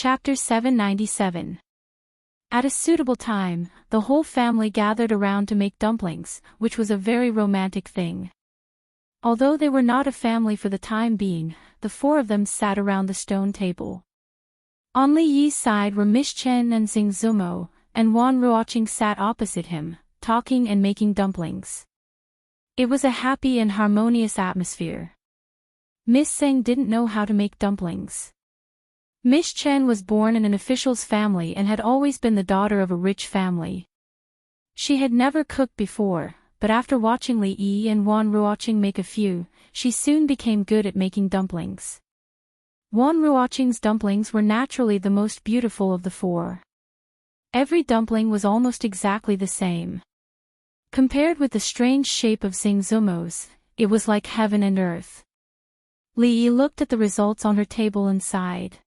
Chapter 797. At a suitable time, the whole family gathered around to make dumplings, which was a very romantic thing. Although they were not a family for the time being, the four of them sat around the stone table. On Li Yi's side were Miss Chen and Xing Zumo, and Wan Ruoqing sat opposite him, talking and making dumplings. It was a happy and harmonious atmosphere. Miss Tseng didn't know how to make dumplings. Miss Chen was born in an official's family and had always been the daughter of a rich family. She had never cooked before, but after watching Li Yi and Wan Ruoqing make a few, she soon became good at making dumplings. Wan Ruoqing's dumplings were naturally the most beautiful of the four. Every dumpling was almost exactly the same. Compared with the strange shape of Xing Zumo's, it was like heaven and earth. Li Yi looked at the results on her table and sighed.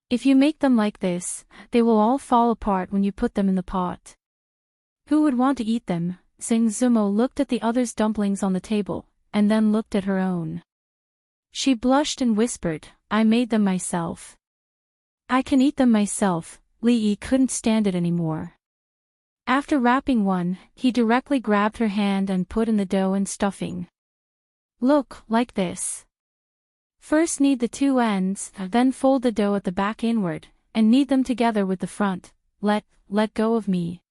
If you make them like this, they will all fall apart when you put them in the pot. Who would want to eat them? Xing Zumo looked at the others' dumplings on the table, and then looked at her own. She blushed and whispered, I made them myself. I can eat them myself. Li Yi couldn't stand it anymore. After wrapping one, he directly grabbed her hand and put in the dough and stuffing. Look, like this. First knead the two ends, then fold the dough at the back inward, and knead them together with the front. Let go of me.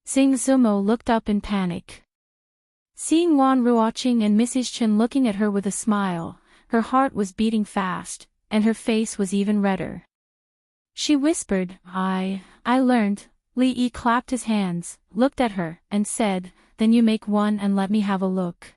Xing Zumo looked up in panic. Seeing Wan Ruoqing and Mrs. Chen looking at her with a smile, her heart was beating fast, and her face was even redder. She whispered, I learned. Li Yi clapped his hands, looked at her, and said, Then you make one and let me have a look.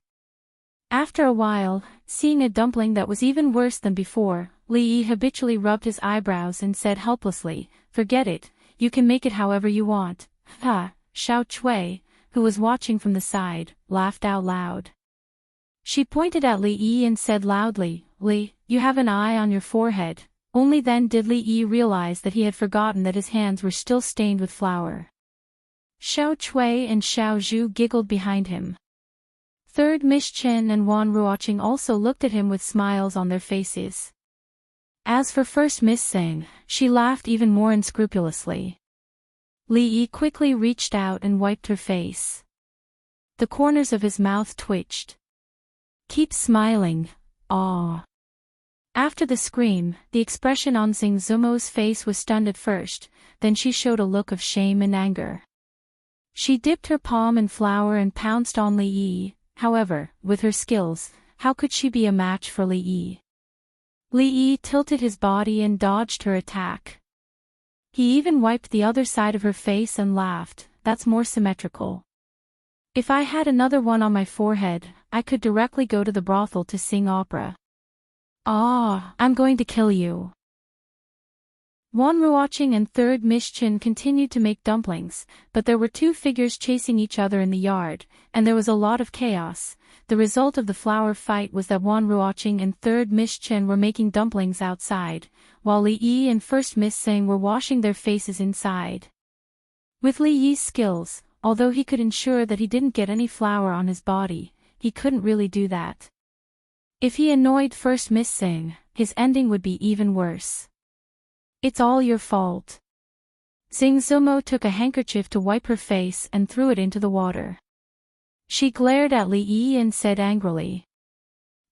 After a while, seeing a dumpling that was even worse than before, Li Yi habitually rubbed his eyebrows and said helplessly, Forget it, you can make it however you want. Ha! Xiao Chui, who was watching from the side, laughed out loud. She pointed at Li Yi and said loudly, Li, you have an eye on your forehead. Only then did Li Yi realize that he had forgotten that his hands were still stained with flour. Xiao Chui and Xiao Zhu giggled behind him. Third Miss Chen and Wan Ruoqing also looked at him with smiles on their faces. As for first Miss Tseng, she laughed even more unscrupulously. Li Yi quickly reached out and wiped her face. The corners of his mouth twitched. Keep smiling, aw. After the scream, the expression on Xing Zumo's face was stunned at first, then she showed a look of shame and anger. She dipped her palm in flour and pounced on Li Yi. However, with her skills, how could she be a match for Li Yi? Li Yi tilted his body and dodged her attack. He even wiped the other side of her face and laughed, That's more symmetrical. If I had another one on my forehead, I could directly go to the brothel to sing opera. Ah, I'm going to kill you. Wan Ruoqing and third Miss Chen continued to make dumplings, but there were two figures chasing each other in the yard, and there was a lot of chaos. The result of the flour fight was that Wan Ruoqing and third Miss Chen were making dumplings outside, while Li Yi and first Miss Tseng were washing their faces inside. With Li Yi's skills, although he could ensure that he didn't get any flour on his body, he couldn't really do that. If he annoyed first Miss Tseng, his ending would be even worse. It's all your fault. Xing Zumo took a handkerchief to wipe her face and threw it into the water. She glared at Li Yi and said angrily.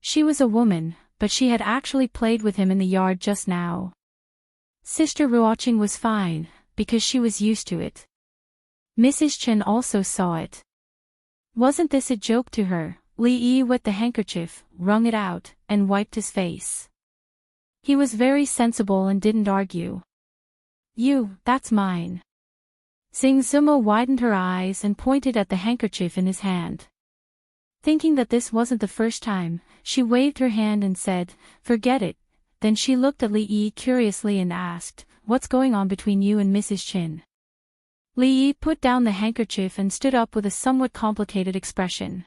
She was a woman, but she had actually played with him in the yard just now. Sister Ruoqing was fine, because she was used to it. Mrs. Chen also saw it. Wasn't this a joke to her? Li Yi wet the handkerchief, wrung it out, and wiped his face. He was very sensible and didn't argue. That's mine. Xing Zumo widened her eyes and pointed at the handkerchief in his hand. Thinking that this wasn't the first time, she waved her hand and said, Forget it. Then she looked at Li Yi curiously and asked, What's going on between you and Mrs. Chen? Li Yi put down the handkerchief and stood up with a somewhat complicated expression.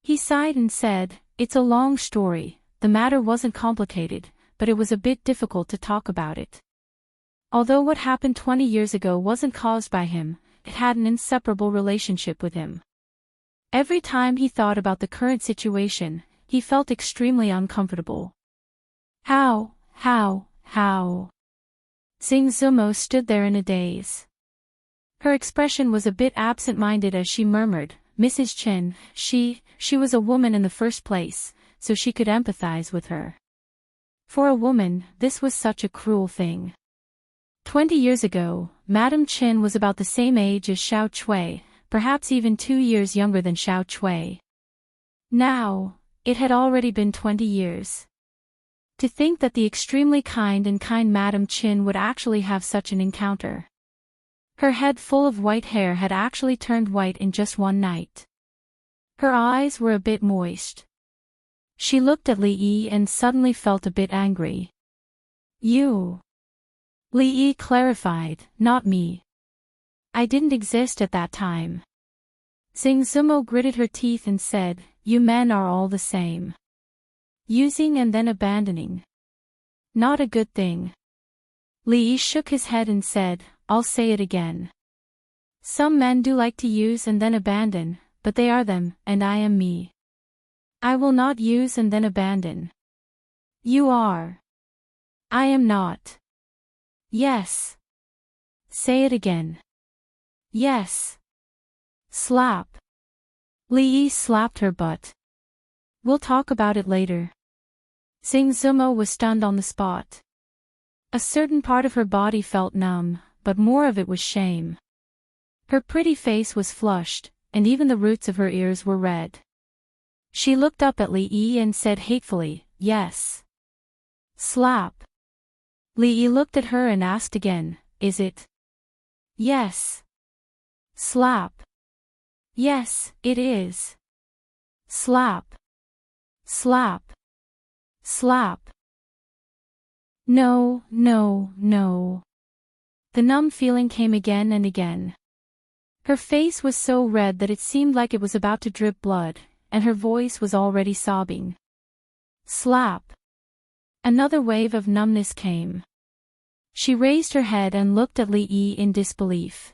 He sighed and said, It's a long story, the matter wasn't complicated, but it was a bit difficult to talk about it. Although what happened 20 years ago wasn't caused by him, it had an inseparable relationship with him. Every time he thought about the current situation, he felt extremely uncomfortable. How? Sing Zumo stood there in a daze. Her expression was a bit absent-minded as she murmured, Mrs. Chen, she was a woman in the first place, so she could empathize with her. For a woman, this was such a cruel thing. 20 years ago, Madame Chen was about the same age as Xiao Chui, perhaps even 2 years younger than Xiao Chui. Now, it had already been 20 years. To think that the extremely kind Madame Chen would actually have such an encounter. Her head full of white hair had actually turned white in just one night. Her eyes were a bit moist. She looked at Li Yi and suddenly felt a bit angry. You. Li Yi clarified, not me. I didn't exist at that time. Sing Zumo gritted her teeth and said, you men are all the same. Using and then abandoning. Not a good thing. Li Yi shook his head and said, I'll say it again. Some men do like to use and then abandon, but they are them, and I am me. I will not use and then abandon. You are. I am not. Yes. Say it again. Yes. Slap. Li Yi slapped her butt. We'll talk about it later. Sing Zumo was stunned on the spot. A certain part of her body felt numb, but more of it was shame. Her pretty face was flushed, and even the roots of her ears were red. She looked up at Li Yi and said hatefully, yes. Slap. Li Yi looked at her and asked again, is it? Yes. Slap. Yes, it is. Slap. Slap. Slap. No, no, no. The numb feeling came again and again. Her face was so red that it seemed like it was about to drip blood, and her voice was already sobbing. Slap. Another wave of numbness came. She raised her head and looked at Li Yi in disbelief.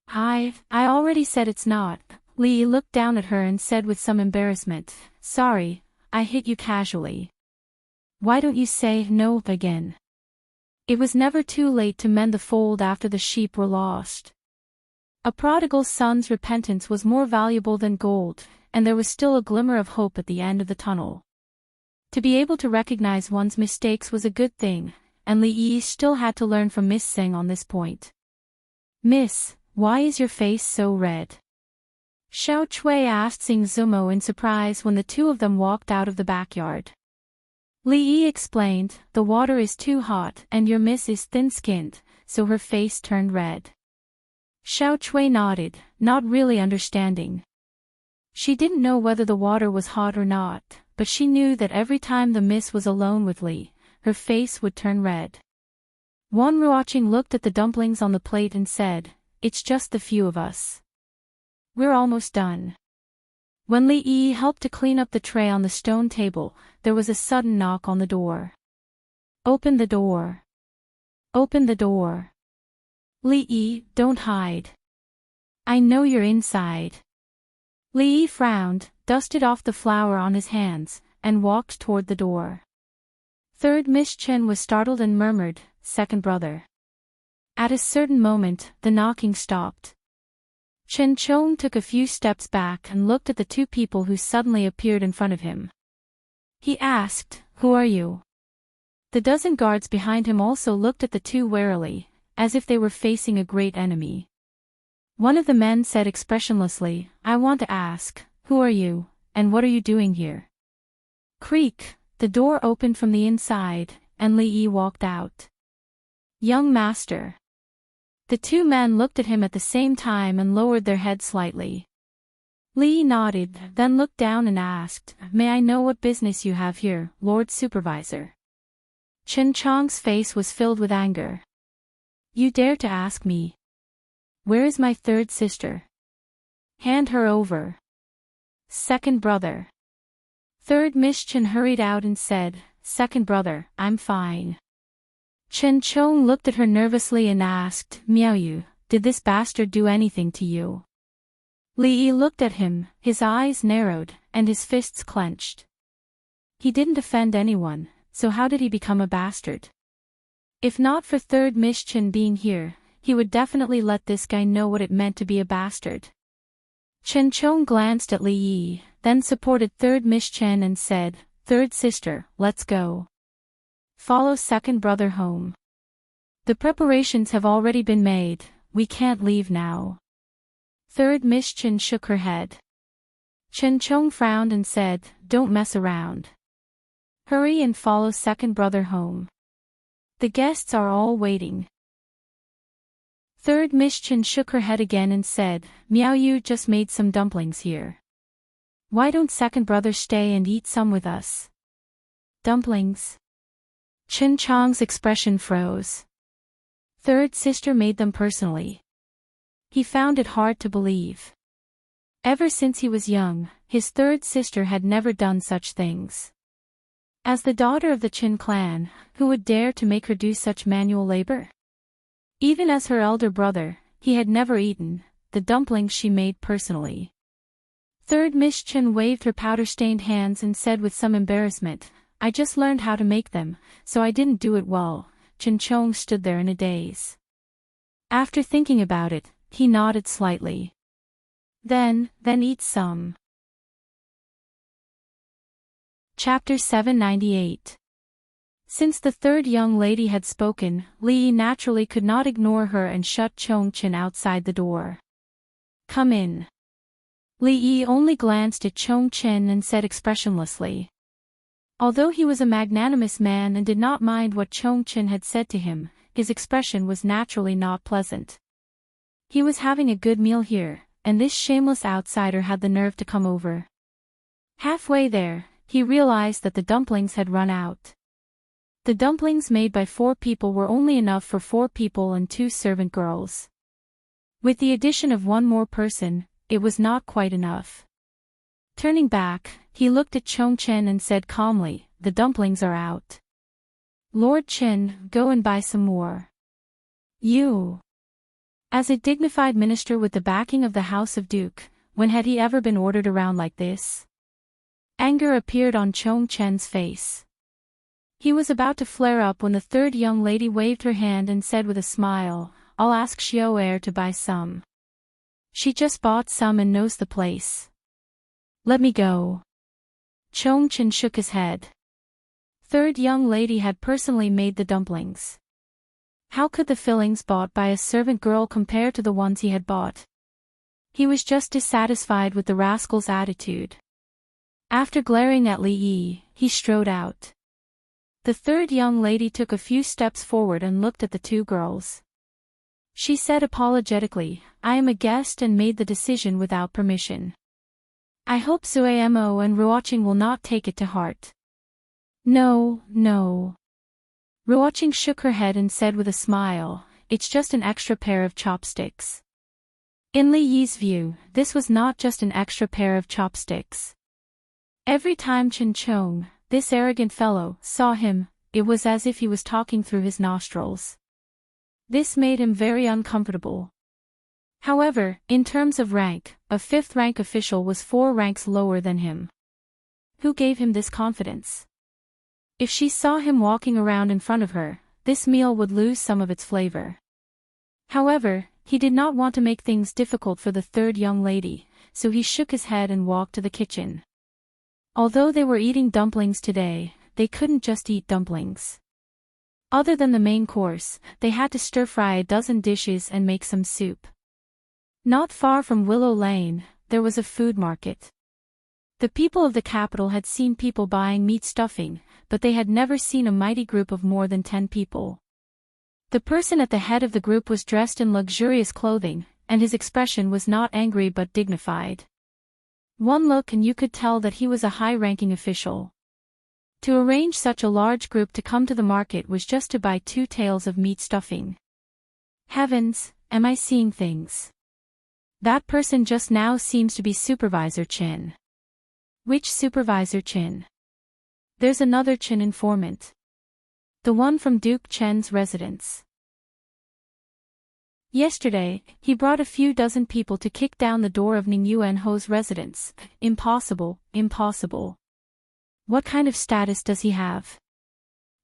I already said it's not. Li Yi looked down at her and said with some embarrassment, sorry, I hit you casually. Why don't you say no again? It was never too late to mend the fold after the sheep were lost. A prodigal son's repentance was more valuable than gold, and there was still a glimmer of hope at the end of the tunnel. To be able to recognize one's mistakes was a good thing, and Li Yi still had to learn from Miss Seng on this point. Miss, why is your face so red? Xiao Chui asked Sing Zumo in surprise when the two of them walked out of the backyard. Li Yi explained, the water is too hot and your miss is thin-skinned, so her face turned red. Xiao Chui nodded, not really understanding. She didn't know whether the water was hot or not, but she knew that every time the miss was alone with Li, her face would turn red. Wan Ruoqing looked at the dumplings on the plate and said, it's just the few of us. We're almost done. When Li Yi helped to clean up the tray on the stone table, there was a sudden knock on the door. Open the door. Open the door. Li Yi, don't hide. I know you're inside. Li Yi frowned, dusted off the flour on his hands, and walked toward the door. Third Miss Chen was startled and murmured, second brother. At a certain moment, the knocking stopped. Chen Chong took a few steps back and looked at the two people who suddenly appeared in front of him. He asked, who are you? The dozen guards behind him also looked at the two warily, as if they were facing a great enemy. One of the men said expressionlessly, I want to ask, who are you, and what are you doing here? Creak, the door opened from the inside, and Li Yi walked out. Young master. The two men looked at him at the same time and lowered their heads slightly. Li nodded, then looked down and asked, may I know what business you have here, Lord Supervisor? Chen Chong's face was filled with anger. You dare to ask me? Where is my third sister? Hand her over. Second brother. Third Miss Chen hurried out and said, second brother, I'm fine. Chen Chong looked at her nervously and asked, Miao Yu, did this bastard do anything to you? Li Yi looked at him, his eyes narrowed, and his fists clenched. He didn't offend anyone, so how did he become a bastard? If not for third Miss Chen being here, he would definitely let this guy know what it meant to be a bastard. Chen Chong glanced at Li Yi, then supported third Miss Chen and said, "Third sister, let's go. Follow second brother home. The preparations have already been made, we can't leave now." Third Miss Chen shook her head. Chen Chong frowned and said, "Don't mess around. Hurry and follow second brother home. The guests are all waiting." Third Miss Chen shook her head again and said, "Miao Yu just made some dumplings here. Why don't second brother stay and eat some with us?" "Dumplings?" Chen Chong's expression froze. Third sister made them personally. He found it hard to believe. Ever since he was young, his third sister had never done such things. As the daughter of the Qin clan, who would dare to make her do such manual labor? Even as her elder brother, he had never eaten the dumplings she made personally. Third Miss Chen waved her powder-stained hands and said with some embarrassment, "I just learned how to make them, so I didn't do it well." Chen Chong stood there in a daze. After thinking about it, he nodded slightly. Then eat some." Chapter 798. Since the third young lady had spoken, Li Yi naturally could not ignore her and shut Chong Chen outside the door. "Come in." Li Yi only glanced at Chong Chen and said expressionlessly. Although he was a magnanimous man and did not mind what Chong Chen had said to him, his expression was naturally not pleasant. He was having a good meal here, and this shameless outsider had the nerve to come over. Halfway there, he realized that the dumplings had run out. The dumplings made by 4 people were only enough for 4 people and 2 servant girls. With the addition of 1 more person, it was not quite enough. Turning back, he looked at Chong Chen and said calmly, "The dumplings are out. Lord Chen, go and buy some more." "You." As a dignified minister with the backing of the House of Duke, when had he ever been ordered around like this? Anger appeared on Chong Chen's face. He was about to flare up when the third young lady waved her hand and said with a smile, "I'll ask Xiao Er to buy some. She just bought some and knows the place. Let me go." Chong Chen shook his head. Third young lady had personally made the dumplings. How could the fillings bought by a servant girl compare to the ones he had bought? He was just dissatisfied with the rascal's attitude. After glaring at Li Yi, he strode out. The third young lady took a few steps forward and looked at the 2 girls. She said apologetically, "I am a guest and made the decision without permission. I hope Suamo and Ruoqing will not take it to heart." No. Ruoqing shook her head and said with a smile, "It's just an extra pair of chopsticks." In Li Yi's view, this was not just an extra pair of chopsticks. Every time Chen Chong, this arrogant fellow, saw him, it was as if he was talking through his nostrils. This made him very uncomfortable. However, in terms of rank, a 5th rank official was 4 ranks lower than him. Who gave him this confidence? If she saw him walking around in front of her, this meal would lose some of its flavor. However, he did not want to make things difficult for the third young lady, so he shook his head and walked to the kitchen. Although they were eating dumplings today, they couldn't just eat dumplings. Other than the main course, they had to stir-fry a dozen dishes and make some soup. Not far from Willow Lane, there was a food market. The people of the capital had seen people buying meat stuffing, but they had never seen a mighty group of more than 10 people. The person at the head of the group was dressed in luxurious clothing, and his expression was not angry but dignified. One look and you could tell that he was a high-ranking official. To arrange such a large group to come to the market was just to buy 2 tails of meat stuffing. Heavens, am I seeing things? That person just now seems to be Supervisor Chen. Which Supervisor Chen? There's another Chen informant. The one from Duke Chen's residence. Yesterday, he brought a few dozen people to kick down the door of Ning Yuanho's residence. Impossible. What kind of status does he have?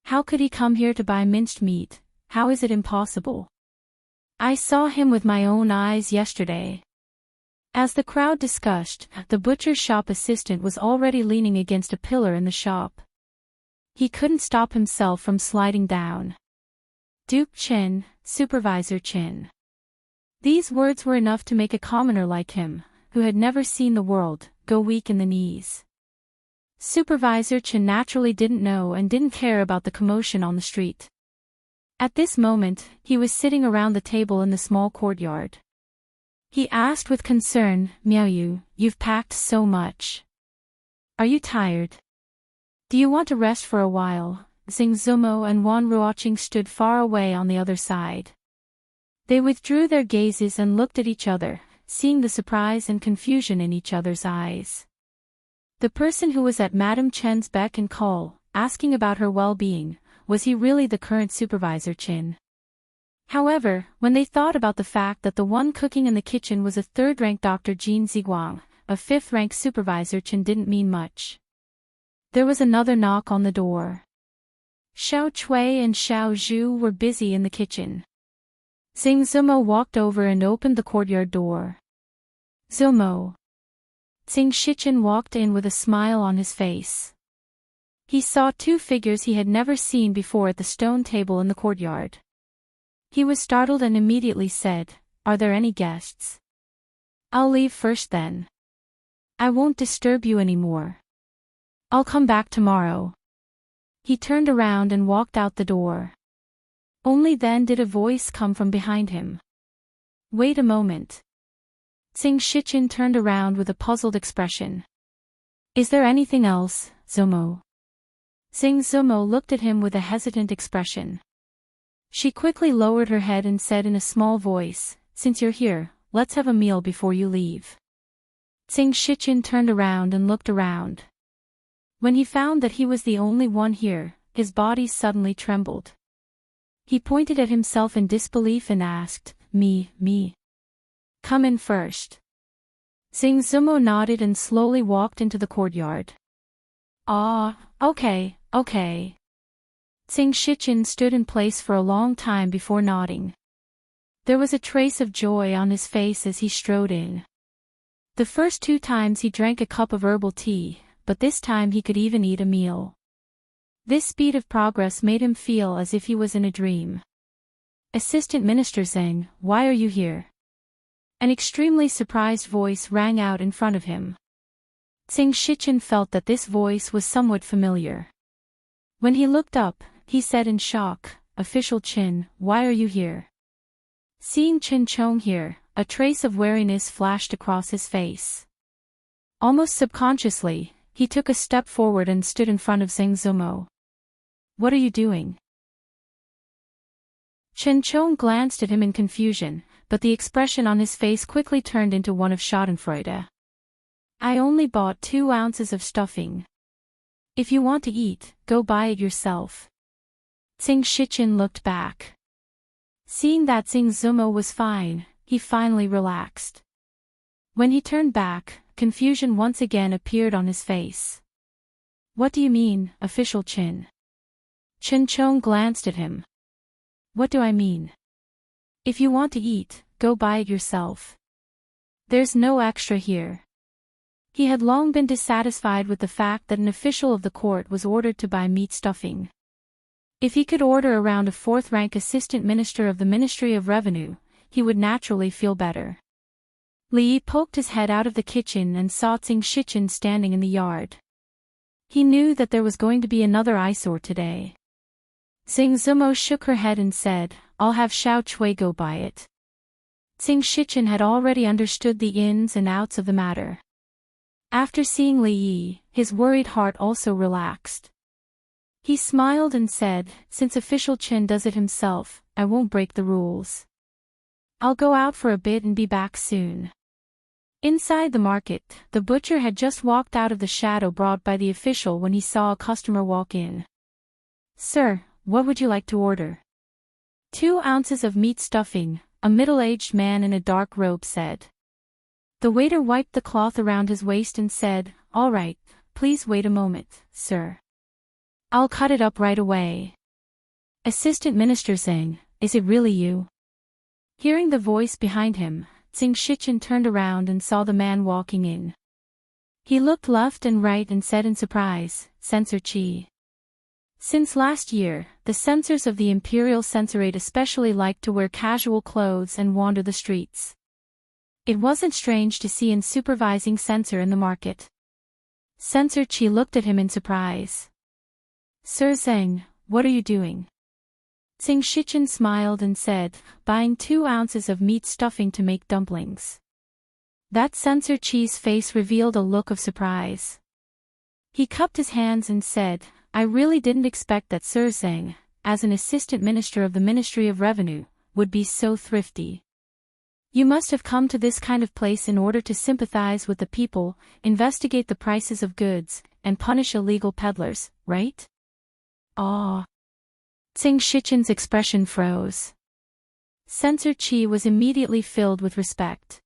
How could he come here to buy minced meat, How is it impossible? I saw him with my own eyes yesterday. As the crowd discussed, the butcher's shop assistant was already leaning against a pillar in the shop. He couldn't stop himself from sliding down. Duke Chin, Supervisor Chin. These words were enough to make a commoner like him, who had never seen the world, go weak in the knees. Supervisor Chin naturally didn't know and didn't care about the commotion on the street. At this moment, he was sitting around the table in the small courtyard. He asked with concern, Miaoyu, you've packed so much. Are you tired? Do you want to rest for a while? Xing Zumo and Wan Ruoqing stood far away on the other side. They withdrew their gazes and looked at each other, seeing the surprise and confusion in each other's eyes. The person who was at Madame Chen's beck and call, asking about her well-being, was he really the current Supervisor Chin? However, when they thought about the fact that the one cooking in the kitchen was a third-rank Dr. Jin Ziguang, a fifth-rank Supervisor Chin didn't mean much. There was another knock on the door. Xiao Chui and Xiao Zhu were busy in the kitchen. Xing Zumo walked over and opened the courtyard door. Zumo. Xing Shichen walked in with a smile on his face. He saw two figures he had never seen before at the stone table in the courtyard. He was startled and immediately said, Are there any guests? I'll leave first then. I won't disturb you anymore. I'll come back tomorrow. He turned around and walked out the door. Only then did a voice come from behind him. Wait a moment. Xing Shichen turned around with a puzzled expression. Is there anything else, Zumo? Xing Zumo looked at him with a hesitant expression. She quickly lowered her head and said in a small voice, Since you're here, let's have a meal before you leave. Xing Shichen turned around and looked around. When he found that he was the only one here, his body suddenly trembled. He pointed at himself in disbelief and asked, Me. Come in first. Xing Zumo nodded and slowly walked into the courtyard. Okay. Xing Shichen stood in place for a long time before nodding. There was a trace of joy on his face as he strode in. The first 2 times he drank a cup of herbal tea, but this time he could even eat a meal. This speed of progress made him feel as if he was in a dream. Assistant Minister Zheng, why are you here? An extremely surprised voice rang out in front of him. Xing Shichen felt that this voice was somewhat familiar. When he looked up, he said in shock, Official Qin, why are you here? Seeing Qin Chong here, a trace of wariness flashed across his face. Almost subconsciously, he took a step forward and stood in front of Xing Zumo. What are you doing? Chen Chong glanced at him in confusion, but the expression on his face quickly turned into one of schadenfreude. I only bought 2 ounces of stuffing. If you want to eat, go buy it yourself. Xing Shichen looked back. Seeing that Xing Zumo was fine, he finally relaxed. When he turned back, confusion once again appeared on his face. What do you mean, Official Qin? Chen Chong glanced at him. What do I mean? If you want to eat, go buy it yourself. There's no extra here. He had long been dissatisfied with the fact that an official of the court was ordered to buy meat stuffing. If he could order around a 4th-rank assistant minister of the Ministry of Revenue, he would naturally feel better. Li poked his head out of the kitchen and saw Xing Shichen standing in the yard. He knew that there was going to be another eyesore today. Xing Zumo shook her head and said, I'll have Xiao Chui go buy it. Xing Shichen had already understood the ins and outs of the matter. After seeing Li Yi, his worried heart also relaxed. He smiled and said, Since Official Qin does it himself, I won't break the rules. I'll go out for a bit and be back soon. Inside the market, the butcher had just walked out of the shadow brought by the official when he saw a customer walk in. Sir, what would you like to order? 2 ounces of meat stuffing, a middle-aged man in a dark robe said. The waiter wiped the cloth around his waist and said, All right, please wait a moment, sir. I'll cut it up right away. Assistant Minister Zheng, is it really you? Hearing the voice behind him, Tsing Shichen turned around and saw the man walking in. He looked left and right and said in surprise, Censor Qi. Since last year, the censors of the Imperial Censorate especially liked to wear casual clothes and wander the streets. It wasn't strange to see an supervising censor in the market. Censor Qi looked at him in surprise. Sir Zheng, what are you doing? Tsing Shichen smiled and said, buying 2 ounces of meat stuffing to make dumplings. That Censor Qi's face revealed a look of surprise. He cupped his hands and said, I really didn't expect that Sir Zheng, as an assistant minister of the Ministry of Revenue, would be so thrifty. You must have come to this kind of place in order to sympathize with the people, investigate the prices of goods, and punish illegal peddlers, right? Ah. Tsing Shichen's expression froze. Censor Qi was immediately filled with respect.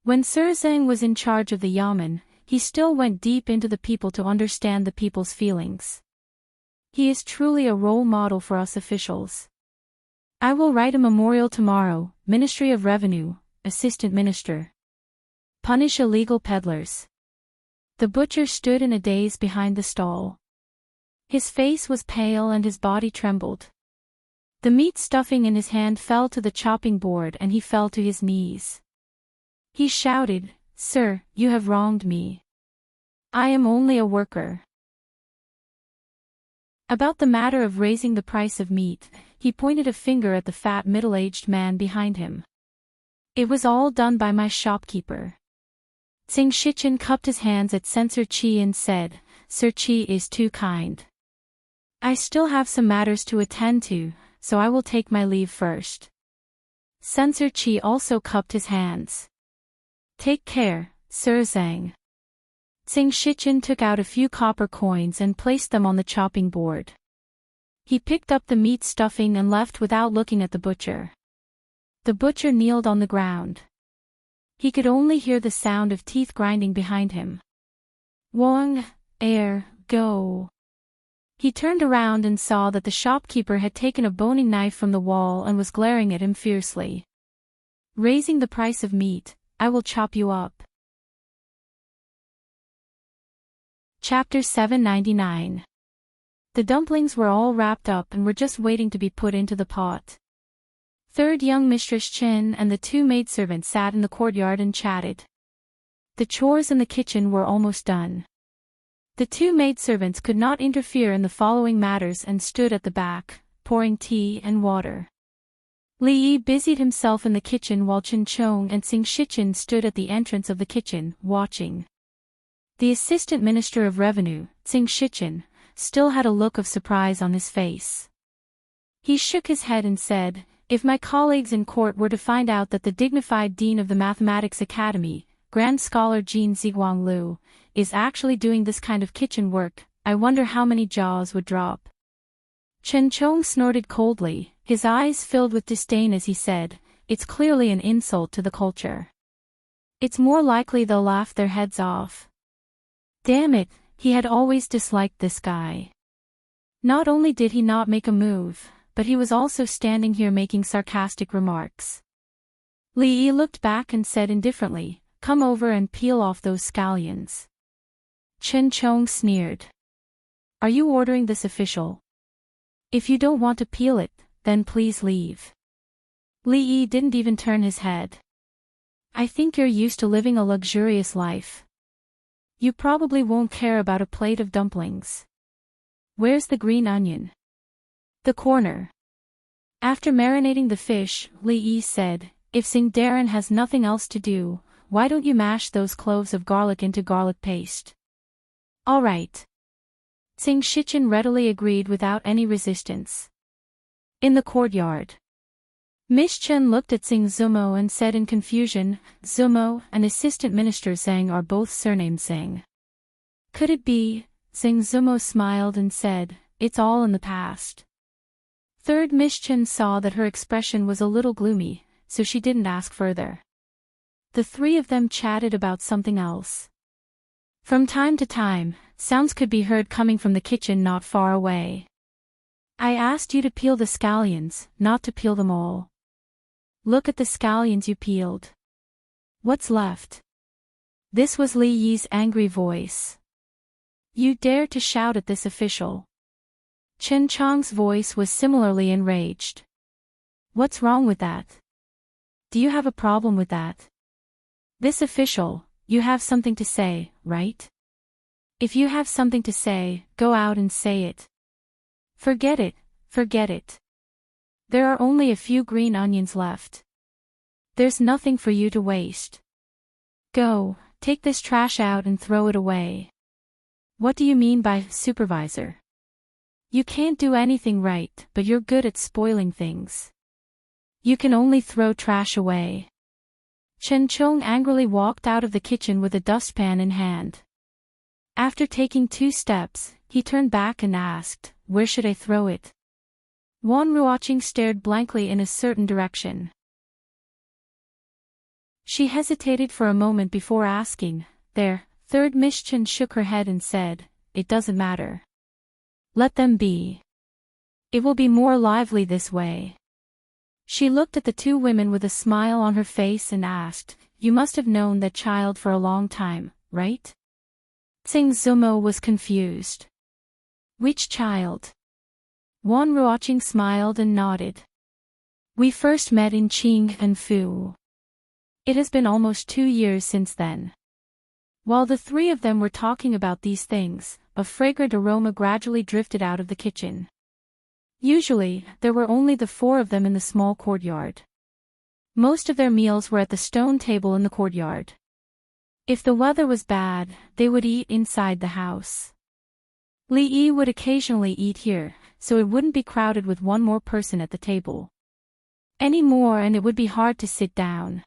When Sir Zheng was in charge of the Yamen, he still went deep into the people to understand the people's feelings. He is truly a role model for us officials. I will write a memorial tomorrow, Ministry of Revenue, Assistant Minister. Punish illegal peddlers. The butcher stood in a daze behind the stall. His face was pale and his body trembled. The meat stuffing in his hand fell to the chopping board and he fell to his knees. He shouted, Sir, you have wronged me. I am only a worker. About the matter of raising the price of meat, he pointed a finger at the fat middle-aged man behind him. It was all done by my shopkeeper. Tsing Shichen cupped his hands at Censor Qi and said, Sir Qi is too kind. I still have some matters to attend to, so I will take my leave first. Censor Qi also cupped his hands. Take care, Sir Zheng. Tsing Shichen took out a few copper coins and placed them on the chopping board. He picked up the meat stuffing and left without looking at the butcher. The butcher kneeled on the ground. He could only hear the sound of teeth grinding behind him. Wong, go. He turned around and saw that the shopkeeper had taken a boning knife from the wall and was glaring at him fiercely. Raising the price of meat, I will chop you up. Chapter 799. The dumplings were all wrapped up and were just waiting to be put into the pot. Third young Mistress Chen and the 2 maidservants sat in the courtyard and chatted. The chores in the kitchen were almost done. The 2 maidservants could not interfere in the following matters and stood at the back, pouring tea and water. Li Yi busied himself in the kitchen while Chen Chong and Tsing Shichen stood at the entrance of the kitchen, watching. The Assistant Minister of Revenue, Tsing Shichen, still had a look of surprise on his face. He shook his head and said, If my colleagues in court were to find out that the dignified Dean of the Mathematics Academy, Grand Scholar Jean Ziguang Lu, is actually doing this kind of kitchen work, I wonder how many jaws would drop. Chen Chong snorted coldly, his eyes filled with disdain as he said, It's clearly an insult to the culture. It's more likely they'll laugh their heads off. Damn it, he had always disliked this guy. Not only did he not make a move, but he was also standing here making sarcastic remarks. Li Yi looked back and said indifferently, Come over and peel off those scallions. Chen Chong sneered. Are you ordering this official? If you don't want to peel it, then please leave. Li Yi didn't even turn his head. I think you're used to living a luxurious life. You probably won't care about a plate of dumplings. Where's the green onion? The corner. After marinating the fish, Li Yi said, If Sing Darren has nothing else to do, why don't you mash those cloves of garlic into garlic paste? All right. Tsing Shichen readily agreed without any resistance. In the courtyard. Miss Chen looked at Tsing Zumo and said in confusion, Zumo and Assistant Minister Zhang are both surnamed Zhang. Could it be? Tsing Zumo smiled and said, It's all in the past. Third Miss Chen saw that her expression was a little gloomy, so she didn't ask further. The 3 of them chatted about something else. From time to time, sounds could be heard coming from the kitchen not far away. I asked you to peel the scallions, not to peel them all. Look at the scallions you peeled. What's left? This was Li Yi's angry voice. You dare to shout at this official? Chen Chang's voice was similarly enraged. What's wrong with that? Do you have a problem with that? This official, you have something to say, right? If you have something to say, go out and say it. Forget it, forget it. There are only a few green onions left. There's nothing for you to waste. Go, take this trash out and throw it away. What do you mean by supervisor? You can't do anything right, but you're good at spoiling things. You can only throw trash away. Chen Chong angrily walked out of the kitchen with a dustpan in hand. After taking 2 steps, he turned back and asked, where should I throw it? Wan Ruoqing stared blankly in a certain direction. She hesitated for a moment before asking, there. Third Miss Chen shook her head and said, it doesn't matter. Let them be. It will be more lively this way. She looked at the 2 women with a smile on her face and asked, you must have known that child for a long time, right? Tsing Zumo was confused. Which child? Wan Ruoqing smiled and nodded. We first met in Qing and Fu. It has been almost 2 years since then. While the 3 of them were talking about these things, a fragrant aroma gradually drifted out of the kitchen. Usually, there were only the 4 of them in the small courtyard. Most of their meals were at the stone table in the courtyard. If the weather was bad, they would eat inside the house. Li Yi would occasionally eat here, so it wouldn't be crowded with one more person at the table. Any more and it would be hard to sit down.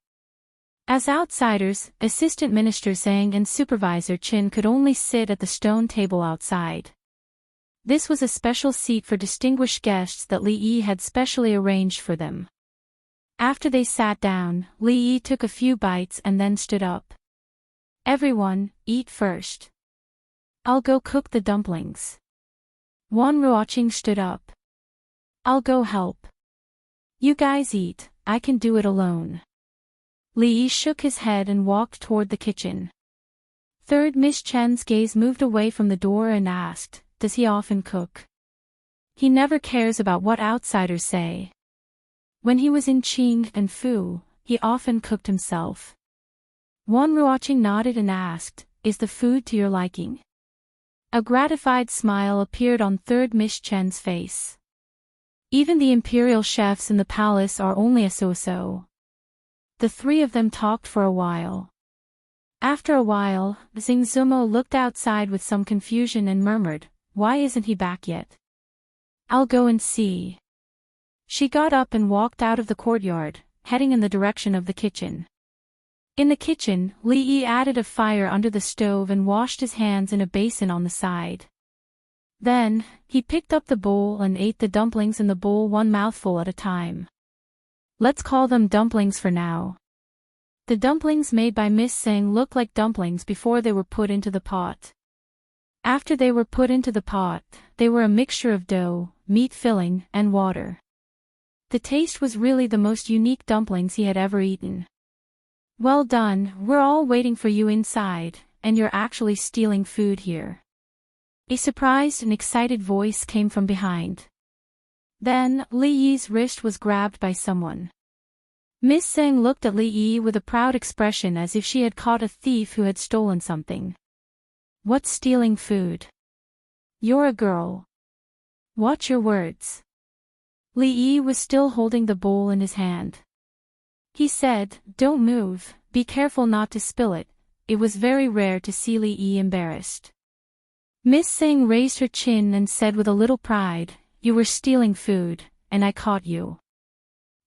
As outsiders, Assistant Minister Zhang and Supervisor Qin could only sit at the stone table outside. This was a special seat for distinguished guests that Li Yi had specially arranged for them. After they sat down, Li Yi took a few bites and then stood up. Everyone, eat first. I'll go cook the dumplings. Wan Ruoqing stood up. I'll go help. You guys eat, I can do it alone. Li Yi shook his head and walked toward the kitchen. Third Miss Chen's gaze moved away from the door and asked, does he often cook? He never cares about what outsiders say. When he was in Qing and Fu, he often cooked himself. Wan Ruoqing nodded and asked, is the food to your liking? A gratified smile appeared on Third Miss Chen's face. Even the imperial chefs in the palace are only a so-so. The 3 of them talked for a while. After a while, Xing Zumo looked outside with some confusion and murmured, why isn't he back yet? I'll go and see. She got up and walked out of the courtyard, heading in the direction of the kitchen. In the kitchen, Li Yi added a fire under the stove and washed his hands in a basin on the side. Then, he picked up the bowl and ate the dumplings in the bowl one mouthful at a time. Let's call them dumplings for now. The dumplings made by Miss Tseng looked like dumplings before they were put into the pot. After they were put into the pot, they were a mixture of dough, meat filling, and water. The taste was really the most unique dumplings he had ever eaten. Well done, we're all waiting for you inside, and you're actually stealing food here. A surprised and excited voice came from behind. Then, Li Yi's wrist was grabbed by someone. Miss Tseng looked at Li Yi with a proud expression as if she had caught a thief who had stolen something. What's stealing food? You're a girl. Watch your words. Li Yi was still holding the bowl in his hand. He said, don't move, be careful not to spill it. It was very rare to see Li Yi embarrassed. Miss Tseng raised her chin and said with a little pride, you were stealing food, and I caught you.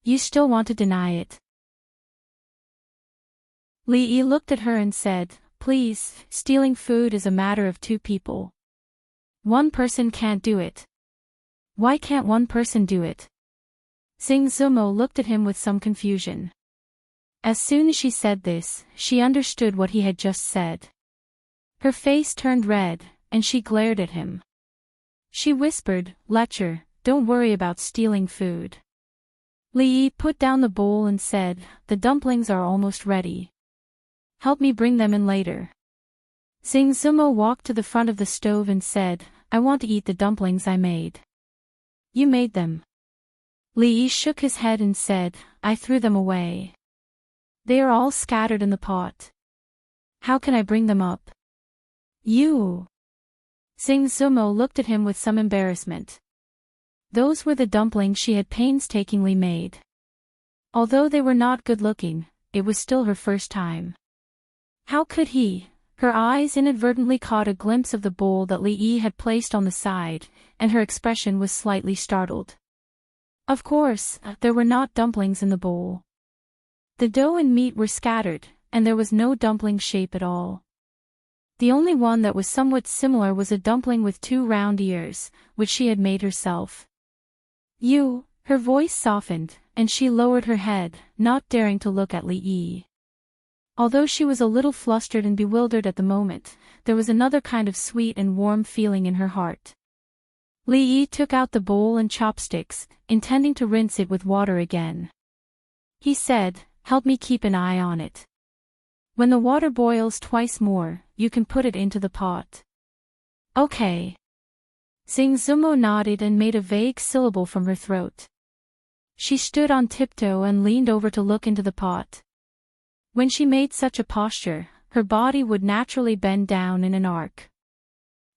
You still want to deny it? Li Yi looked at her and said, please, stealing food is a matter of 2 people. One person can't do it. Why can't one person do it? Xing Zumo looked at him with some confusion. As soon as she said this, she understood what he had just said. Her face turned red, and she glared at him. She whispered, Letcher, don't worry about stealing food. Li Yi put down the bowl and said, the dumplings are almost ready. Help me bring them in later. Xing Zumo walked to the front of the stove and said, I want to eat the dumplings I made. You made them. Li Yi shook his head and said, I threw them away. They are all scattered in the pot. How can I bring them up? You. Xing Zumo looked at him with some embarrassment. Those were the dumplings she had painstakingly made. Although they were not good-looking, it was still her first time. How could he? Her eyes inadvertently caught a glimpse of the bowl that Li Yi had placed on the side, and her expression was slightly startled. Of course, there were not dumplings in the bowl. The dough and meat were scattered, and there was no dumpling shape at all. The only one that was somewhat similar was a dumpling with 2 round ears, which she had made herself. You, her voice softened, and she lowered her head, not daring to look at Li Yi. Although she was a little flustered and bewildered at the moment, there was another kind of sweet and warm feeling in her heart. Li Yi took out the bowl and chopsticks, intending to rinse it with water again. He said, help me keep an eye on it. When the water boils twice more, you can put it into the pot. Okay. Xing Zumo nodded and made a vague syllable from her throat. She stood on tiptoe and leaned over to look into the pot. When she made such a posture, her body would naturally bend down in an arc.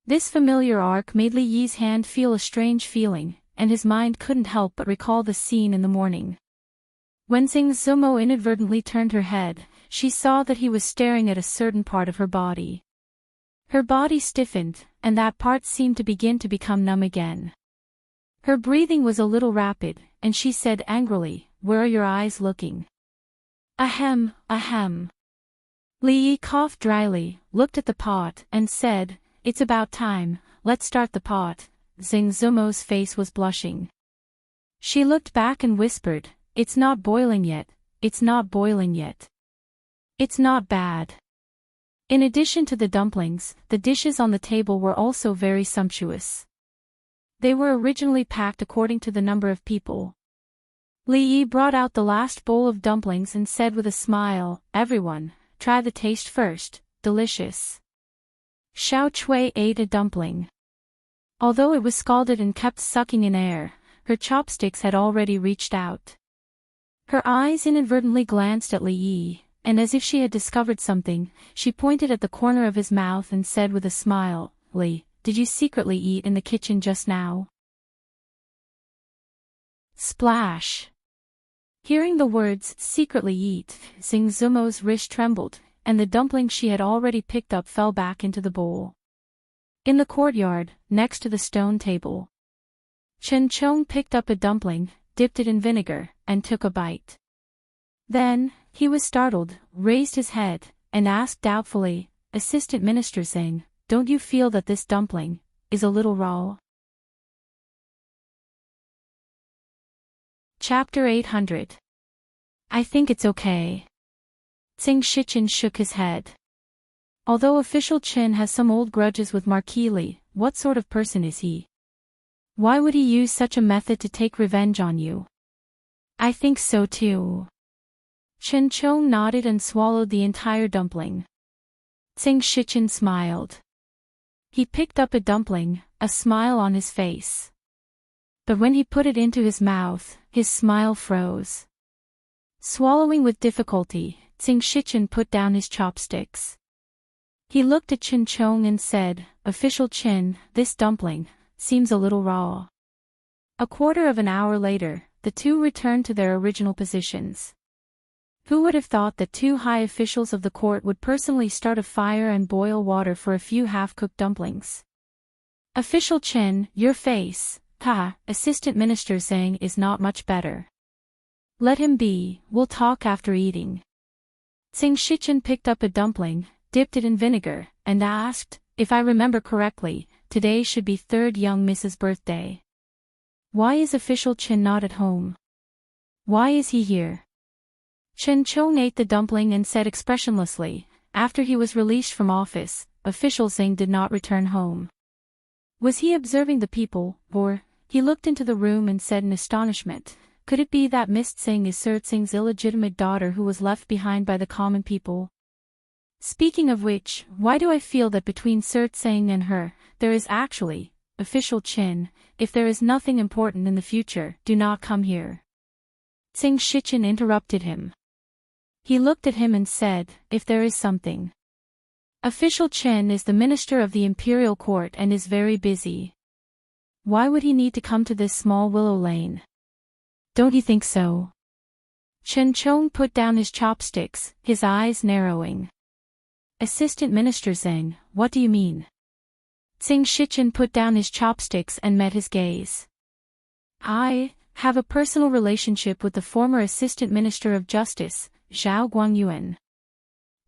This familiar arc made Li Yi's hand feel a strange feeling, and his mind couldn't help but recall the scene in the morning. When Xing Zumo inadvertently turned her head, she saw that he was staring at a certain part of her body. Her body stiffened, and that part seemed to begin to become numb again. Her breathing was a little rapid, and she said angrily, where are your eyes looking? Ahem, ahem. Li Yi coughed dryly, looked at the pot, and said, it's about time, let's start the pot. Xing Zumo's face was blushing. She looked back and whispered, it's not boiling yet, it's not boiling yet. It's not bad. In addition to the dumplings, the dishes on the table were also very sumptuous. They were originally packed according to the number of people. Li Yi brought out the last bowl of dumplings and said with a smile, everyone, try the taste first, delicious. Xiao Chui ate a dumpling. Although it was scalded and kept sucking in air, her chopsticks had already reached out. Her eyes inadvertently glanced at Li Yi, and as if she had discovered something, she pointed at the corner of his mouth and said with a smile, Li, did you secretly eat in the kitchen just now? Splash! Hearing the words, secretly eat, Xing Zumo's wrist trembled, and the dumpling she had already picked up fell back into the bowl. In the courtyard, next to the stone table, Chen Chong picked up a dumpling, dipped it in vinegar, and took a bite. Then, he was startled, raised his head, and asked doubtfully, Assistant Minister Xing, don't you feel that this dumpling is a little raw? Chapter 800. I think it's okay. Xing Shichen shook his head. Although Official Chen has some old grudges with Marquis Li, what sort of person is he? Why would he use such a method to take revenge on you? I think so too. Chen Chong nodded and swallowed the entire dumpling. Xing Shichen smiled. He picked up a dumpling, a smile on his face. But when he put it into his mouth, his smile froze. Swallowing with difficulty, Xing Shichen put down his chopsticks. He looked at Chen Chong and said, Official Chen, this dumpling seems a little raw. A quarter of an hour later, the two returned to their original positions. Who would have thought that 2 high officials of the court would personally start a fire and boil water for a few half-cooked dumplings? Official Chen, your face, Assistant Minister Zhang is not much better. Let him be, we'll talk after eating. Xing Shichen picked up a dumpling, dipped it in vinegar, and asked, if I remember correctly, today should be 3rd young Mrs. birthday. Why is Official Chen not at home? Why is he here? Chen Chong ate the dumpling and said expressionlessly, after he was released from office, Official Xing did not return home. Was he observing the people, or He looked into the room and said in astonishment, "Could it be that Miss Tsing is Sir Tsing's illegitimate daughter who was left behind by the common people? Speaking of which, why do I feel that between Sir Tsing and her, there is actually, official Qin, if there is nothing important in the future, do not come here." Tsing Shichen interrupted him. He looked at him and said, "If there is something. Official Chen is the minister of the imperial court and is very busy. Why would he need to come to this small willow lane? Don't you think so?" Chen Chong put down his chopsticks, his eyes narrowing. "Assistant Minister Zheng, what do you mean?" Tsing Shichen put down his chopsticks and met his gaze. "I have a personal relationship with the former Assistant Minister of Justice, Zhao Guangyuan."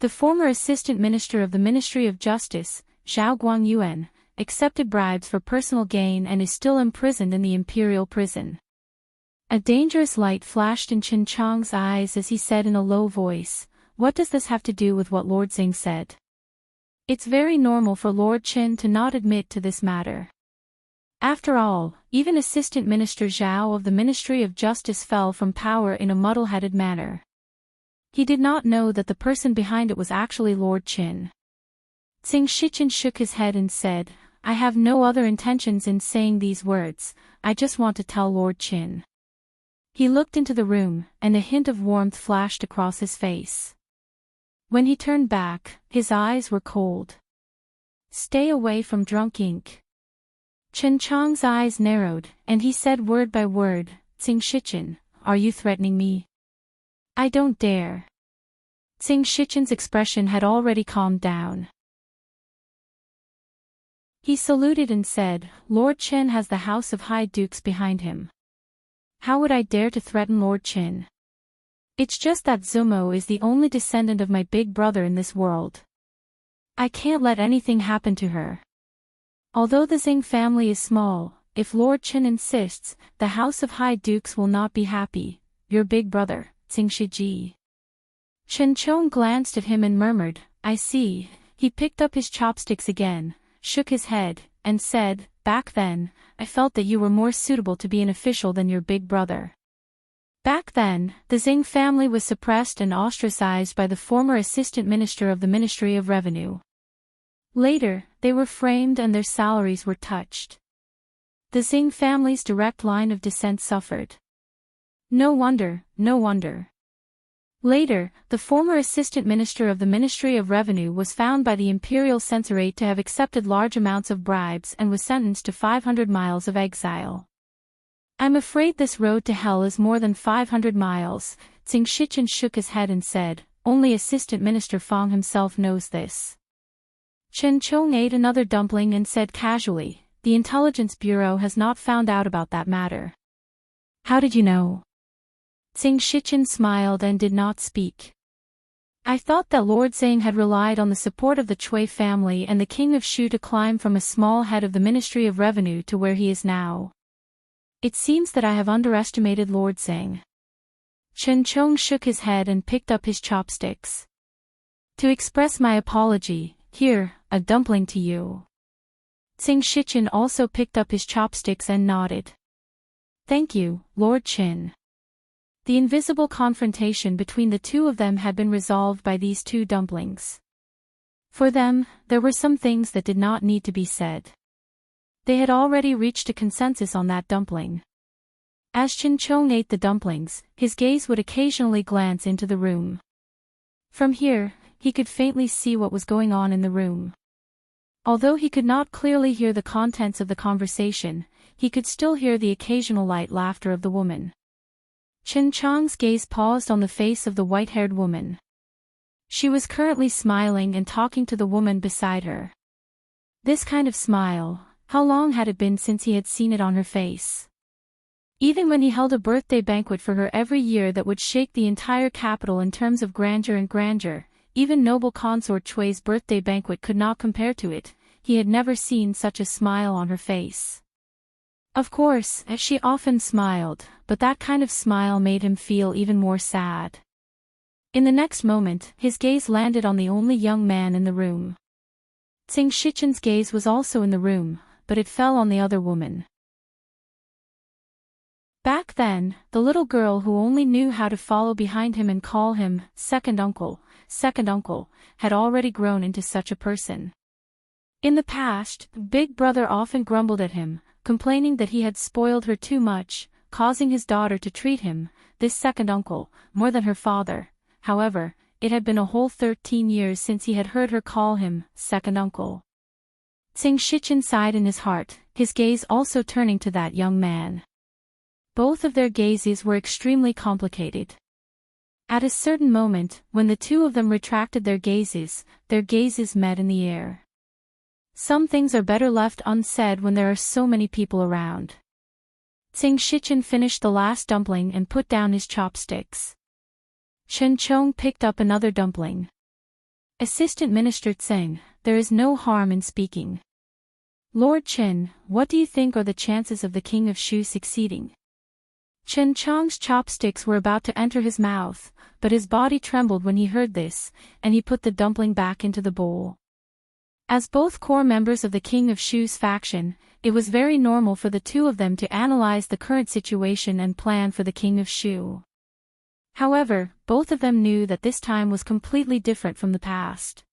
The former Assistant Minister of the Ministry of Justice, Zhao Guangyuan, accepted bribes for personal gain and is still imprisoned in the imperial prison. A dangerous light flashed in Chen Chong's eyes as he said in a low voice, "What does this have to do with what Lord Xing said?" It's very normal for Lord Chen to not admit to this matter. After all, even Assistant Minister Zhao of the Ministry of Justice fell from power in a muddle-headed manner. He did not know that the person behind it was actually Lord Qin. Tsing Shichen shook his head and said, "I have no other intentions in saying these words, I just want to tell Lord Qin." He looked into the room, and a hint of warmth flashed across his face. When he turned back, his eyes were cold. "Stay away from drunk ink." Chen Chong's eyes narrowed, and he said word by word, "Tsing Shichen, are you threatening me?" "I don't dare." Tsing Shichen's expression had already calmed down. He saluted and said, "Lord Chen has the House of High Dukes behind him. How would I dare to threaten Lord Chen? It's just that Zumo is the only descendant of my big brother in this world. I can't let anything happen to her. Although the Xing family is small, if Lord Chen insists, the House of High Dukes will not be happy. Your big brother, Tsing Shiji." Chen Chong glanced at him and murmured, "I see." He picked up his chopsticks again, shook his head, and said, "Back then, I felt that you were more suitable to be an official than your big brother." Back then, the Xing family was suppressed and ostracized by the former assistant minister of the Ministry of Revenue. Later, they were framed and their salaries were touched. The Xing family's direct line of descent suffered. No wonder, no wonder. Later, the former assistant minister of the Ministry of Revenue was found by the imperial censorate to have accepted large amounts of bribes and was sentenced to 500 miles of exile. "I'm afraid this road to hell is more than 500 miles, Tsing Shichen shook his head and said, "Only Assistant Minister Fang himself knows this." Chen Chong ate another dumpling and said casually, "The Intelligence Bureau has not found out about that matter." "How did you know?" Tsing Shichen smiled and did not speak. "I thought that Lord Zhang had relied on the support of the Chui family and the King of Shu to climb from a small head of the Ministry of Revenue to where he is now. It seems that I have underestimated Lord Zhang." Chen Chong shook his head and picked up his chopsticks. "To express my apology, here, a dumpling to you." Tsing Shichen also picked up his chopsticks and nodded. "Thank you, Lord Qin." The invisible confrontation between the two of them had been resolved by these two dumplings. For them, there were some things that did not need to be said. They had already reached a consensus on that dumpling. As Chen Chong ate the dumplings, his gaze would occasionally glance into the room. From here, he could faintly see what was going on in the room. Although he could not clearly hear the contents of the conversation, he could still hear the occasional light laughter of the woman. Chen Chong's gaze paused on the face of the white-haired woman. She was currently smiling and talking to the woman beside her. This kind of smile, how long had it been since he had seen it on her face? Even when he held a birthday banquet for her every year that would shake the entire capital in terms of grandeur and grandeur, even noble consort Chui's birthday banquet could not compare to it, he had never seen such a smile on her face. Of course, she often smiled, but that kind of smile made him feel even more sad. In the next moment, his gaze landed on the only young man in the room. Tsing Shichen's gaze was also in the room, but it fell on the other woman. Back then, the little girl who only knew how to follow behind him and call him second uncle, had already grown into such a person. In the past, Big Brother often grumbled at him, complaining that he had spoiled her too much, causing his daughter to treat him, this second uncle, more than her father. However, it had been a whole 13 years since he had heard her call him second uncle. Tsing Shichen sighed in his heart, his gaze also turning to that young man. Both of their gazes were extremely complicated. At a certain moment, when the two of them retracted their gazes met in the air. Some things are better left unsaid when there are so many people around. Tsing Shichen finished the last dumpling and put down his chopsticks. Chen Chong picked up another dumpling. Assistant Minister Tseng, there is no harm in speaking. Lord Chen, what do you think are the chances of the King of Shu succeeding? Chen Chong's chopsticks were about to enter his mouth, but his body trembled when he heard this, and he put the dumpling back into the bowl. As both core members of the King of Shu's faction, it was very normal for the two of them to analyze the current situation and plan for the King of Shu. However, both of them knew that this time was completely different from the past.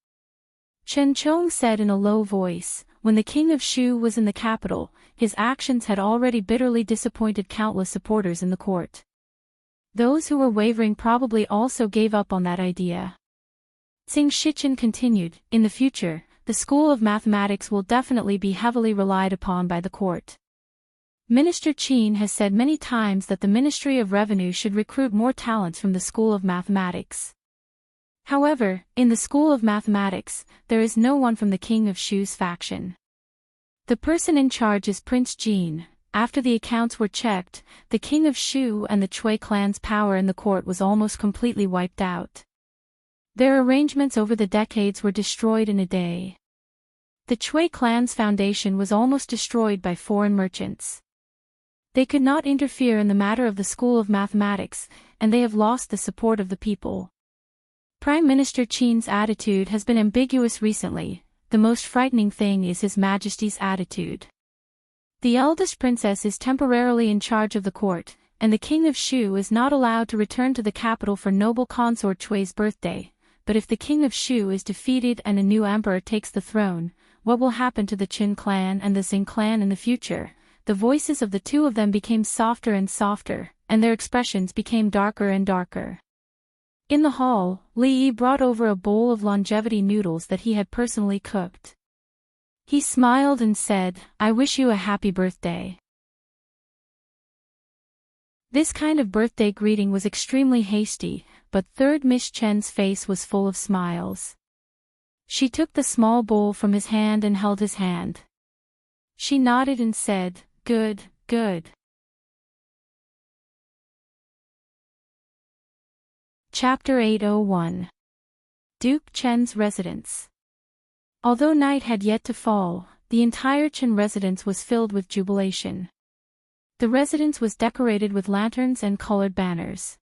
Chen Chong said in a low voice, when the King of Shu was in the capital, his actions had already bitterly disappointed countless supporters in the court. Those who were wavering probably also gave up on that idea. Tsing Shichen continued, in the future, the School of Mathematics will definitely be heavily relied upon by the court. Minister Qin has said many times that the Ministry of Revenue should recruit more talents from the School of Mathematics. However, in the School of Mathematics, there is no one from the King of Shu's faction. The person in charge is Prince Jin. After the accounts were checked, the King of Shu and the Chui clan's power in the court was almost completely wiped out. Their arrangements over the decades were destroyed in a day. The Chui clan's foundation was almost destroyed by foreign merchants. They could not interfere in the matter of the School of Mathematics, and they have lost the support of the people. Prime Minister Qin's attitude has been ambiguous recently. The most frightening thing is His Majesty's attitude. The eldest princess is temporarily in charge of the court, and the King of Shu is not allowed to return to the capital for noble consort Chui's birthday. But if the King of Shu is defeated and a new emperor takes the throne, what will happen to the Qin clan and the Xing clan in the future? The voices of the two of them became softer and softer, and their expressions became darker and darker. In the hall, Li Yi brought over a bowl of longevity noodles that he had personally cooked. He smiled and said, "I wish you a happy birthday." This kind of birthday greeting was extremely hasty, but third Miss Chen's face was full of smiles. She took the small bowl from his hand and held his hand. She nodded and said, "Good, good." Chapter 801. Duke Chen's Residence. Although night had yet to fall, the entire Chen residence was filled with jubilation. The residence was decorated with lanterns and colored banners.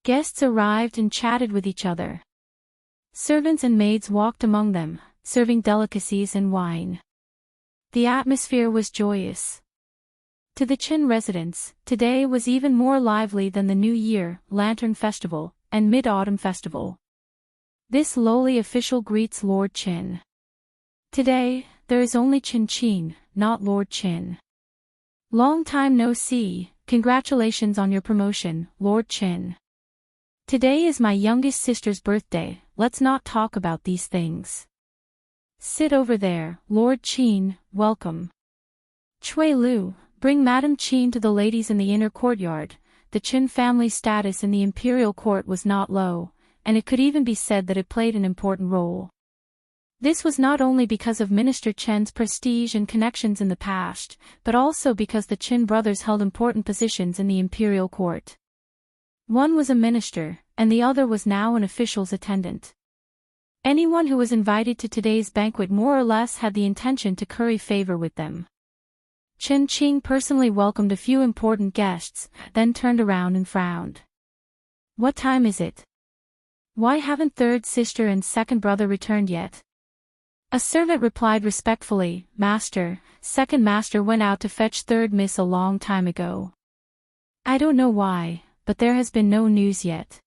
Guests arrived and chatted with each other. Servants and maids walked among them, serving delicacies and wine. The atmosphere was joyous. To the Chen residence, today was even more lively than the New Year, Lantern Festival, and Mid-Autumn Festival. This lowly official greets Lord Qin. Today, there is only Qin Qin, not Lord Qin. Long time no see, congratulations on your promotion, Lord Qin. Today is my youngest sister's birthday, let's not talk about these things. Sit over there, Lord Qin, welcome. Chui Lu, bring Madame Qin to the ladies in the inner courtyard. The Qin family's status in the imperial court was not low, and it could even be said that it played an important role. This was not only because of Minister Chen's prestige and connections in the past, but also because the Qin brothers held important positions in the imperial court. One was a minister, and the other was now an official's attendant. Anyone who was invited to today's banquet more or less had the intention to curry favor with them. Chen Qing personally welcomed a few important guests, then turned around and frowned. What time is it? Why haven't third sister and second brother returned yet? A servant replied respectfully, Master, second master went out to fetch third miss a long time ago. I don't know why, but there has been no news yet.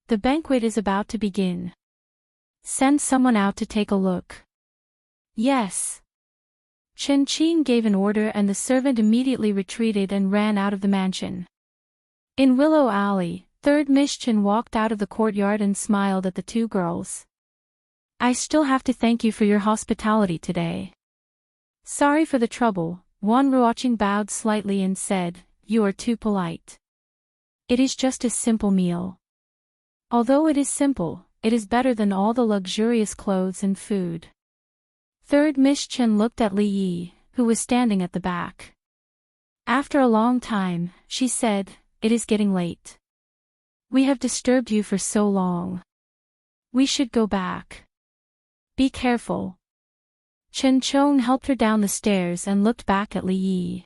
The banquet is about to begin. Send someone out to take a look. Yes. Chen Qing gave an order and the servant immediately retreated and ran out of the mansion. In Willow Alley, third Miss Chen walked out of the courtyard and smiled at the two girls. I still have to thank you for your hospitality today. Sorry for the trouble, Wan Ruoqing bowed slightly and said, you are too polite. It is just a simple meal. Although it is simple, it is better than all the luxurious clothes and food. Third Miss Chen looked at Li Yi, who was standing at the back. After a long time, she said, it is getting late. We have disturbed you for so long. We should go back. Be careful. Chen Chong helped her down the stairs and looked back at Li Yi.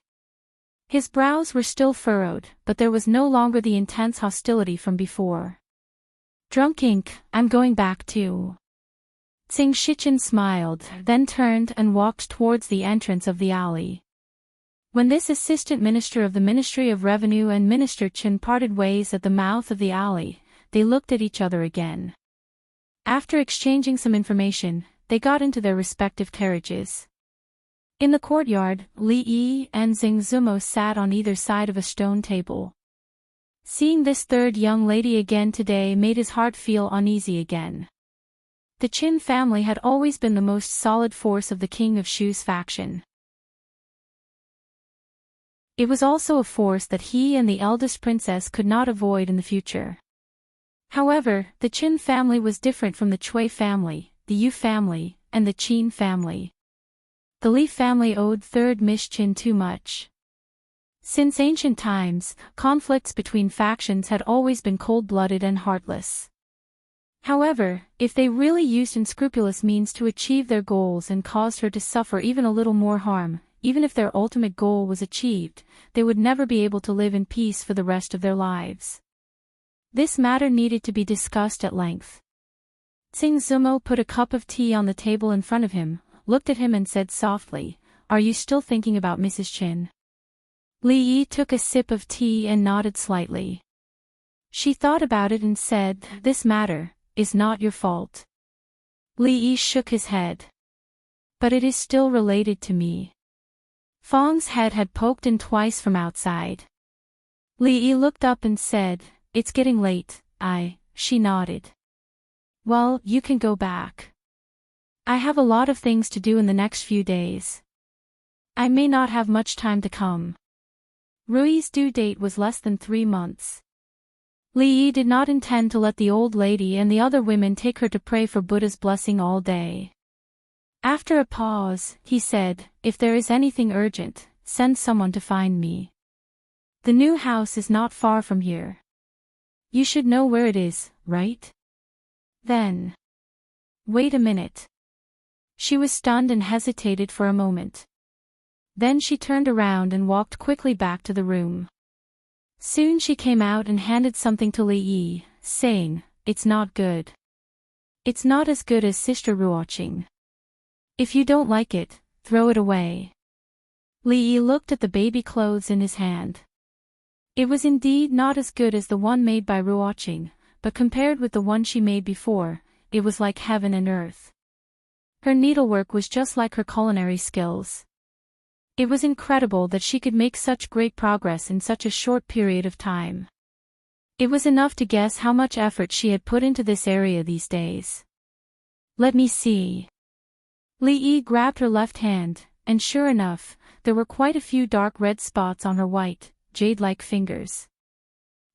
His brows were still furrowed, but there was no longer the intense hostility from before. Drunk ink, I'm going back too. Tsing Shichen smiled, then turned and walked towards the entrance of the alley. When this assistant minister of the Ministry of Revenue and Minister Chen parted ways at the mouth of the alley, they looked at each other again. After exchanging some information, they got into their respective carriages. In the courtyard, Li Yi and Xing Zumo sat on either side of a stone table. Seeing this third young lady again today made his heart feel uneasy again. The Qin family had always been the most solid force of the King of Shu's faction. It was also a force that he and the eldest princess could not avoid in the future. However, the Qin family was different from the Cui family, the Yu family, and the Qin family. The Li family owed third Miss Qin too much. Since ancient times, conflicts between factions had always been cold-blooded and heartless. However, if they really used unscrupulous means to achieve their goals and caused her to suffer even a little more harm, even if their ultimate goal was achieved, they would never be able to live in peace for the rest of their lives. This matter needed to be discussed at length. Tsing Zumo put a cup of tea on the table in front of him, looked at him and said softly, "Are you still thinking about Mrs. Qin?" Li Yi took a sip of tea and nodded slightly. She thought about it and said, "This matter is not your fault." Li Yi shook his head. "But it is still related to me." Fang's head had poked in twice from outside. Li Yi looked up and said, "It's getting late." She nodded. "Well, you can go back. I have a lot of things to do in the next few days. I may not have much time to come." Rui's due date was less than 3 months. Li Yi did not intend to let the old lady and the other women take her to pray for Buddha's blessing all day. After a pause, he said, "If there is anything urgent, send someone to find me. The new house is not far from here. You should know where it is, right?" Then. Wait a minute. She was stunned and hesitated for a moment. Then she turned around and walked quickly back to the room. Soon she came out and handed something to Li Yi, saying, "It's not good. It's not as good as Sister Ruoqing. If you don't like it, throw it away." Li Yi looked at the baby clothes in his hand. It was indeed not as good as the one made by Ruoqing, but compared with the one she made before, it was like heaven and earth. Her needlework was just like her culinary skills. It was incredible that she could make such great progress in such a short period of time. It was enough to guess how much effort she had put into this area these days. "Let me see." Li Yi grabbed her left hand, and sure enough, there were quite a few dark red spots on her white, jade-like fingers.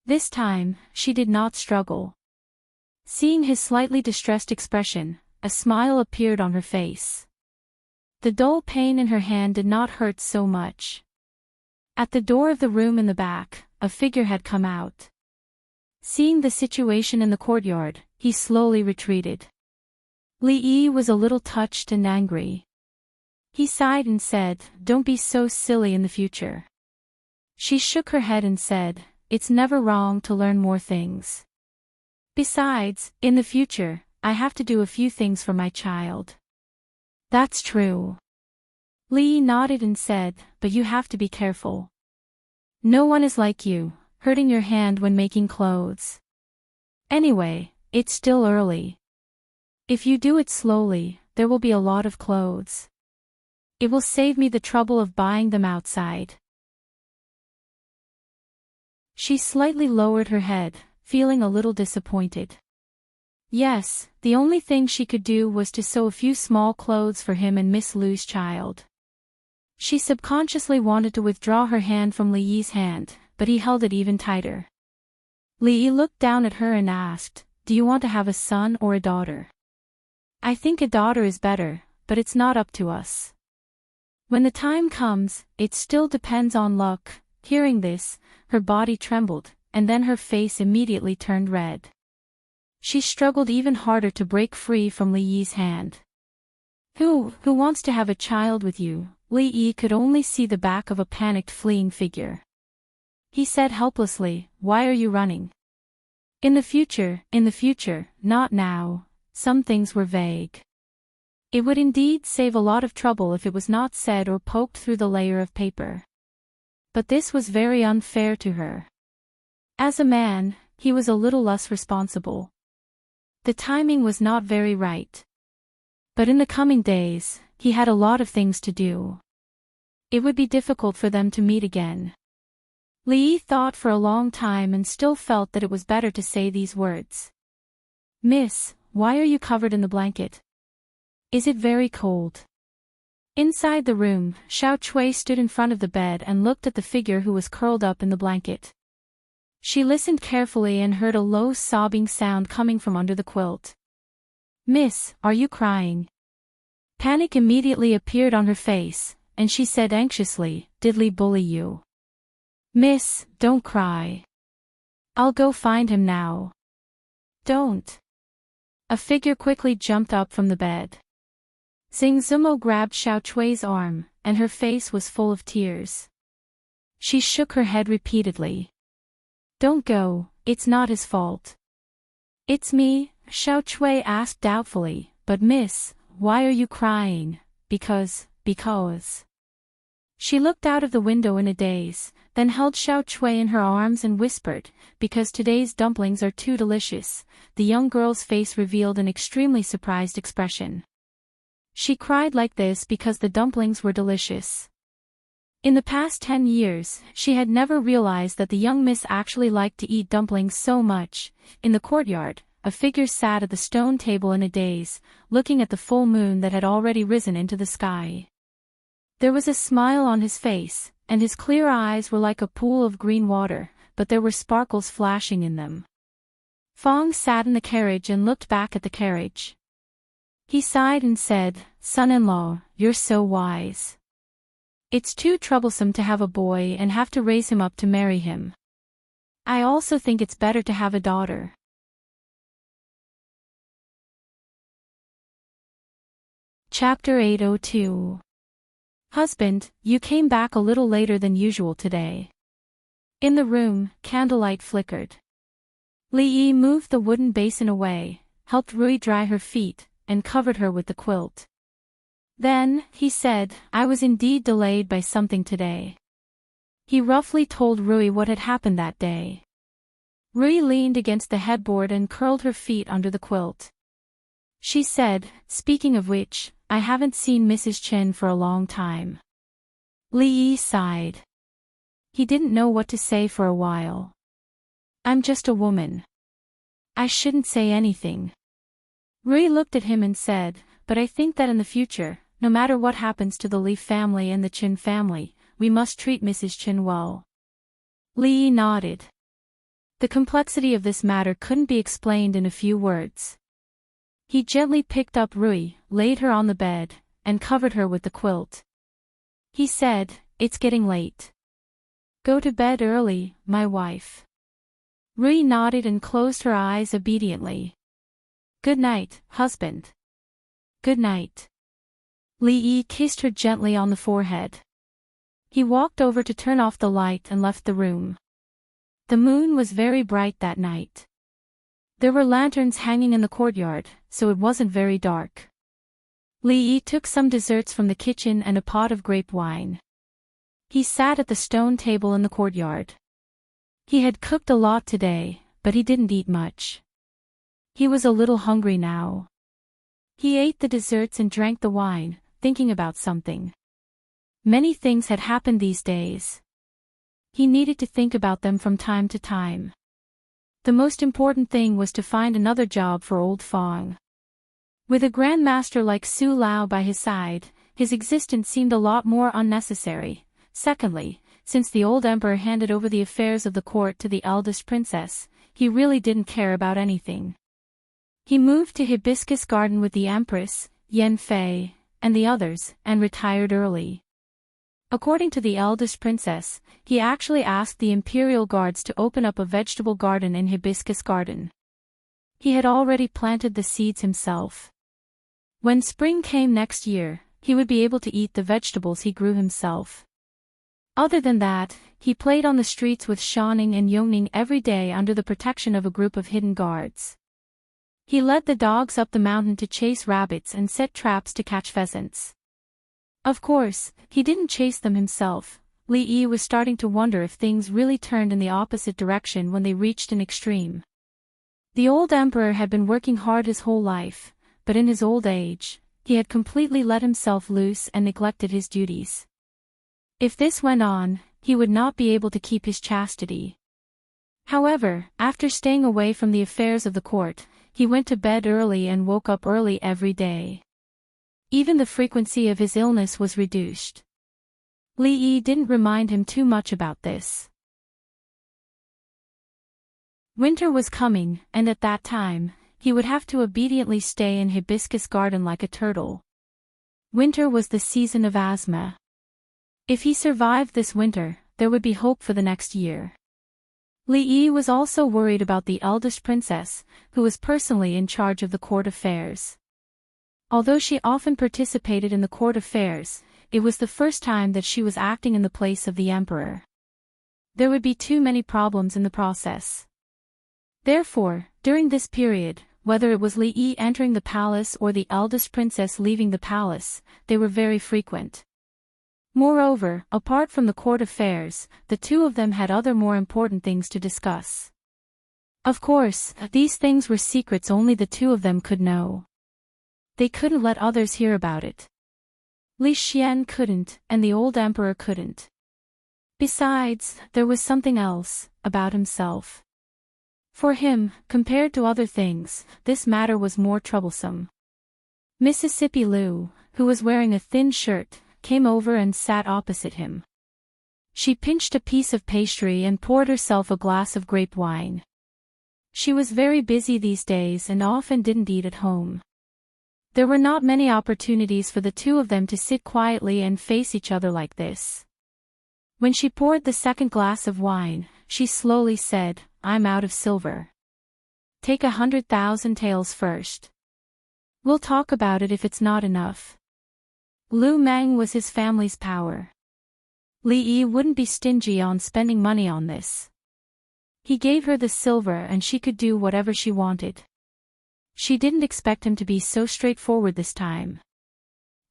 This time, she did not struggle. Seeing his slightly distressed expression, a smile appeared on her face. The dull pain in her hand did not hurt so much. At the door of the room in the back, a figure had come out. Seeing the situation in the courtyard, he slowly retreated. Li Yi was a little touched and angry. He sighed and said, "Don't be so silly in the future." She shook her head and said, "It's never wrong to learn more things. Besides, in the future, I have to do a few things for my child." "That's true." Li Yi nodded and said, "But you have to be careful. No one is like you, hurting your hand when making clothes. Anyway, it's still early. If you do it slowly, there will be a lot of clothes. It will save me the trouble of buying them outside. She slightly lowered her head, feeling a little disappointed. Yes, the only thing she could do was to sew a few small clothes for him and Miss Lu's child. She subconsciously wanted to withdraw her hand from Li Yi's hand, but he held it even tighter. Li Yi looked down at her and asked, "Do you want to have a son or a daughter?" "I think a daughter is better, but it's not up to us. When the time comes, it still depends on luck." Hearing this, her body trembled, and then her face immediately turned red. She struggled even harder to break free from Li Yi's hand. Who wants to have a child with you?" Li Yi could only see the back of a panicked fleeing figure. He said helplessly, "Why are you running?" In the future, not now." Some things were vague. It would indeed save a lot of trouble if it was not said or poked through the layer of paper. But this was very unfair to her. As a man, he was a little less responsible. The timing was not very right. But in the coming days, he had a lot of things to do. It would be difficult for them to meet again. Li Yi thought for a long time and still felt that it was better to say these words. "Miss, why are you covered in the blanket? Is it very cold?" Inside the room, Xiao Chui stood in front of the bed and looked at the figure who was curled up in the blanket. She listened carefully and heard a low sobbing sound coming from under the quilt. "Miss, are you crying?" Panic immediately appeared on her face, and she said anxiously, "Did Li bully you?" "Miss, don't cry. I'll go find him now." "Don't." A figure quickly jumped up from the bed. Xing Zumo grabbed Xiao Chui's arm, and her face was full of tears. She shook her head repeatedly. "Don't go, it's not his fault." "It's me," Xiao Chui asked doubtfully, "but miss, why are you crying?" Because. She looked out of the window in a daze, then held Xiao Chui in her arms and whispered, "Because today's dumplings are too delicious." The young girl's face revealed an extremely surprised expression. She cried like this because the dumplings were delicious. In the past 10 years, she had never realized that the young miss actually liked to eat dumplings so much. In the courtyard, a figure sat at the stone table in a daze, looking at the full moon that had already risen into the sky. There was a smile on his face, and his clear eyes were like a pool of green water, but there were sparkles flashing in them. Fong sat in the carriage and looked back at the carriage. He sighed and said, "Son-in-law, you're so wise. It's too troublesome to have a boy and have to raise him up to marry him. I also think it's better to have a daughter." Chapter 802. Husband, you came back a little later than usual today. In the room, candlelight flickered. Li Yi moved the wooden basin away, helped Rui dry her feet, and covered her with the quilt. Then, he said, "I was indeed delayed by something today." He roughly told Rui what had happened that day. Rui leaned against the headboard and curled her feet under the quilt. She said, "Speaking of which, I haven't seen Mrs. Chen for a long time." Li Yi sighed. He didn't know what to say for a while. "I'm just a woman. I shouldn't say anything." Rui looked at him and said, "But I think that in the future, no matter what happens to the Li family and the Chen family, we must treat Mrs. Chen well." Li Yi nodded. The complexity of this matter couldn't be explained in a few words. He gently picked up Rui, laid her on the bed, and covered her with the quilt. He said, "It's getting late. Go to bed early, my wife." Rui nodded and closed her eyes obediently. "Good night, husband." "Good night." Li Yi kissed her gently on the forehead. He walked over to turn off the light and left the room. The moon was very bright that night. There were lanterns hanging in the courtyard, so it wasn't very dark. Li Yi took some desserts from the kitchen and a pot of grape wine. He sat at the stone table in the courtyard. He had cooked a lot today, but he didn't eat much. He was a little hungry now. He ate the desserts and drank the wine, thinking about something. Many things had happened these days. He needed to think about them from time to time. The most important thing was to find another job for old Fong. With a grandmaster like Su Lao by his side, his existence seemed a lot more unnecessary. Secondly, since the old emperor handed over the affairs of the court to the eldest princess, he really didn't care about anything. He moved to Hibiscus Garden with the empress, Yen Fei, and the others, and retired early. According to the eldest princess, he actually asked the imperial guards to open up a vegetable garden in Hibiscus Garden. He had already planted the seeds himself. When spring came next year, he would be able to eat the vegetables he grew himself. Other than that, he played on the streets with Shaoning and Yongning every day under the protection of a group of hidden guards. He led the dogs up the mountain to chase rabbits and set traps to catch pheasants. Of course, he didn't chase them himself. Li Yi was starting to wonder if things really turned in the opposite direction when they reached an extreme. The old emperor had been working hard his whole life, but in his old age, he had completely let himself loose and neglected his duties. If this went on, he would not be able to keep his chastity. However, after staying away from the affairs of the court, he went to bed early and woke up early every day. Even the frequency of his illness was reduced. Li Yi didn't remind him too much about this. Winter was coming, and at that time, he would have to obediently stay in Hibiscus Garden like a turtle. Winter was the season of asthma. If he survived this winter, there would be hope for the next year. Li Yi was also worried about the eldest princess, who was personally in charge of the court affairs. Although she often participated in the court affairs, it was the first time that she was acting in the place of the emperor. There would be too many problems in the process. Therefore, during this period, whether it was Li Yi entering the palace or the eldest princess leaving the palace, they were very frequent. Moreover, apart from the court affairs, the two of them had other more important things to discuss. Of course, these things were secrets only the two of them could know. They couldn't let others hear about it. Li Xian couldn't, and the old emperor couldn't. Besides, there was something else, about himself. For him, compared to other things, this matter was more troublesome. Mississippi Lu, who was wearing a thin shirt, came over and sat opposite him. She pinched a piece of pastry and poured herself a glass of grape wine. She was very busy these days and often didn't eat at home. There were not many opportunities for the two of them to sit quietly and face each other like this. When she poured the second glass of wine, she slowly said, "I'm out of silver. Take 100,000 taels first. We'll talk about it if it's not enough." Lu Meng was his family's power. Li Yi wouldn't be stingy on spending money on this. He gave her the silver and she could do whatever she wanted. She didn't expect him to be so straightforward this time.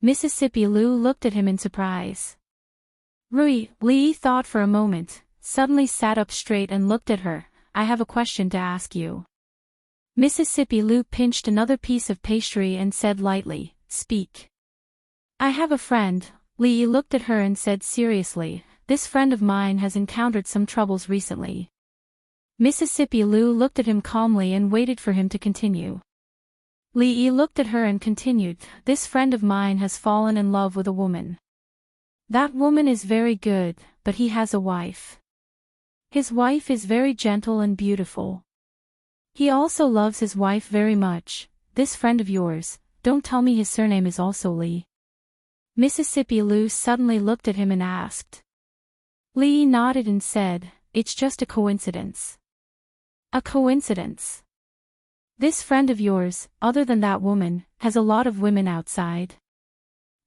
Mississippi Lu looked at him in surprise. Li Yi thought for a moment, suddenly sat up straight and looked at her. "I have a question to ask you." Mississippi Lu pinched another piece of pastry and said lightly, "Speak." "I have a friend." Li Yi looked at her and said seriously, "This friend of mine has encountered some troubles recently." Mississippi Lu looked at him calmly and waited for him to continue. Li Yi looked at her and continued, "This friend of mine has fallen in love with a woman. That woman is very good, but he has a wife. His wife is very gentle and beautiful. He also loves his wife very much. This friend of yours, don't tell me his surname is also Li." Mississippi Lu suddenly looked at him and asked. Li Yi nodded and said, "It's just a coincidence." "A coincidence? This friend of yours, other than that woman, has a lot of women outside?"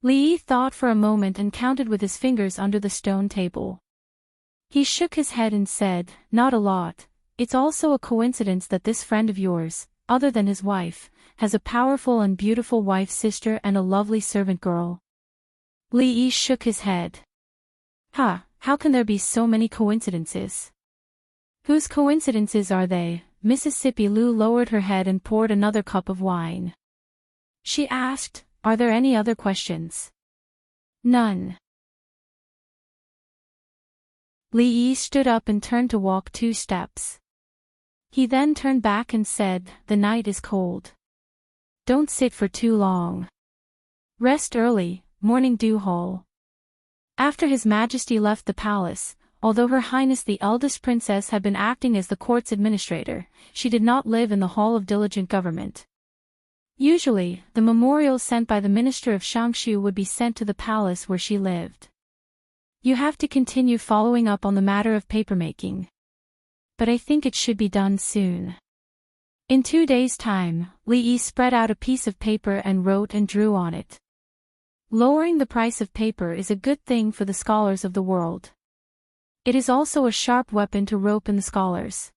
Li Yi thought for a moment and counted with his fingers under the stone table. He shook his head and said, "Not a lot. It's also a coincidence that this friend of yours, other than his wife, has a powerful and beautiful wife sister and a lovely servant girl." Li Yi shook his head. How can there be so many coincidences? Whose coincidences are they? Mississippi Lou lowered her head and poured another cup of wine. She asked, "Are there any other questions?" "None." Li Yi stood up and turned to walk 2 steps. He then turned back and said, "The night is cold. Don't sit for too long. Rest early, morning dew hall." After His Majesty left the palace, although Her Highness the eldest princess had been acting as the court's administrator, she did not live in the Hall of Diligent Government. Usually, the memorials sent by the Minister of Shangshu would be sent to the palace where she lived. "You have to continue following up on the matter of papermaking. But I think it should be done soon." In 2 days' time, Li Yi spread out a piece of paper and wrote and drew on it. Lowering the price of paper is a good thing for the scholars of the world. It is also a sharp weapon to rope in the scholars.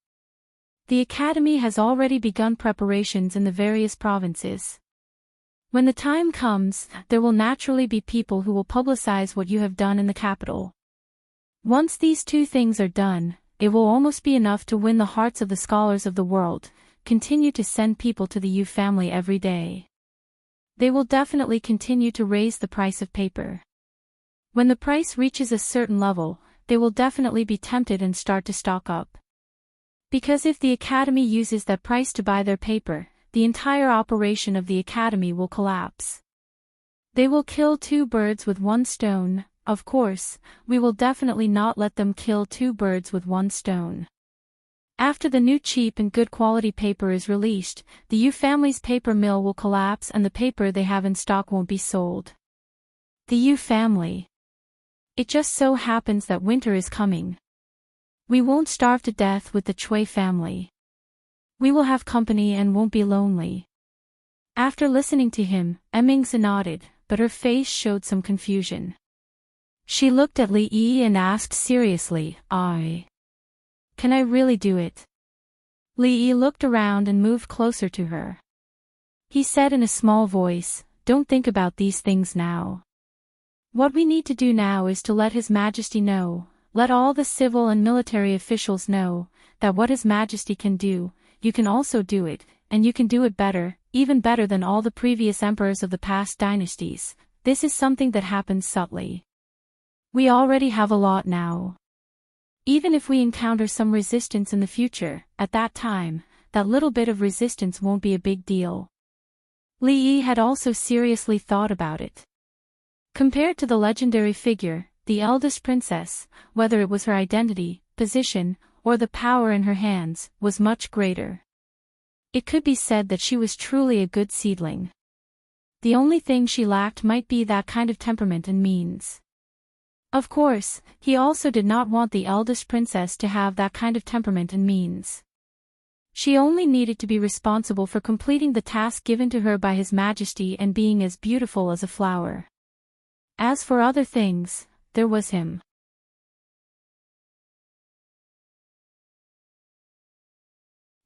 The Academy has already begun preparations in the various provinces. When the time comes, there will naturally be people who will publicize what you have done in the capital. Once these 2 things are done, it will almost be enough to win the hearts of the scholars of the world. Continue to send people to the Yu family every day. They will definitely continue to raise the price of paper. When the price reaches a certain level, they will definitely be tempted and start to stock up. Because if the Academy uses that price to buy their paper, the entire operation of the Academy will collapse. They will kill 2 birds with 1 stone. Of course, we will definitely not let them kill 2 birds with 1 stone. After the new cheap and good quality paper is released, the Yu family's paper mill will collapse and the paper they have in stock won't be sold. The Yu family. It just so happens that winter is coming. We won't starve to death with the Chui family. We will have company and won't be lonely. After listening to him, Emingzi nodded, but her face showed some confusion. She looked at Li Yi and asked seriously, "Can I really do it?" Li Yi looked around and moved closer to her. He said in a small voice, "Don't think about these things now. What we need to do now is to let His Majesty know, let all the civil and military officials know, that what His Majesty can do, you can also do it, and you can do it better, even better than all the previous emperors of the past dynasties. This is something that happens subtly. We already have a lot now. Even if we encounter some resistance in the future, at that time, that little bit of resistance won't be a big deal." Li Yi had also seriously thought about it. Compared to the legendary figure, the eldest princess, whether it was her identity, position, or the power in her hands, was much greater. It could be said that she was truly a good seedling. The only thing she lacked might be that kind of temperament and means. Of course, he also did not want the eldest princess to have that kind of temperament and means. She only needed to be responsible for completing the task given to her by His Majesty and being as beautiful as a flower. As for other things, there was him.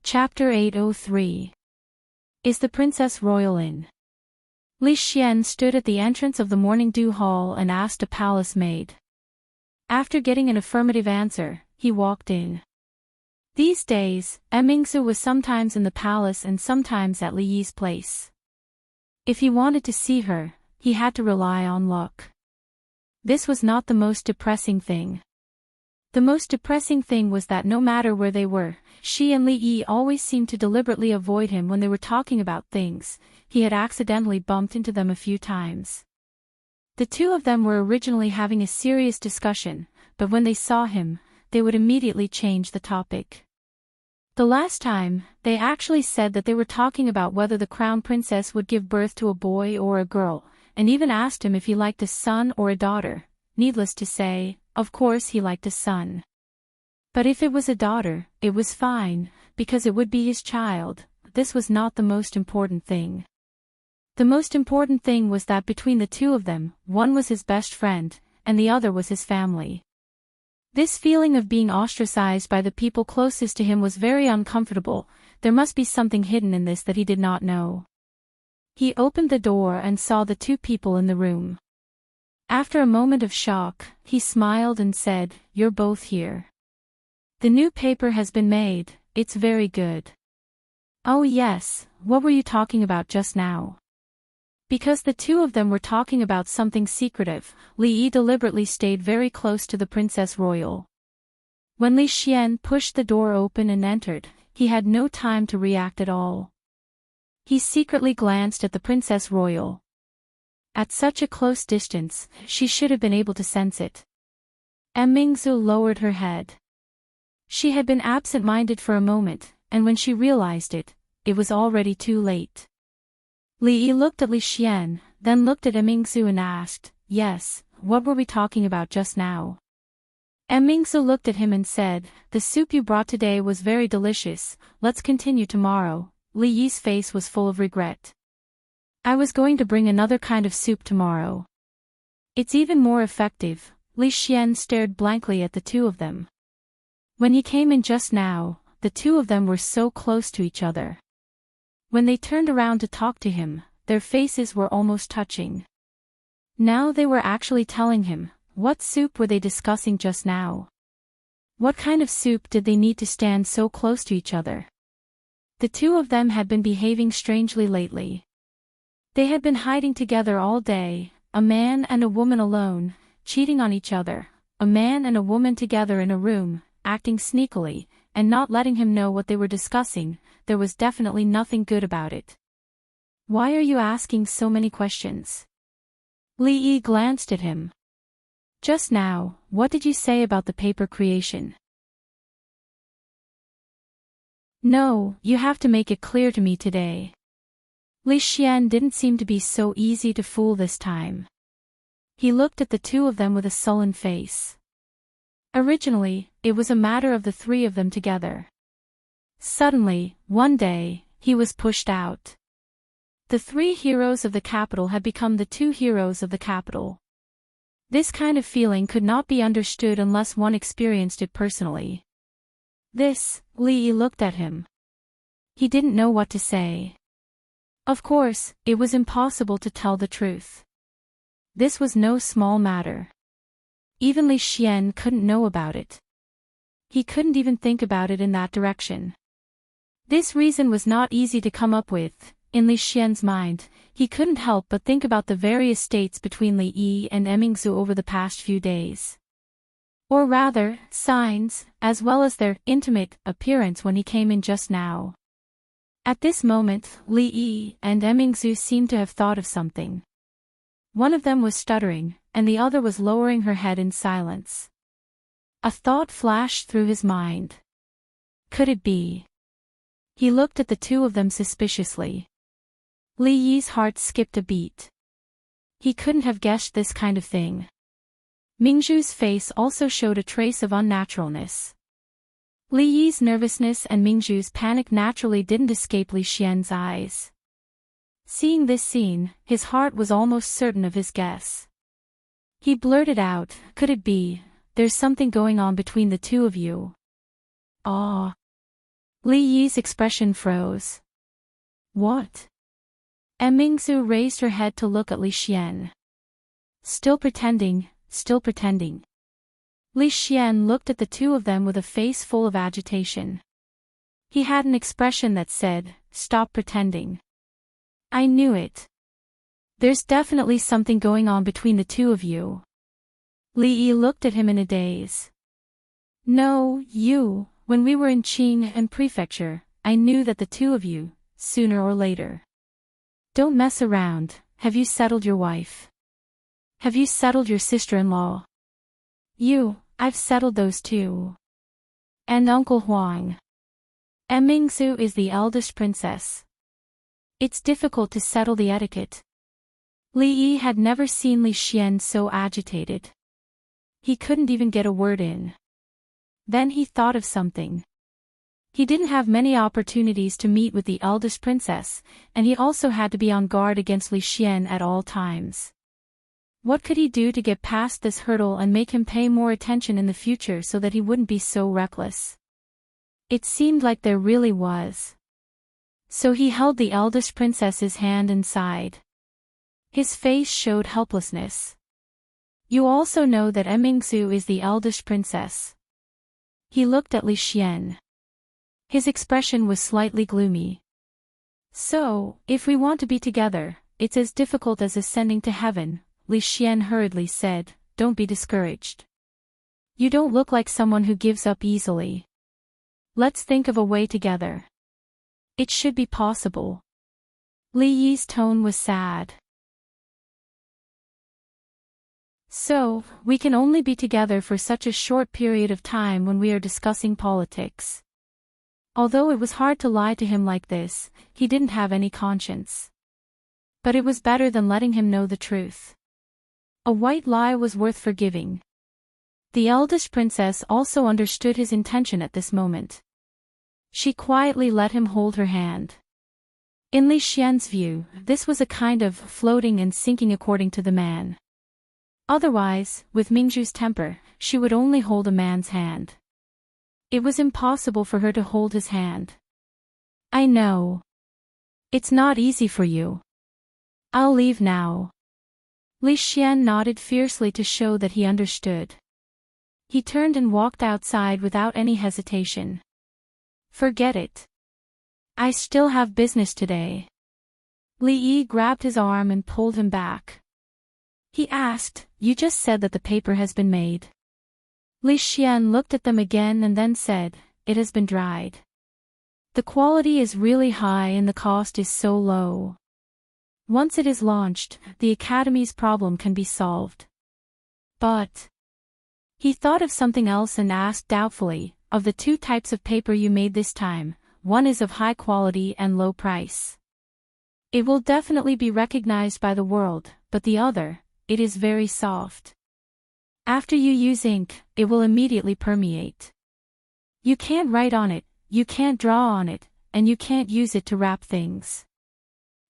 Chapter 803. Is the Princess Royal in? Li Xian stood at the entrance of the Morning Dew Hall and asked a palace maid. After getting an affirmative answer, he walked in. These days, Emingzi was sometimes in the palace and sometimes at Li Yi's place. If he wanted to see her, he had to rely on luck. This was not the most depressing thing. The most depressing thing was that no matter where they were, she and Li Yi always seemed to deliberately avoid him when they were talking about things. He had accidentally bumped into them a few times. The 2 of them were originally having a serious discussion, but when they saw him, they would immediately change the topic. The last time, they actually said that they were talking about whether the crown princess would give birth to a boy or a girl, and even asked him if he liked a son or a daughter. Needless to say, of course he liked a son. But if it was a daughter, it was fine, because it would be his child. This was not the most important thing. The most important thing was that between the 2 of them, one was his best friend, and the other was his family. This feeling of being ostracized by the people closest to him was very uncomfortable. There must be something hidden in this that he did not know. He opened the door and saw the 2 people in the room. After a moment of shock, he smiled and said, "You're both here. The new paper has been made, it's very good." "Oh yes, what were you talking about just now?" Because the two of them were talking about something secretive, Li Yi deliberately stayed very close to the Princess Royal. When Li Xian pushed the door open and entered, he had no time to react at all. He secretly glanced at the Princess Royal. At such a close distance, she should have been able to sense it. Mingzu lowered her head. She had been absent-minded for a moment, and when she realized it, it was already too late. Li Yi looked at Li Xian, then looked at Mingzu and asked, "Yes, what were we talking about just now?" Mingzu looked at him and said, "The soup you brought today was very delicious, let's continue tomorrow." Li Yi's face was full of regret. "I was going to bring another kind of soup tomorrow. It's even more effective." Li Xian stared blankly at the two of them. When he came in just now, the two of them were so close to each other. When they turned around to talk to him, their faces were almost touching. Now they were actually telling him, what soup were they discussing just now? What kind of soup did they need to stand so close to each other? The two of them had been behaving strangely lately. They had been hiding together all day, a man and a woman alone, cheating on each other, a man and a woman together in a room, acting sneakily, and not letting him know what they were discussing. There was definitely nothing good about it. "Why are you asking so many questions?" Li Yi glanced at him. "Just now, what did you say about the paper creation?" "No, you have to make it clear to me today." Li Xian didn't seem to be so easy to fool this time. He looked at the two of them with a sullen face. Originally, it was a matter of the three of them together. Suddenly, one day, he was pushed out. The three heroes of the capital had become the two heroes of the capital. This kind of feeling could not be understood unless one experienced it personally. Li Yi looked at him. He didn't know what to say. Of course, it was impossible to tell the truth. This was no small matter. Even Li Xian couldn't know about it. He couldn't even think about it in that direction. This reason was not easy to come up with. In Li Xian's mind, he couldn't help but think about the various states between Li Yi and Mingzu over the past few days. Or rather, signs, as well as their intimate appearance when he came in just now. At this moment, Li Yi and Mingzu seemed to have thought of something. One of them was stuttering, and the other was lowering her head in silence. A thought flashed through his mind. Could it be? He looked at the two of them suspiciously. Li Yi's heart skipped a beat. He couldn't have guessed this kind of thing. Mingzhu's face also showed a trace of unnaturalness. Li Yi's nervousness and Mingzhu's panic naturally didn't escape Li Xian's eyes. Seeing this scene, his heart was almost certain of his guess. He blurted out, "Could it be, there's something going on between the two of you?" "Ah." Li Yi's expression froze. "What?" Mingzu raised her head to look at Li Xian. Still pretending. Li Xian looked at the two of them with a face full of agitation. He had an expression that said, "Stop pretending." "I knew it. There's definitely something going on between the two of you." Li Yi looked at him in a daze. "No, you. When we were in Qing and Prefecture, I knew that the two of you, sooner or later." "Don't mess around. Have you settled your wife? Have you settled your sister-in-law?" I've settled those two. And Uncle Huang. Mingzu is the eldest princess. It's difficult to settle the etiquette." Li Yi had never seen Li Xian so agitated. He couldn't even get a word in. Then he thought of something. He didn't have many opportunities to meet with the eldest princess, and he also had to be on guard against Li Xian at all times. What could he do to get past this hurdle and make him pay more attention in the future so that he wouldn't be so reckless? It seemed like there really was. So he held the eldest princess's hand and sighed. His face showed helplessness. You also know that Emingsu is the eldest princess. He looked at Li Xian. His expression was slightly gloomy. So, if we want to be together, it's as difficult as ascending to heaven, Li Xian hurriedly said. Don't be discouraged. You don't look like someone who gives up easily. Let's think of a way together. It should be possible. Li Yi's tone was sad. So, we can only be together for such a short period of time when we are discussing politics. Although it was hard to lie to him like this, he didn't have any conscience. But it was better than letting him know the truth. A white lie was worth forgiving. The eldest princess also understood his intention at this moment. She quietly let him hold her hand. In Li Xian's view, this was a kind of floating and sinking according to the man. Otherwise, with Mingzhu's temper, she would only hold a man's hand. It was impossible for her to hold his hand. I know. It's not easy for you. I'll leave now. Li Xian nodded fiercely to show that he understood. He turned and walked outside without any hesitation. Forget it. I still have business today. Li Yi grabbed his arm and pulled him back. He asked, You just said that the paper has been made. Li Xian looked at them again and then said, It has been dried. The quality is really high and the cost is so low. Once it is launched, the Academy's problem can be solved. But... He thought of something else and asked doubtfully, Of the two types of paper you made this time, one is of high quality and low price. It will definitely be recognized by the world, but the other, it is very soft. After you use ink, it will immediately permeate. You can't write on it, you can't draw on it, and you can't use it to wrap things.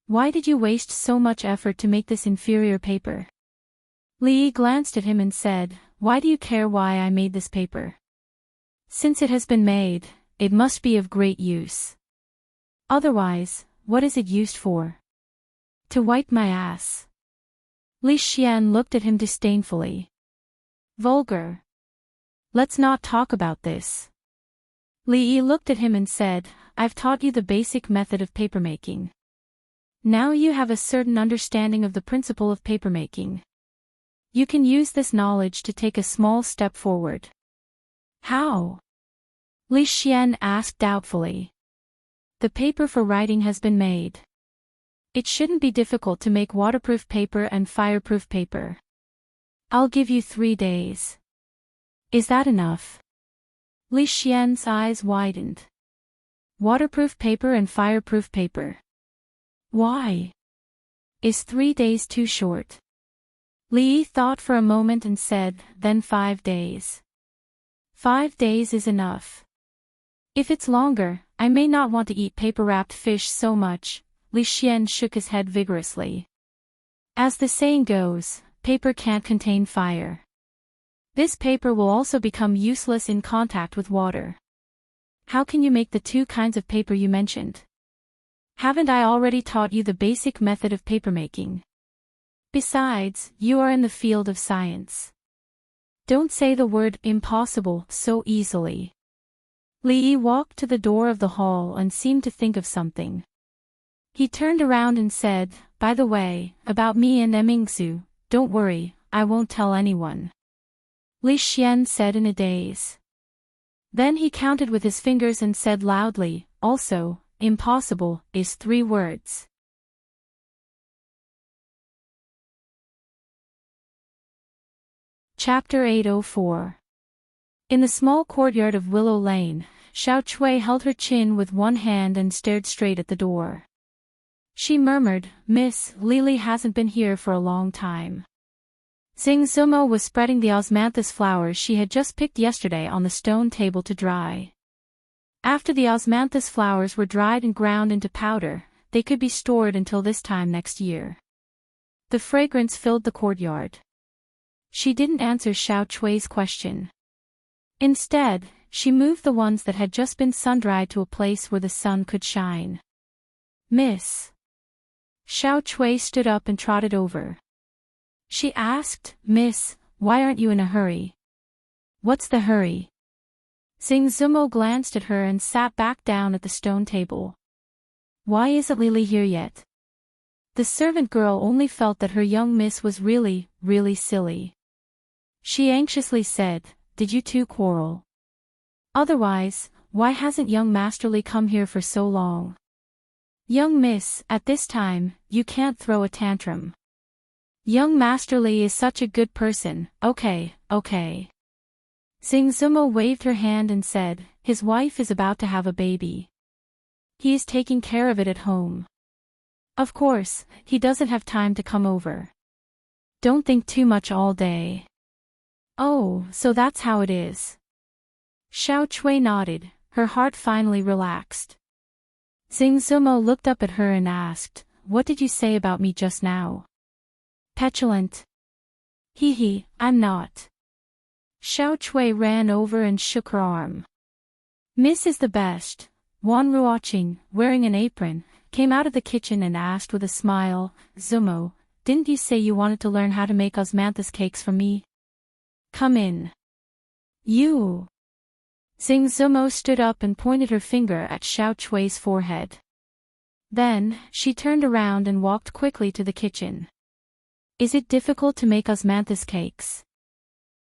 Why did you waste so much effort to make this inferior paper? Li Yi glanced at him and said, Why do you care why I made this paper? Since it has been made, it must be of great use. Otherwise, what is it used for? To wipe my ass. Li Xian looked at him disdainfully. Vulgar. Let's not talk about this. Li Yi looked at him and said, I've taught you the basic method of papermaking. Now you have a certain understanding of the principle of papermaking. You can use this knowledge to take a small step forward. How? Li Xian asked doubtfully. The paper for writing has been made. It shouldn't be difficult to make waterproof paper and fireproof paper. I'll give you 3 days. Is that enough? Li Xian's eyes widened. Waterproof paper and fireproof paper. Why? Is 3 days too short? Li Yi thought for a moment and said, Then 5 days. 5 days is enough. If it's longer, I may not want to eat paper-wrapped fish so much. Li Xian shook his head vigorously. As the saying goes, paper can't contain fire. This paper will also become useless in contact with water. How can you make the 2 kinds of paper you mentioned? Haven't I already taught you the basic method of papermaking? Besides, you are in the field of science. Don't say the word impossible so easily. Li Yi walked to the door of the hall and seemed to think of something. He turned around and said, By the way, about me and Emingsu, don't worry, I won't tell anyone. Li Xian said in a daze. Then he counted with his fingers and said loudly, Also, impossible is 3 words. Chapter 804. In the small courtyard of Willow Lane, Xiao Chui held her chin with one hand and stared straight at the door. She murmured, Miss, Lily hasn't been here for a long time. Xing Zumo was spreading the osmanthus flowers she had just picked yesterday on the stone table to dry. After the osmanthus flowers were dried and ground into powder, they could be stored until this time next year. The fragrance filled the courtyard. She didn't answer Xiao Chui's question. Instead, she moved the ones that had just been sun-dried to a place where the sun could shine. Miss. Xiao Chui stood up and trotted over. She asked, Miss, why aren't you in a hurry? What's the hurry? Sing Zumo glanced at her and sat back down at the stone table. Why isn't Lily here yet? The servant girl only felt that her young miss was really, really silly. She anxiously said, did you two quarrel? Otherwise, why hasn't young Masterly come here for so long? Young miss, at this time, you can't throw a tantrum. Young Masterly is such a good person, okay. Sing Zumo waved her hand and said, his wife is about to have a baby. He is taking care of it at home. Of course, he doesn't have time to come over. Don't think too much all day. Oh, so that's how it is. Xiao Chui nodded, her heart finally relaxed. Sing Zumo looked up at her and asked, what did you say about me just now? Petulant. I'm not. Xiao Chui ran over and shook her arm. Miss is the best. Wan Ruoqing, wearing an apron, came out of the kitchen and asked with a smile, Zumo, didn't you say you wanted to learn how to make osmanthus cakes from me? Come in. You. Sing Zumo stood up and pointed her finger at Xiao Chui's forehead. Then, she turned around and walked quickly to the kitchen. Is it difficult to make osmanthus cakes?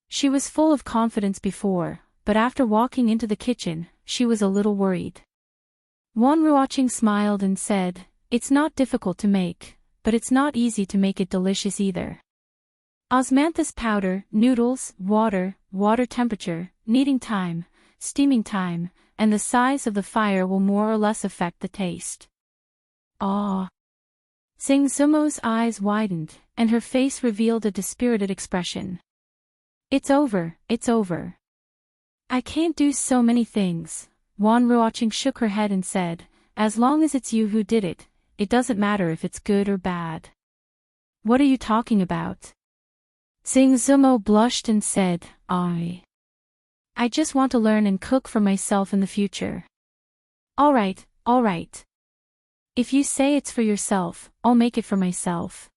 She was full of confidence before, but after walking into the kitchen, she was a little worried. Wan Ruoqing smiled and said, it's not difficult to make, but it's not easy to make it delicious either. Osmanthus powder, noodles, water temperature, kneading time, steaming time, and the size of the fire will more or less affect the taste. Ah! Sing Zumo's eyes widened, and her face revealed a dispirited expression. It's over. I can't do so many things. Wan Ruoqing shook her head and said, as long as it's you who did it, it doesn't matter if it's good or bad. What are you talking about? Sing Zumo blushed and said, I just want to learn and cook for myself in the future. All right. If you say it's for yourself, I'll make it for myself.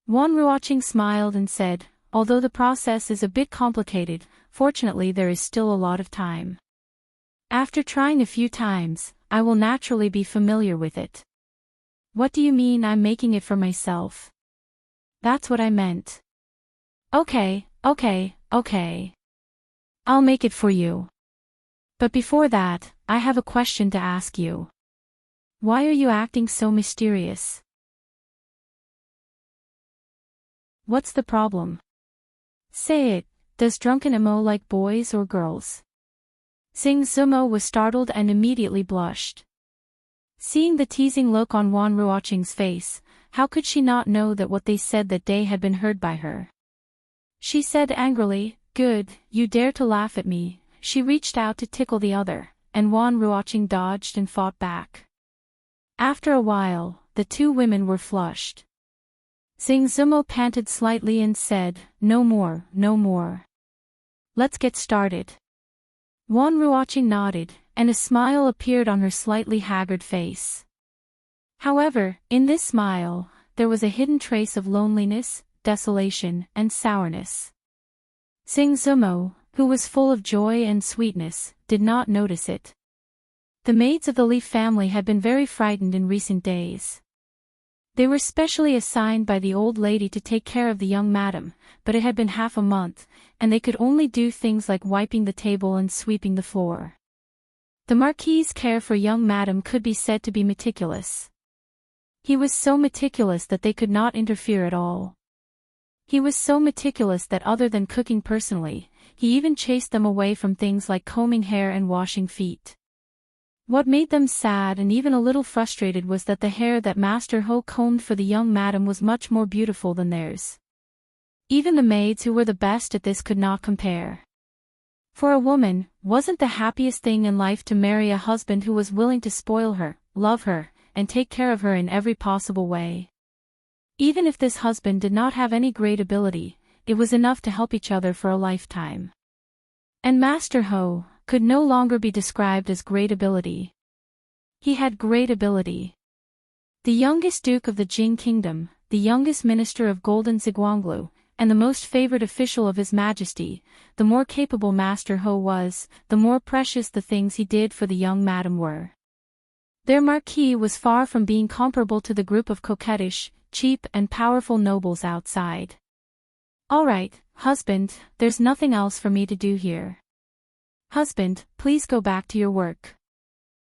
Wan Ruoqing smiled and said, although the process is a bit complicated, fortunately there is still a lot of time. After trying a few times, I will naturally be familiar with it. What do you mean I'm making it for myself? That's what I meant. Okay. I'll make it for you. But before that, I have a question to ask you. Why are you acting so mysterious? What's the problem? Say it, does drunken Emo like boys or girls? Sing Zumo was startled and immediately blushed. Seeing the teasing look on Wan Ruoqing's face, how could she not know that what they said that day had been heard by her? She said angrily, good, you dare to laugh at me. She reached out to tickle the other, and Wan Ruoqing dodged and fought back. After a while, the two women were flushed. Sing Zumo panted slightly and said, no more. Let's get started. Wan Ruoqing nodded, and a smile appeared on her slightly haggard face. However, in this smile, there was a hidden trace of loneliness, desolation, and sourness. Sing Zumo, who was full of joy and sweetness, did not notice it. The maids of the Leaf family had been very frightened in recent days. They were specially assigned by the old lady to take care of the young madam, but it had been half a month, and they could only do things like wiping the table and sweeping the floor. The Marquis's care for young madam could be said to be meticulous. He was so meticulous that they could not interfere at all. He was so meticulous that other than cooking personally, he even chased them away from things like combing hair and washing feet. What made them sad and even a little frustrated was that the hair that Master Ho combed for the young madam was much more beautiful than theirs. Even the maids who were the best at this could not compare. For a woman, wasn't the happiest thing in life to marry a husband who was willing to spoil her, love her, and take care of her in every possible way? Even if this husband did not have any great ability, it was enough to help each other for a lifetime. And Master Ho could no longer be described as great ability. He had great ability. The youngest duke of the Jing kingdom, the youngest minister of Golden Ziguanglu, and the most favored official of His Majesty, the more capable Master Ho was, the more precious the things he did for the young madam were. Their marquis was far from being comparable to the group of coquettish, cheap and powerful nobles outside. "All right, husband, there's nothing else for me to do here. Husband, please go back to your work."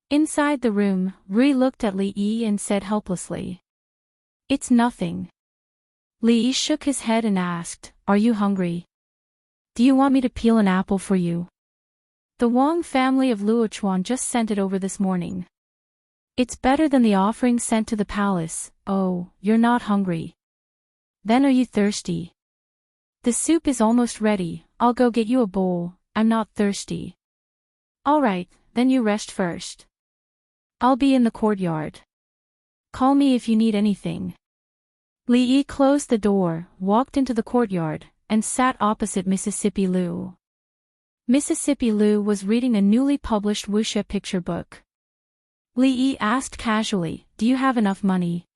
Inside the room, Rui looked at Li Yi and said helplessly, "It's nothing." Li Yi shook his head and asked, "Are you hungry? Do you want me to peel an apple for you? The Wang family of Luochuan just sent it over this morning. It's better than the offering sent to the palace." "Oh, you're not hungry. Then are you thirsty?" "The soup is almost ready, I'll go get you a bowl, I'm not thirsty." "All right, then you rest first. I'll be in the courtyard. Call me if you need anything." Li Yi closed the door, walked into the courtyard, and sat opposite Mississippi Liu. Mississippi Liu was reading a newly published wuxia picture book. Li Yi asked casually, "Do you have enough money?"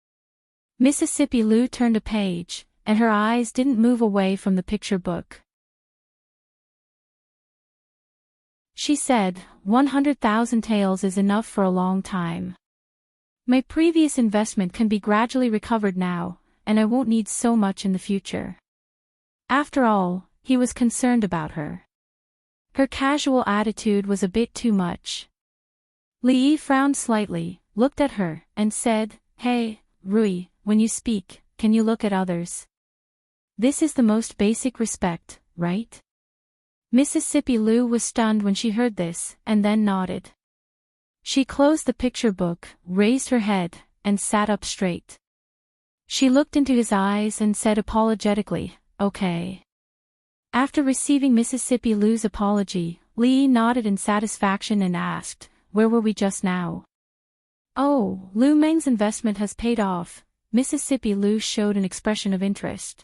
Mississippi Liu turned a page, and her eyes didn't move away from the picture book. She said, 100,000 taels is enough for a long time. My previous investment can be gradually recovered now, and I won't need so much in the future." After all, he was concerned about her. Her casual attitude was a bit too much. Li Yi frowned slightly, looked at her, and said, "Hey, Rui, when you speak, can you look at others? This is the most basic respect, right?" Mississippi Liu was stunned when she heard this, and then nodded. She closed the picture book, raised her head, and sat up straight. She looked into his eyes and said apologetically, "Okay." After receiving Mississippi Liu's apology, Li Yi nodded in satisfaction and asked, "Where were we just now?" "Oh, Liu Meng's investment has paid off." Mississippi Liu showed an expression of interest.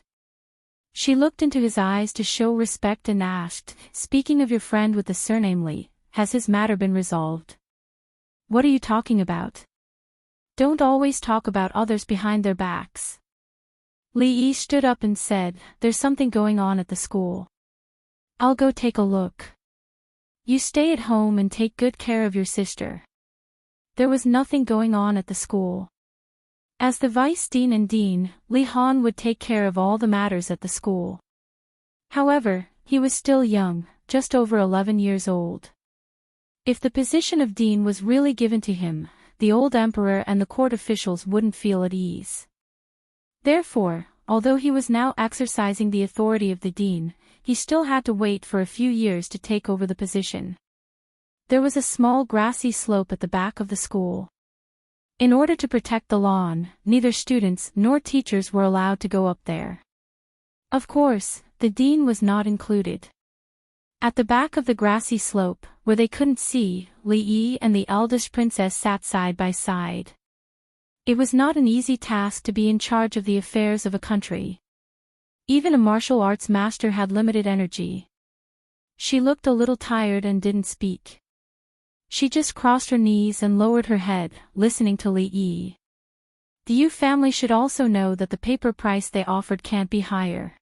She looked into his eyes to show respect and asked, "Speaking of your friend with the surname Li, has his matter been resolved?" "What are you talking about? Don't always talk about others behind their backs." Li Yi stood up and said, "There's something going on at the school. I'll go take a look. You stay at home and take good care of your sister." There was nothing going on at the school. As the vice dean and dean, Li Han would take care of all the matters at the school. However, he was still young, just over 11 years old. If the position of dean was really given to him, the old emperor and the court officials wouldn't feel at ease. Therefore, although he was now exercising the authority of the dean, he still had to wait for a few years to take over the position. There was a small grassy slope at the back of the school. In order to protect the lawn, neither students nor teachers were allowed to go up there. Of course, the dean was not included. At the back of the grassy slope, where they couldn't see, Li Yi and the eldest princess sat side by side. It was not an easy task to be in charge of the affairs of a country. Even a martial arts master had limited energy. She looked a little tired and didn't speak. She just crossed her knees and lowered her head, listening to Li Yi. The Yu family should also know that the paper price they offered can't be higher.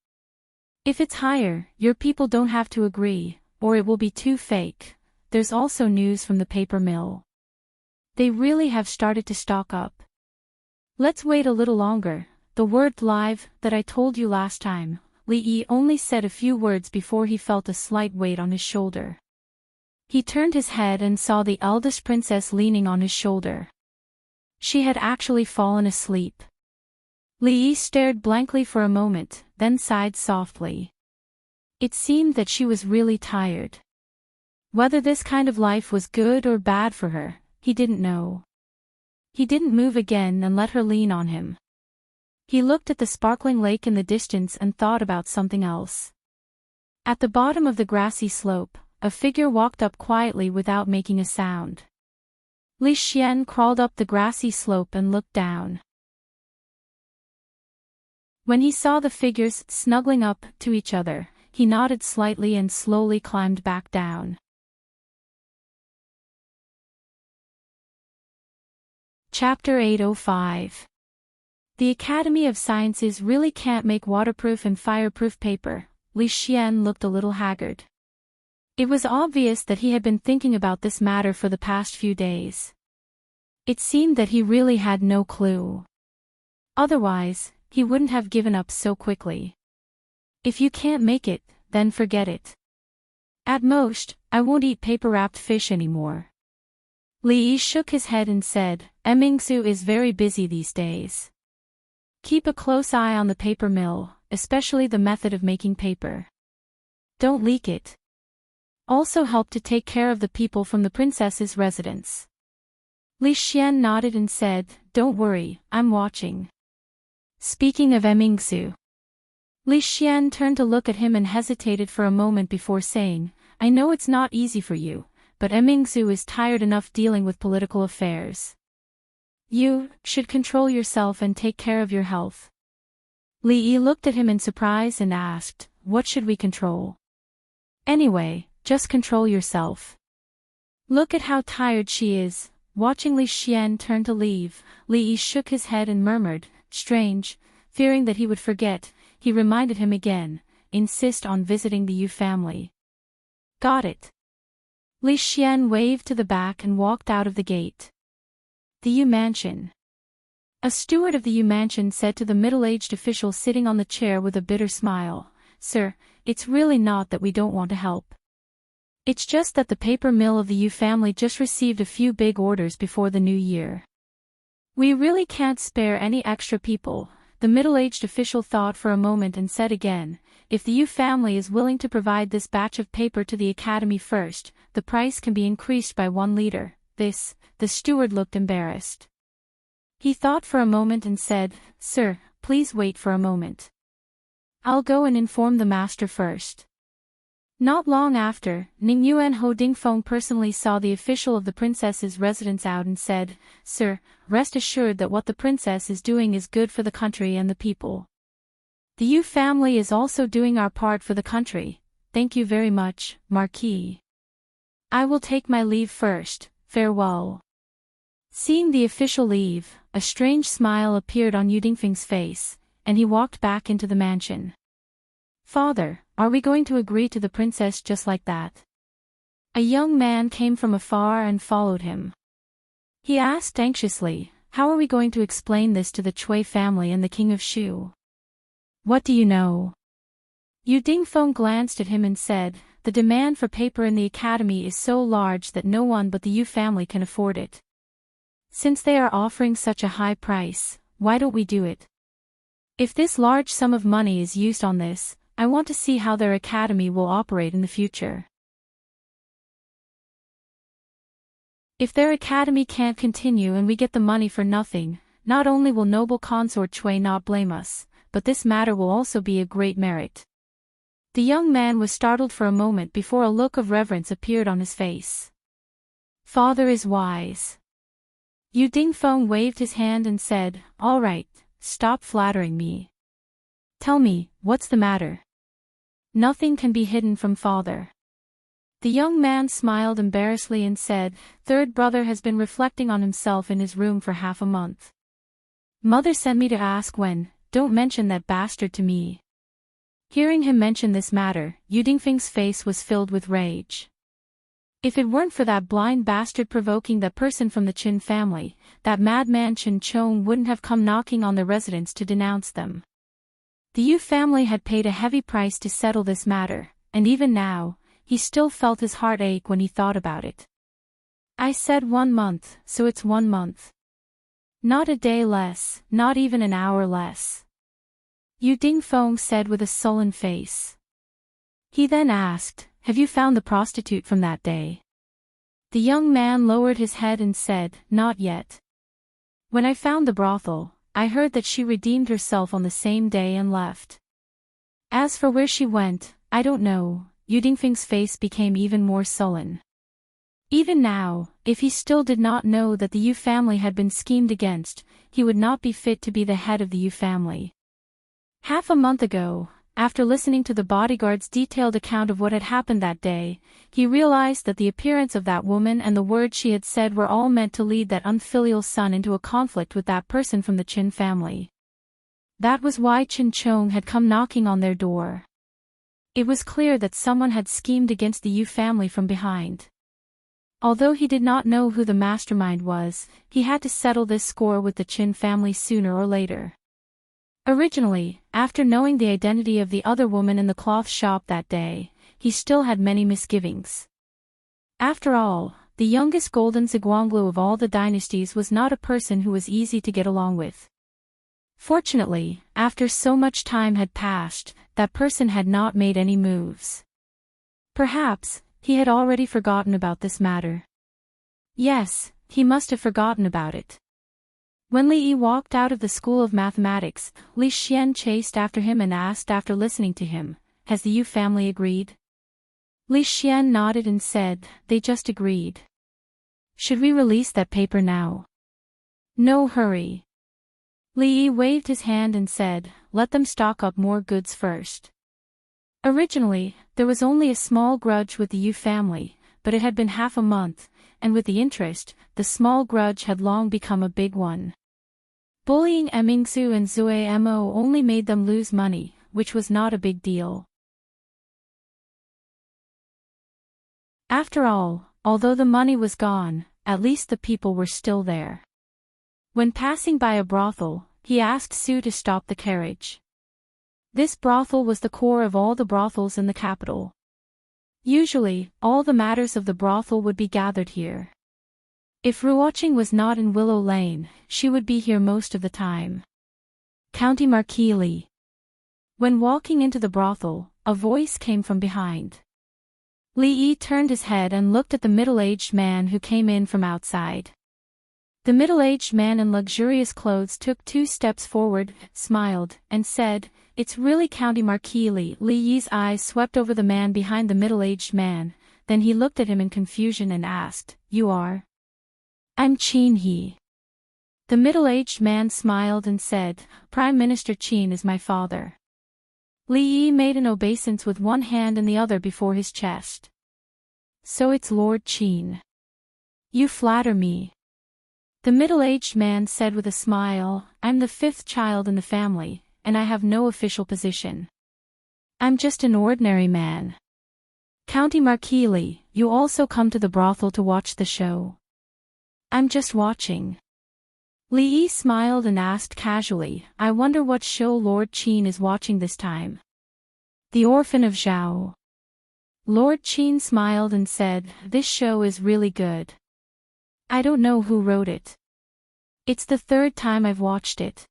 If it's higher, your people don't have to agree, or it will be too fake. There's also news from the paper mill. They really have started to stock up. Let's wait a little longer. The word live that I told you last time. Li Yi only said a few words before he felt a slight weight on his shoulder. He turned his head and saw the eldest princess leaning on his shoulder. She had actually fallen asleep. Li Yi stared blankly for a moment, then sighed softly. It seemed that she was really tired. Whether this kind of life was good or bad for her, he didn't know. He didn't move again and let her lean on him. He looked at the sparkling lake in the distance and thought about something else. At the bottom of the grassy slope, a figure walked up quietly without making a sound. Li Xian crawled up the grassy slope and looked down. When he saw the figures snuggling up to each other, he nodded slightly and slowly climbed back down. Chapter 805. The Academy of Sciences really can't make waterproof and fireproof paper. Li Xian looked a little haggard. It was obvious that he had been thinking about this matter for the past few days. It seemed that he really had no clue. Otherwise, he wouldn't have given up so quickly. If you can't make it, then forget it. At most, I won't eat paper-wrapped fish anymore. Li Yi shook his head and said, Emingsu is very busy these days. Keep a close eye on the paper mill, especially the method of making paper. Don't leak it. Also help to take care of the people from the princess's residence. Li Xian nodded and said, Don't worry, I'm watching. Speaking of Emingsu. Li Xian turned to look at him and hesitated for a moment before saying, I know it's not easy for you, but Emingsu is tired enough dealing with political affairs. You should control yourself and take care of your health. Li Yi looked at him in surprise and asked, What should we control? Anyway, just control yourself. Look at how tired she is. Watching Li Xian turn to leave, Li Yi shook his head and murmured, Strange. Fearing that he would forget, he reminded him again, Insist on visiting the Yu family. Got it. Li Xian waved to the back and walked out of the gate. The Yu Mansion. A steward of the Yu Mansion said to the middle-aged official sitting on the chair with a bitter smile, Sir, it's really not that we don't want to help. It's just that the paper mill of the Yu family just received a few big orders before the new year. We really can't spare any extra people. The middle-aged official thought for a moment and said again, If the Yu family is willing to provide this batch of paper to the academy first, the price can be increased by 1 liter. The steward looked embarrassed. He thought for a moment and said, Sir, please wait for a moment. I'll go and inform the master first. Not long after, Ning Yu and Ho Dingfeng personally saw the official of the princess's residence out and said, Sir, rest assured that what the princess is doing is good for the country and the people. The Yu family is also doing our part for the country. Thank you very much, Marquis. I will take my leave first. Farewell. Seeing the official leave, a strange smile appeared on Yu Dingfeng's face, and he walked back into the mansion. Father, are we going to agree to the princess just like that? A young man came from afar and followed him. He asked anxiously, How are we going to explain this to the Cui family and the king of Shu? What do you know? Yu Dingfeng glanced at him and said, The demand for paper in the academy is so large that no one but the Yu family can afford it. Since they are offering such a high price, why don't we do it? If this large sum of money is used on this, I want to see how their academy will operate in the future. If their academy can't continue and we get the money for nothing, not only will noble consort Cui not blame us, but this matter will also be a great merit. The young man was startled for a moment before a look of reverence appeared on his face. Father is wise. Yu Dingfeng waved his hand and said, All right, stop flattering me. Tell me, what's the matter? Nothing can be hidden from father. The young man smiled embarrassedly and said, Third brother has been reflecting on himself in his room for half a month. Mother sent me to ask when, don't mention that bastard to me. Hearing him mention this matter, Yu Dingfeng's face was filled with rage. If it weren't for that blind bastard provoking that person from the Qin family, that madman Chen Chong wouldn't have come knocking on their residence to denounce them. The Yu family had paid a heavy price to settle this matter, and even now, he still felt his heart ache when he thought about it. I said 1 month, so it's 1 month. Not a day less, not even an hour less. Yu Dingfeng said with a sullen face. He then asked, Have you found the prostitute from that day? The young man lowered his head and said, Not yet. When I found the brothel, I heard that she redeemed herself on the same day and left. As for where she went, I don't know. Yu Dingfeng's face became even more sullen. Even now, if he still did not know that the Yu family had been schemed against, he would not be fit to be the head of the Yu family. Half a month ago, after listening to the bodyguard's detailed account of what had happened that day, he realized that the appearance of that woman and the words she had said were all meant to lead that unfilial son into a conflict with that person from the Qin family. That was why Chin Chong had come knocking on their door. It was clear that someone had schemed against the Yu family from behind. Although he did not know who the mastermind was, he had to settle this score with the Chin family sooner or later. Originally, after knowing the identity of the other woman in the cloth shop that day, he still had many misgivings. After all, the youngest golden Ziguanglu of all the dynasties was not a person who was easy to get along with. Fortunately, after so much time had passed, that person had not made any moves. Perhaps, he had already forgotten about this matter. Yes, he must have forgotten about it. When Li Yi walked out of the School of Mathematics, Li Xian chased after him and asked after listening to him, "Has the Yu family agreed?" Li Xian nodded and said, "They just agreed." "Should we release that paper now?" "No hurry." Li Yi waved his hand and said, "Let them stock up more goods first." Originally, there was only a small grudge with the Yu family, but it had been half a month, and with the interest, the small grudge had long become a big one. Bullying Mingzu and Zue Mo only made them lose money, which was not a big deal. After all, although the money was gone, at least the people were still there. When passing by a brothel, he asked Su to stop the carriage. This brothel was the core of all the brothels in the capital. Usually, all the matters of the brothel would be gathered here. If Ruoqing was not in Willow Lane, she would be here most of the time. County Marquis Li. When walking into the brothel, a voice came from behind. Li Yi turned his head and looked at the middle-aged man who came in from outside. The middle-aged man in luxurious clothes took 2 steps forward, smiled, and said, "It's really County Marquis Li." Li Yi's eyes swept over the man behind the middle-aged man, then he looked at him in confusion and asked, "You are?" "I'm Qin He." The middle-aged man smiled and said, "Prime Minister Qin is my father." Li Yi made an obeisance with one hand and the other before his chest. "So it's Lord Qin. You flatter me." The middle-aged man said with a smile, "I'm the 5th child in the family, and I have no official position. I'm just an ordinary man." "County Marquis Li, you also come to the brothel to watch the show?" "I'm just watching." Li Yi smiled and asked casually, "I wonder what show Lord Qin is watching this time." "The Orphan of Zhao." Lord Qin smiled and said, "This show is really good. I don't know who wrote it. It's the 3rd time I've watched it."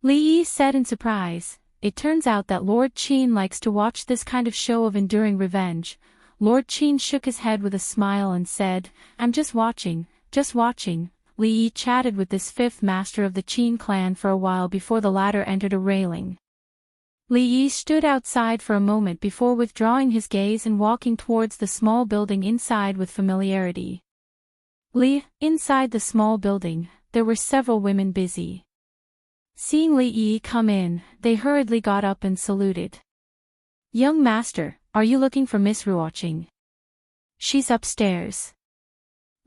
Li Yi said in surprise, "It turns out that Lord Qin likes to watch this kind of show of enduring revenge." Lord Qin shook his head with a smile and said, "I'm just watching, just watching." Li Yi chatted with this 5th master of the Qin clan for a while before the latter entered a railing. Li Yi stood outside for a moment before withdrawing his gaze and walking towards the small building inside with familiarity. Inside the small building, there were several women busy. Seeing Li Yi come in, they hurriedly got up and saluted. "Young master, are you looking for Miss Ruoqing?" "She's upstairs."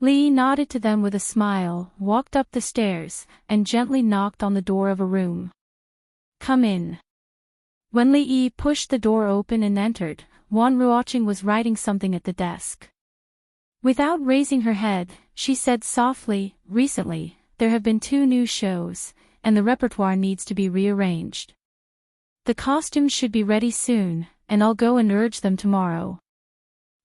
Li Yi nodded to them with a smile, walked up the stairs, and gently knocked on the door of a room. "Come in." When Li Yi pushed the door open and entered, Wan Ruoqing was writing something at the desk. Without raising her head, she said softly, "Recently, there have been 2 new shows, and the repertoire needs to be rearranged. The costumes should be ready soon, and I'll go and urge them tomorrow.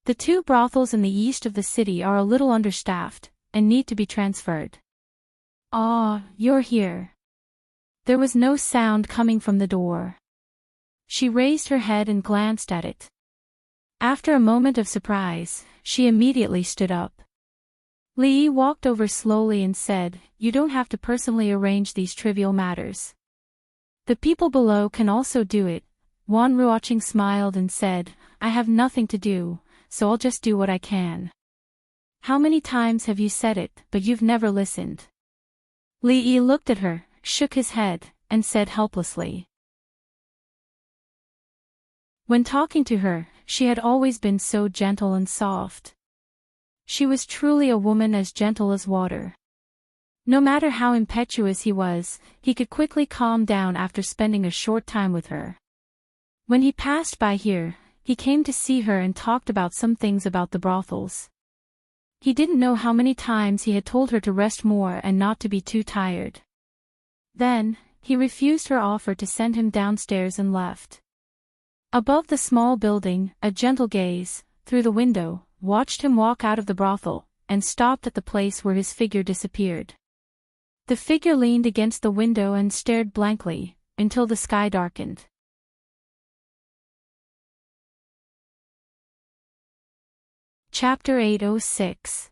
The 2 brothels in the east of the city are a little understaffed, and need to be transferred." "Ah, you're here." There was no sound coming from the door. She raised her head and glanced at it. After a moment of surprise, she immediately stood up. Li Yi walked over slowly and said, "You don't have to personally arrange these trivial matters. The people below can also do it." Wan Ruoqing smiled and said, "I have nothing to do, so I'll just do what I can." "How many times have you said it, but you've never listened?" Li Yi looked at her, shook his head, and said helplessly. When talking to her, she had always been so gentle and soft. She was truly a woman as gentle as water. No matter how impetuous he was, he could quickly calm down after spending a short time with her. When he passed by here, he came to see her and talked about some things about the brothels. He didn't know how many times he had told her to rest more and not to be too tired. Then, he refused her offer to send him downstairs and left. Above the small building, a gentle gaze, through the window, watched him walk out of the brothel, and stopped at the place where his figure disappeared. The figure leaned against the window and stared blankly, until the sky darkened. Chapter 806.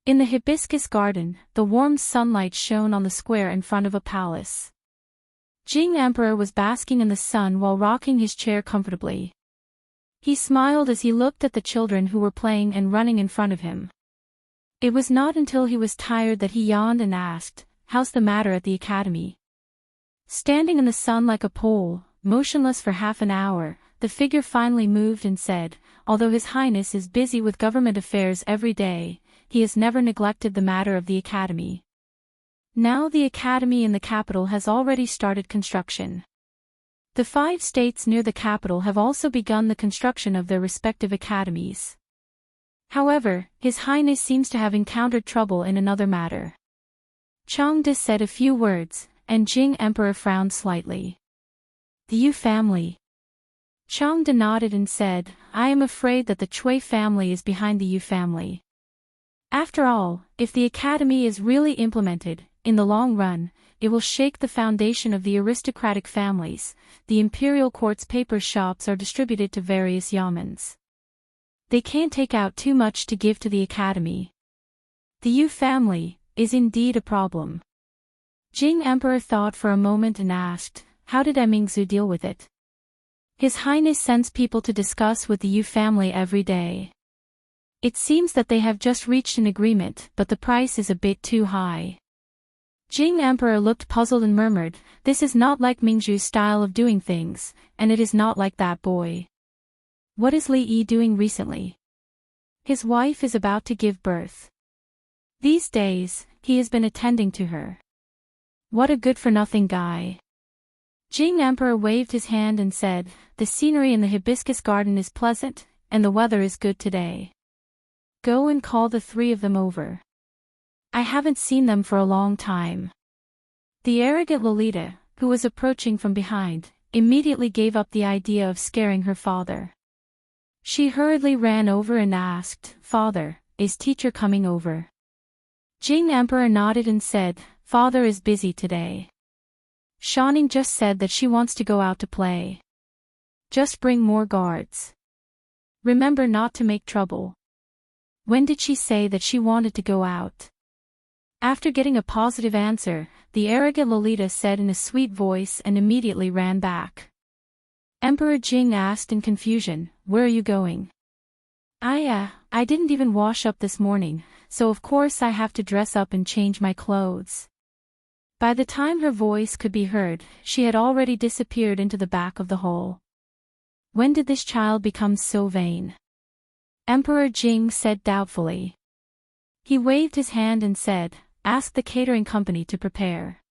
In the hibiscus garden, the warm sunlight shone on the square in front of a palace. Jing Emperor was basking in the sun while rocking his chair comfortably. He smiled as he looked at the children who were playing and running in front of him. It was not until he was tired that he yawned and asked, "How's the matter at the academy?" Standing in the sun like a pole, motionless for half an hour, the figure finally moved and said, "Although His Highness is busy with government affairs every day, he has never neglected the matter of the academy. Now the academy in the capital has already started construction. The 5 states near the capital have also begun the construction of their respective academies. However, His Highness seems to have encountered trouble in another matter." Changde said a few words, and Jing Emperor frowned slightly. "The Yu family." Changde nodded and said, "I am afraid that the Chui family is behind the Yu family. After all, if the academy is really implemented, in the long run, it will shake the foundation of the aristocratic families. The imperial court's paper shops are distributed to various yamens. They can't take out too much to give to the academy. The Yu family is indeed a problem." Jing Emperor thought for a moment and asked, "How did Emingzu deal with it?" "His Highness sends people to discuss with the Yu family every day. It seems that they have just reached an agreement, but the price is a bit too high." Jing Emperor looked puzzled and murmured, "This is not like Mingzhu's style of doing things, and it is not like that boy. What is Li Yi doing recently?" "His wife is about to give birth. These days, he has been attending to her." "What a good-for-nothing guy." Jing Emperor waved his hand and said, "The scenery in the hibiscus garden is pleasant, and the weather is good today. Go and call the 3 of them over. I haven't seen them for a long time." The arrogant Lolita, who was approaching from behind, immediately gave up the idea of scaring her father. She hurriedly ran over and asked, "Father, is teacher coming over?" Jing Emperor nodded and said, "Father is busy today. Shaning just said that she wants to go out to play. Just bring more guards. Remember not to make trouble." "When did she say that she wanted to go out?" After getting a positive answer, the arrogant Lolita said in a sweet voice and immediately ran back. Emperor Jing asked in confusion, "Where are you going?" I didn't even wash up this morning, so of course I have to dress up and change my clothes." By the time her voice could be heard, she had already disappeared into the back of the hall. "When did this child become so vain?" Emperor Jing said doubtfully. He waved his hand and said, "Ask the catering company to prepare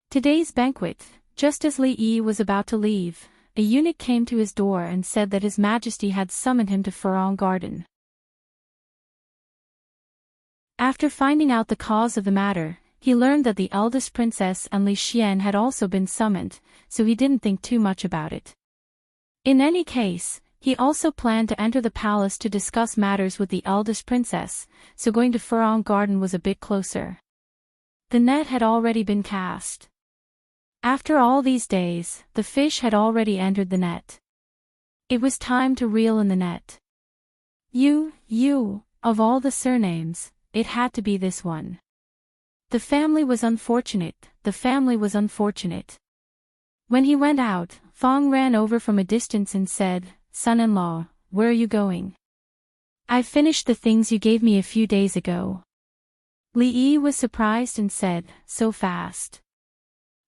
today's banquet." Just as Li Yi was about to leave, a eunuch came to his door and said that His Majesty had summoned him to Furong Garden. After finding out the cause of the matter, he learned that the eldest princess and Li Xian had also been summoned, so he didn't think too much about it. In any case, he also planned to enter the palace to discuss matters with the eldest princess, so going to Furong Garden was a bit closer. The net had already been cast. After all these days, the fish had already entered the net. It was time to reel in the net. Of all the surnames, it had to be this one. The family was unfortunate. When he went out, Fong ran over from a distance and said, "Son-in-law, where are you going?" "I finished the things you gave me a few days ago." Li Yi was surprised and said, "So fast?"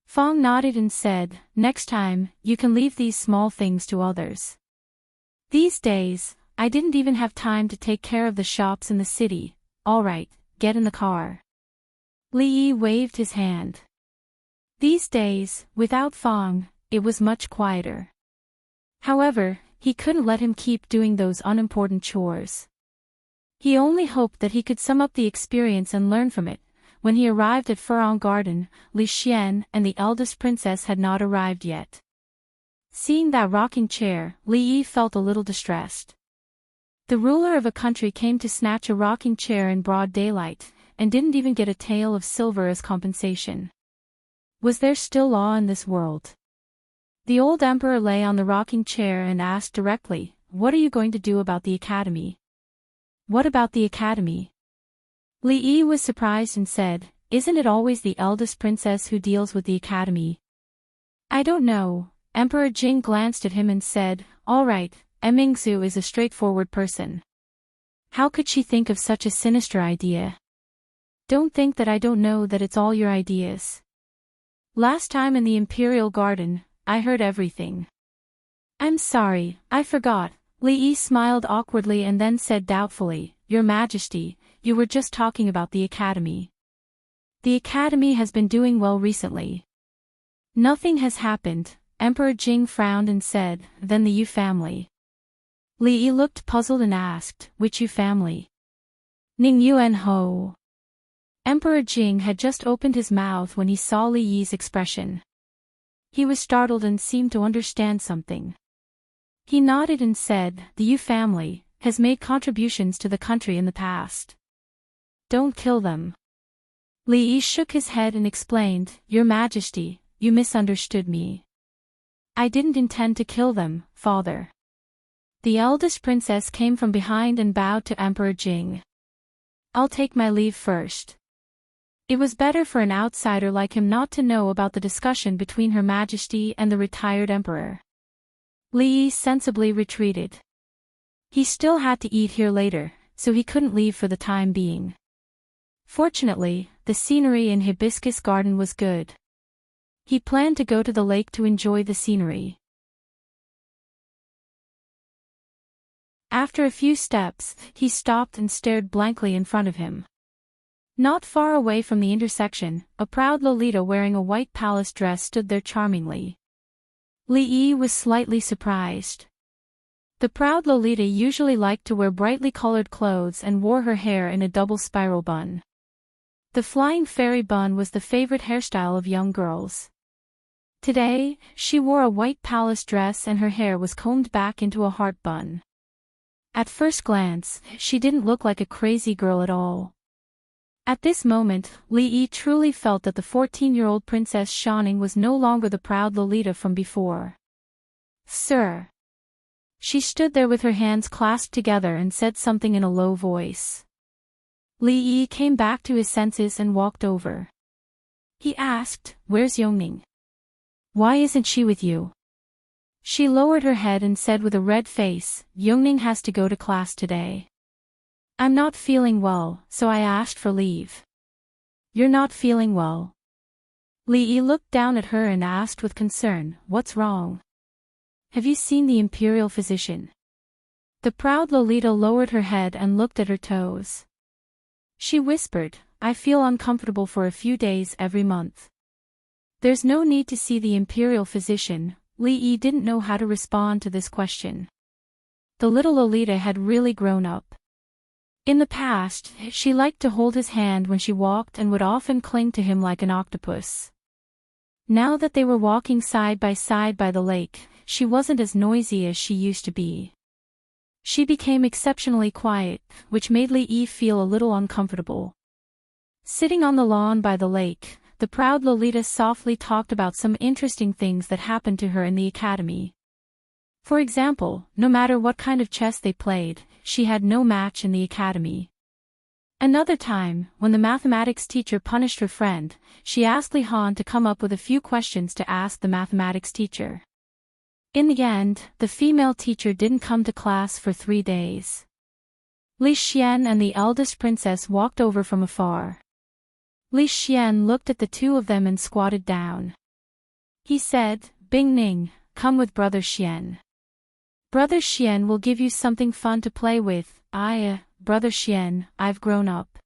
Fong nodded and said, "Next time, you can leave these small things to others. These days, I didn't even have time to take care of the shops in the city." "All right, get in the car." Li Yi waved his hand. These days, without Fang, it was much quieter. However, he couldn't let him keep doing those unimportant chores. He only hoped that he could sum up the experience and learn from it. When he arrived at Furong Garden, Li Xian and the eldest princess had not arrived yet. Seeing that rocking chair, Li Yi felt a little distressed. The ruler of a country came to snatch a rocking chair in broad daylight, and didn't even get a tael of silver as compensation. Was there still law in this world? The old emperor lay on the rocking chair and asked directly, "What are you going to do about the academy?" "What about the academy?" Li Yi was surprised and said, "Isn't it always the eldest princess who deals with the academy?" "I don't know." Emperor Jing glanced at him and said, "All right, Mingzu is a straightforward person. How could she think of such a sinister idea? Don't think that I don't know that it's all your ideas. Last time in the Imperial Garden, I heard everything." "I'm sorry, I forgot." Li Yi smiled awkwardly and then said doubtfully, "Your Majesty, you were just talking about the academy. The academy has been doing well recently." "Nothing has happened." Emperor Jing frowned and said, "Then the Yu family." Li Yi looked puzzled and asked, "Which Yu family?" "Ning Yuan Ho." Emperor Jing had just opened his mouth when he saw Li Yi's expression. He was startled and seemed to understand something. He nodded and said, "The Yu family has made contributions to the country in the past. Don't kill them." Li Yi shook his head and explained, "Your Majesty, you misunderstood me. I didn't intend to kill them, father." The eldest princess came from behind and bowed to Emperor Jing. "I'll take my leave first." It was better for an outsider like him not to know about the discussion between Her Majesty and the retired emperor. Li Yi sensibly retreated. He still had to eat here later, so he couldn't leave for the time being. Fortunately, the scenery in Hibiscus Garden was good. He planned to go to the lake to enjoy the scenery. After a few steps, he stopped and stared blankly in front of him. Not far away from the intersection, a proud Lolita wearing a white palace dress stood there charmingly. Li Yi was slightly surprised. The proud Lolita usually liked to wear brightly colored clothes and wore her hair in a double spiral bun. The flying fairy bun was the favorite hairstyle of young girls. Today, she wore a white palace dress and her hair was combed back into a heart bun. At first glance, she didn't look like a crazy girl at all. At this moment, Li Yi truly felt that the 14-year-old Princess Shining was no longer the proud Lolita from before. "Sir." She stood there with her hands clasped together and said something in a low voice. Li Yi came back to his senses and walked over. He asked, "Where's Yongning? Why isn't she with you?" She lowered her head and said with a red face, "Yongning has to go to class today. I'm not feeling well, so I asked for leave." "You're not feeling well?" Li Yi looked down at her and asked with concern, "What's wrong? Have you seen the imperial physician?" The proud Lolita lowered her head and looked at her toes. She whispered, "I feel uncomfortable for a few days every month." There's no need to see the imperial physician. Li Yi didn't know how to respond to this question. The little Lolita had really grown up. In the past, she liked to hold his hand when she walked and would often cling to him like an octopus. Now that they were walking side by the lake, she wasn't as noisy as she used to be. She became exceptionally quiet, which made Li Yi feel a little uncomfortable. Sitting on the lawn by the lake, the proud Lolita softly talked about some interesting things that happened to her in the academy. For example, no matter what kind of chess they played, she had no match in the academy. Another time, when the mathematics teacher punished her friend, she asked Li Han to come up with a few questions to ask the mathematics teacher. In the end, the female teacher didn't come to class for 3 days. Li Xian and the eldest princess walked over from afar. Li Xian looked at the two of them and squatted down. He said, "Bing Ning, come with Brother Xian. Brother Xian will give you something fun to play with." Brother Xian, I've grown up.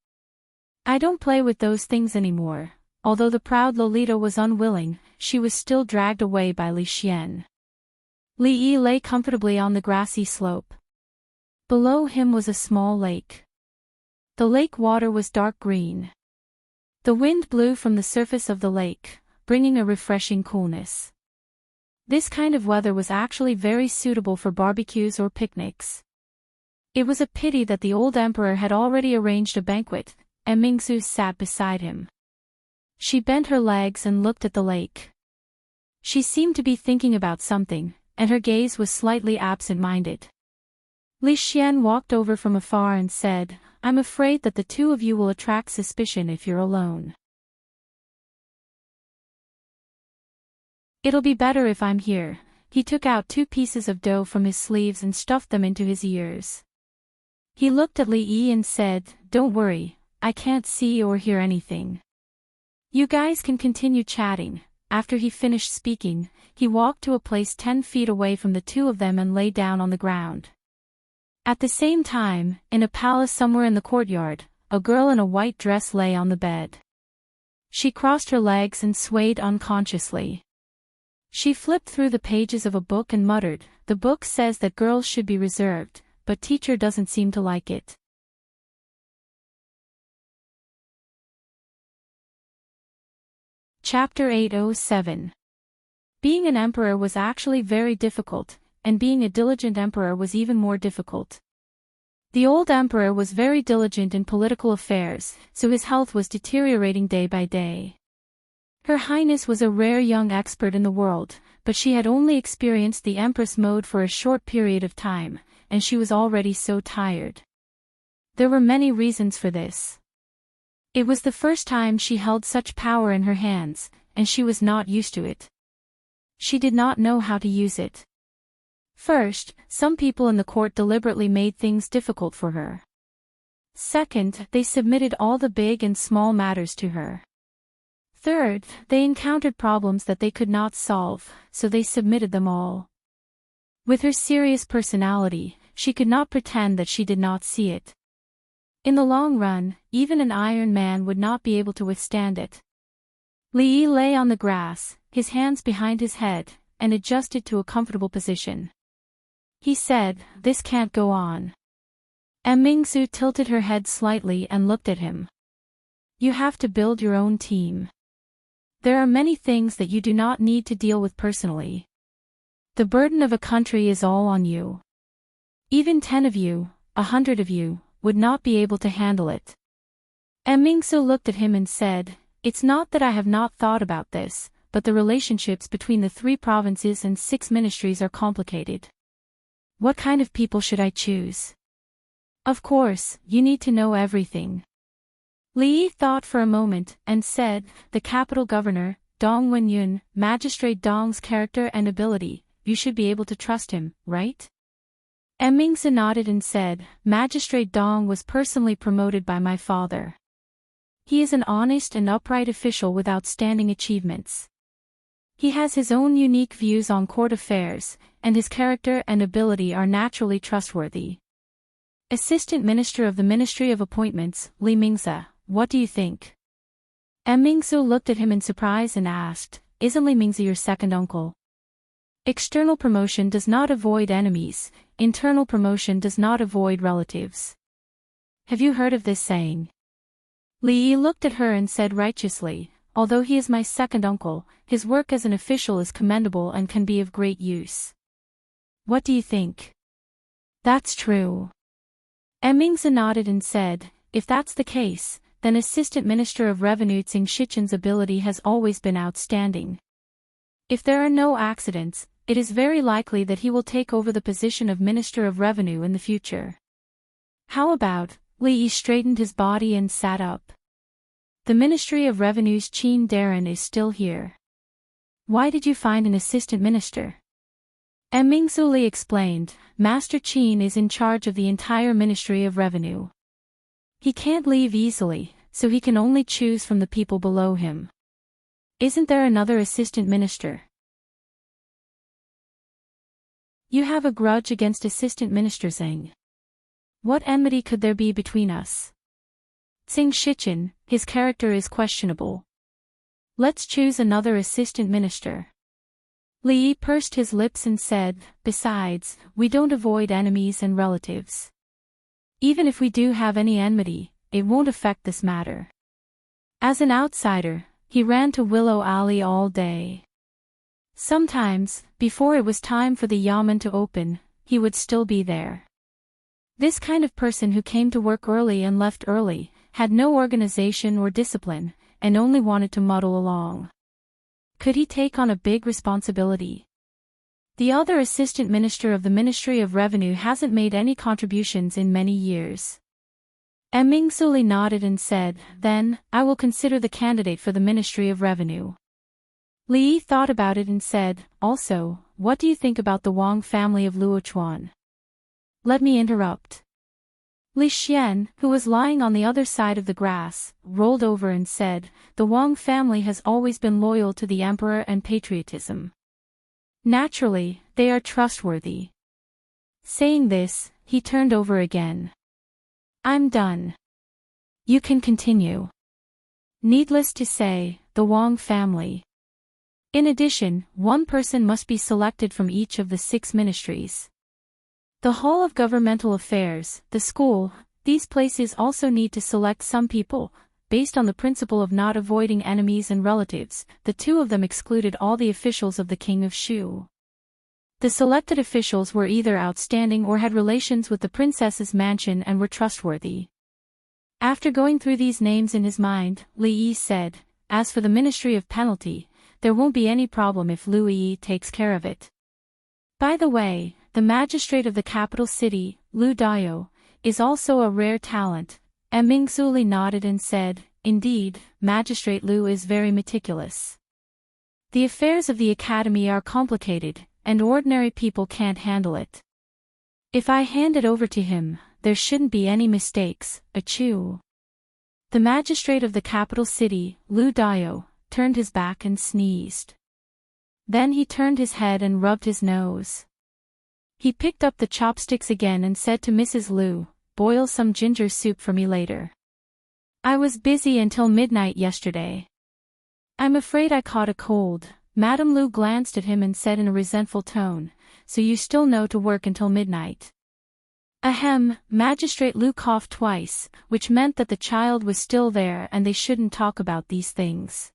I don't play with those things anymore." Although the proud Lolita was unwilling, she was still dragged away by Li Xian. Li Yi lay comfortably on the grassy slope. Below him was a small lake. The lake water was dark green. The wind blew from the surface of the lake, bringing a refreshing coolness. This kind of weather was actually very suitable for barbecues or picnics. It was a pity that the old emperor had already arranged a banquet, and Mingsu sat beside him. She bent her legs and looked at the lake. She seemed to be thinking about something, and her gaze was slightly absent-minded. Li Xian walked over from afar and said, "I'm afraid that the two of you will attract suspicion if you're alone. It'll be better if I'm here." He took out 2 pieces of dough from his sleeves and stuffed them into his ears. He looked at Li Yi and said, "Don't worry, I can't see or hear anything. You guys can continue chatting." After he finished speaking, he walked to a place 10 feet away from the two of them and lay down on the ground. At the same time, in a palace somewhere in the courtyard, a girl in a white dress lay on the bed. She crossed her legs and swayed unconsciously. She flipped through the pages of a book and muttered, "The book says that girls should be reserved, but teacher doesn't seem to like it." Chapter 807. Being an emperor was actually very difficult, and being a diligent emperor was even more difficult. The old emperor was very diligent in political affairs, so his health was deteriorating day by day. Her Highness was a rare young expert in the world, but she had only experienced the Empress mode for a short period of time, and she was already so tired. There were many reasons for this. It was the first time she held such power in her hands, and she was not used to it. She did not know how to use it. First, some people in the court deliberately made things difficult for her. Second, they submitted all the big and small matters to her. Third, they encountered problems that they could not solve, so they submitted them all. With her serious personality, she could not pretend that she did not see it. In the long run, even an Iron Man would not be able to withstand it. Li Yi lay on the grass, his hands behind his head, and adjusted to a comfortable position. He said, "This can't go on." And Mingsu tilted her head slightly and looked at him. "You have to build your own team. There are many things that you do not need to deal with personally. The burden of a country is all on you. Even 10 of you, 100 of you, would not be able to handle it." And Mingsu looked at him and said, "It's not that I have not thought about this, but the relationships between the 3 provinces and 6 ministries are complicated. What kind of people should I choose? Of course, you need to know everything." Li Yi thought for a moment, and said, "The capital governor, Dong Wenyun, Magistrate Dong's character and ability, you should be able to trust him, right?" And Mingsu nodded and said, "Magistrate Dong was personally promoted by my father. He is an honest and upright official with outstanding achievements. He has his own unique views on court affairs, and his character and ability are naturally trustworthy." Assistant Minister of the Ministry of Appointments, Li Mingzi, what do you think? And Mingsu looked at him in surprise and asked, "Isn't Li Mingzi your second uncle?" External promotion does not avoid enemies, internal promotion does not avoid relatives. Have you heard of this saying? Li Yi looked at her and said righteously, "Although he is my second uncle, his work as an official is commendable and can be of great use." What do you think? That's true. And Mingzi nodded and said, "If that's the case, then Assistant Minister of Revenue Tsing Shichen's ability has always been outstanding. If there are no accidents, it is very likely that he will take over the position of Minister of Revenue in the future." How about? Li Yi straightened his body and sat up. "The Ministry of Revenue's Qin Darren is still here. Why did you find an assistant minister?" And Mingsu Li explained, "Master Qin is in charge of the entire Ministry of Revenue. He can't leave easily, so he can only choose from the people below him. Isn't there another assistant minister?" "You have a grudge against Assistant Minister Zhang. What enmity could there be between us?" Tsing Shichen, his character is questionable. Let's choose another assistant minister. Li Yi pursed his lips and said, besides, we don't avoid enemies and relatives. Even if we do have any enmity, it won't affect this matter. As an outsider, he ran to Willow Alley all day. Sometimes, before it was time for the yamen to open, he would still be there. This kind of person who came to work early and left early, had no organization or discipline, and only wanted to muddle along. Could he take on a big responsibility? The other assistant minister of the Ministry of Revenue hasn't made any contributions in many years. Mingzuli nodded and said, then, I will consider the candidate for the Ministry of Revenue. Li Yi thought about it and said, also, what do you think about the Wang family of Luochuan? Let me interrupt. Li Xian, who was lying on the other side of the grass, rolled over and said, the Wang family has always been loyal to the emperor and patriotism. Naturally, they are trustworthy. Saying this, he turned over again. I'm done. You can continue. Needless to say, the Wang family. In addition, one person must be selected from each of the 6 ministries. The Hall of Governmental Affairs, the school, these places also need to select some people, based on the principle of not avoiding enemies and relatives. The 2 of them excluded all the officials of the King of Shu. The selected officials were either outstanding or had relations with the princess's mansion and were trustworthy. After going through these names in his mind, Li Yi said, as for the Ministry of Penalty, there won't be any problem if Lu Yi takes care of it. By the way, the magistrate of the capital city, Lu Dao, is also a rare talent. Mingzuli nodded and said, indeed, Magistrate Lu is very meticulous. The affairs of the academy are complicated, and ordinary people can't handle it. If I hand it over to him, there shouldn't be any mistakes, achoo. The magistrate of the capital city, Lu Dao, turned his back and sneezed. Then he turned his head and rubbed his nose. He picked up the chopsticks again and said to Mrs. Lu, boil some ginger soup for me later. I was busy until midnight yesterday. I'm afraid I caught a cold. Madame Lu glanced at him and said in a resentful tone, so you still know to work until midnight. Ahem, Magistrate Lu coughed twice, which meant that the child was still there and they shouldn't talk about these things.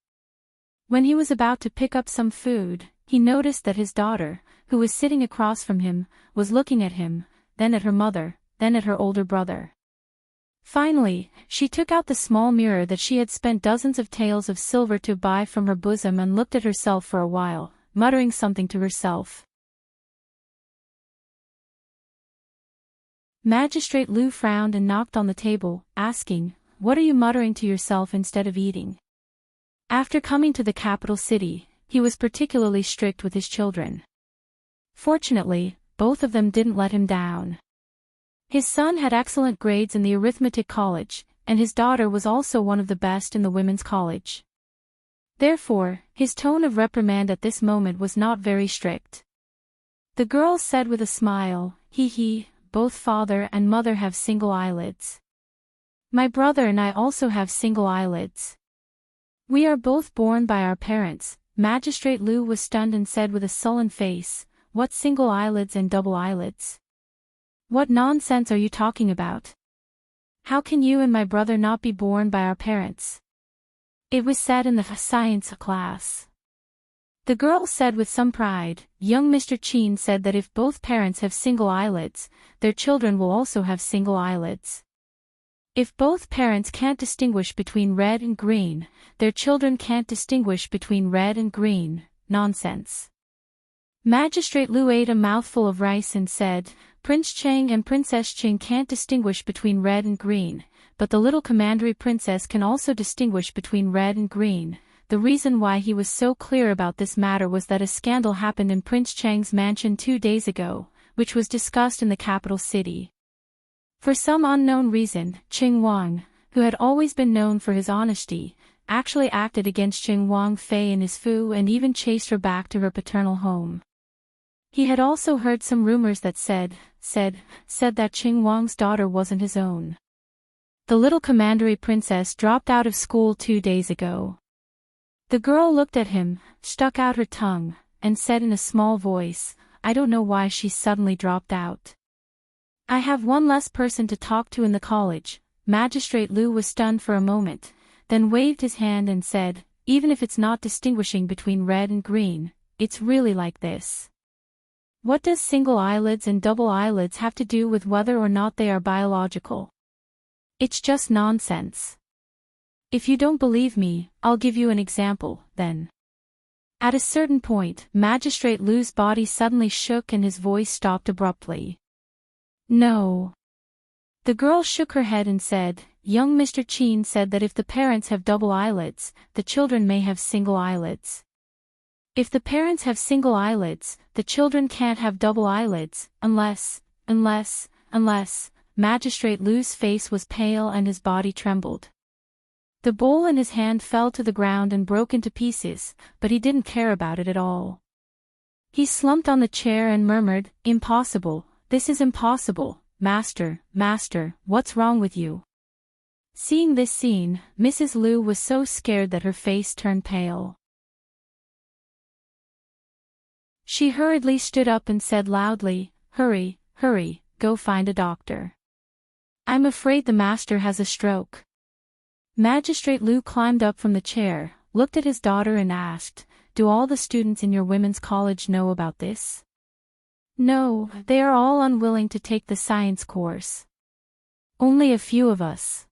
When he was about to pick up some food, he noticed that his daughter, who was sitting across from him, was looking at him, then at her mother, then at her older brother. Finally, she took out the small mirror that she had spent dozens of taels of silver to buy from her bosom and looked at herself for a while, muttering something to herself. Magistrate Lu frowned and knocked on the table, asking, what are you muttering to yourself instead of eating? After coming to the capital city, he was particularly strict with his children. Fortunately, both of them didn't let him down. His son had excellent grades in the arithmetic college, and his daughter was also one of the best in the women's college. Therefore, his tone of reprimand at this moment was not very strict. The girl said with a smile, hee, both father and mother have single eyelids. My brother and I also have single eyelids. We are both born by our parents. Magistrate Lu was stunned and said with a sullen face, what single eyelids and double eyelids? What nonsense are you talking about? How can you and my brother not be born by our parents? It was said in the science class. The girl said with some pride, young Mr. Qin said that if both parents have single eyelids, their children will also have single eyelids. If both parents can't distinguish between red and green, their children can't distinguish between red and green. Nonsense. Magistrate Lu ate a mouthful of rice and said, Prince Cheng and Princess Cheng can't distinguish between red and green, but the little commandery princess can also distinguish between red and green. The reason why he was so clear about this matter was that a scandal happened in Prince Cheng's mansion 2 days ago, which was discussed in the capital city. For some unknown reason, Qing Wang, who had always been known for his honesty, actually acted against Qing Wang Fei in his foo and even chased her back to her paternal home. He had also heard some rumors that said that Qing Wang's daughter wasn't his own. The little commandery princess dropped out of school 2 days ago. The girl looked at him, stuck out her tongue, and said in a small voice, I don't know why she suddenly dropped out. I have one less person to talk to in the college. Magistrate Lu was stunned for a moment, then waved his hand and said, even if it's not distinguishing between red and green, it's really like this. What does single eyelids and double eyelids have to do with whether or not they are biological? It's just nonsense. If you don't believe me, I'll give you an example, then. At a certain point, Magistrate Lu's body suddenly shook and his voice stopped abruptly. No. The girl shook her head and said, young Mr. Chin said that if the parents have double eyelids, the children may have single eyelids. If the parents have single eyelids, the children can't have double eyelids, unless, Magistrate Lu's face was pale and his body trembled. The bowl in his hand fell to the ground and broke into pieces, but he didn't care about it at all. He slumped on the chair and murmured, impossible, this is impossible, master, what's wrong with you? Seeing this scene, Mrs. Lu was so scared that her face turned pale. She hurriedly stood up and said loudly, hurry, go find a doctor. I'm afraid the master has a stroke. Magistrate Lu climbed up from the chair, looked at his daughter and asked, do all the students in your women's college know about this? No, they are all unwilling to take the science course. Only a few of us.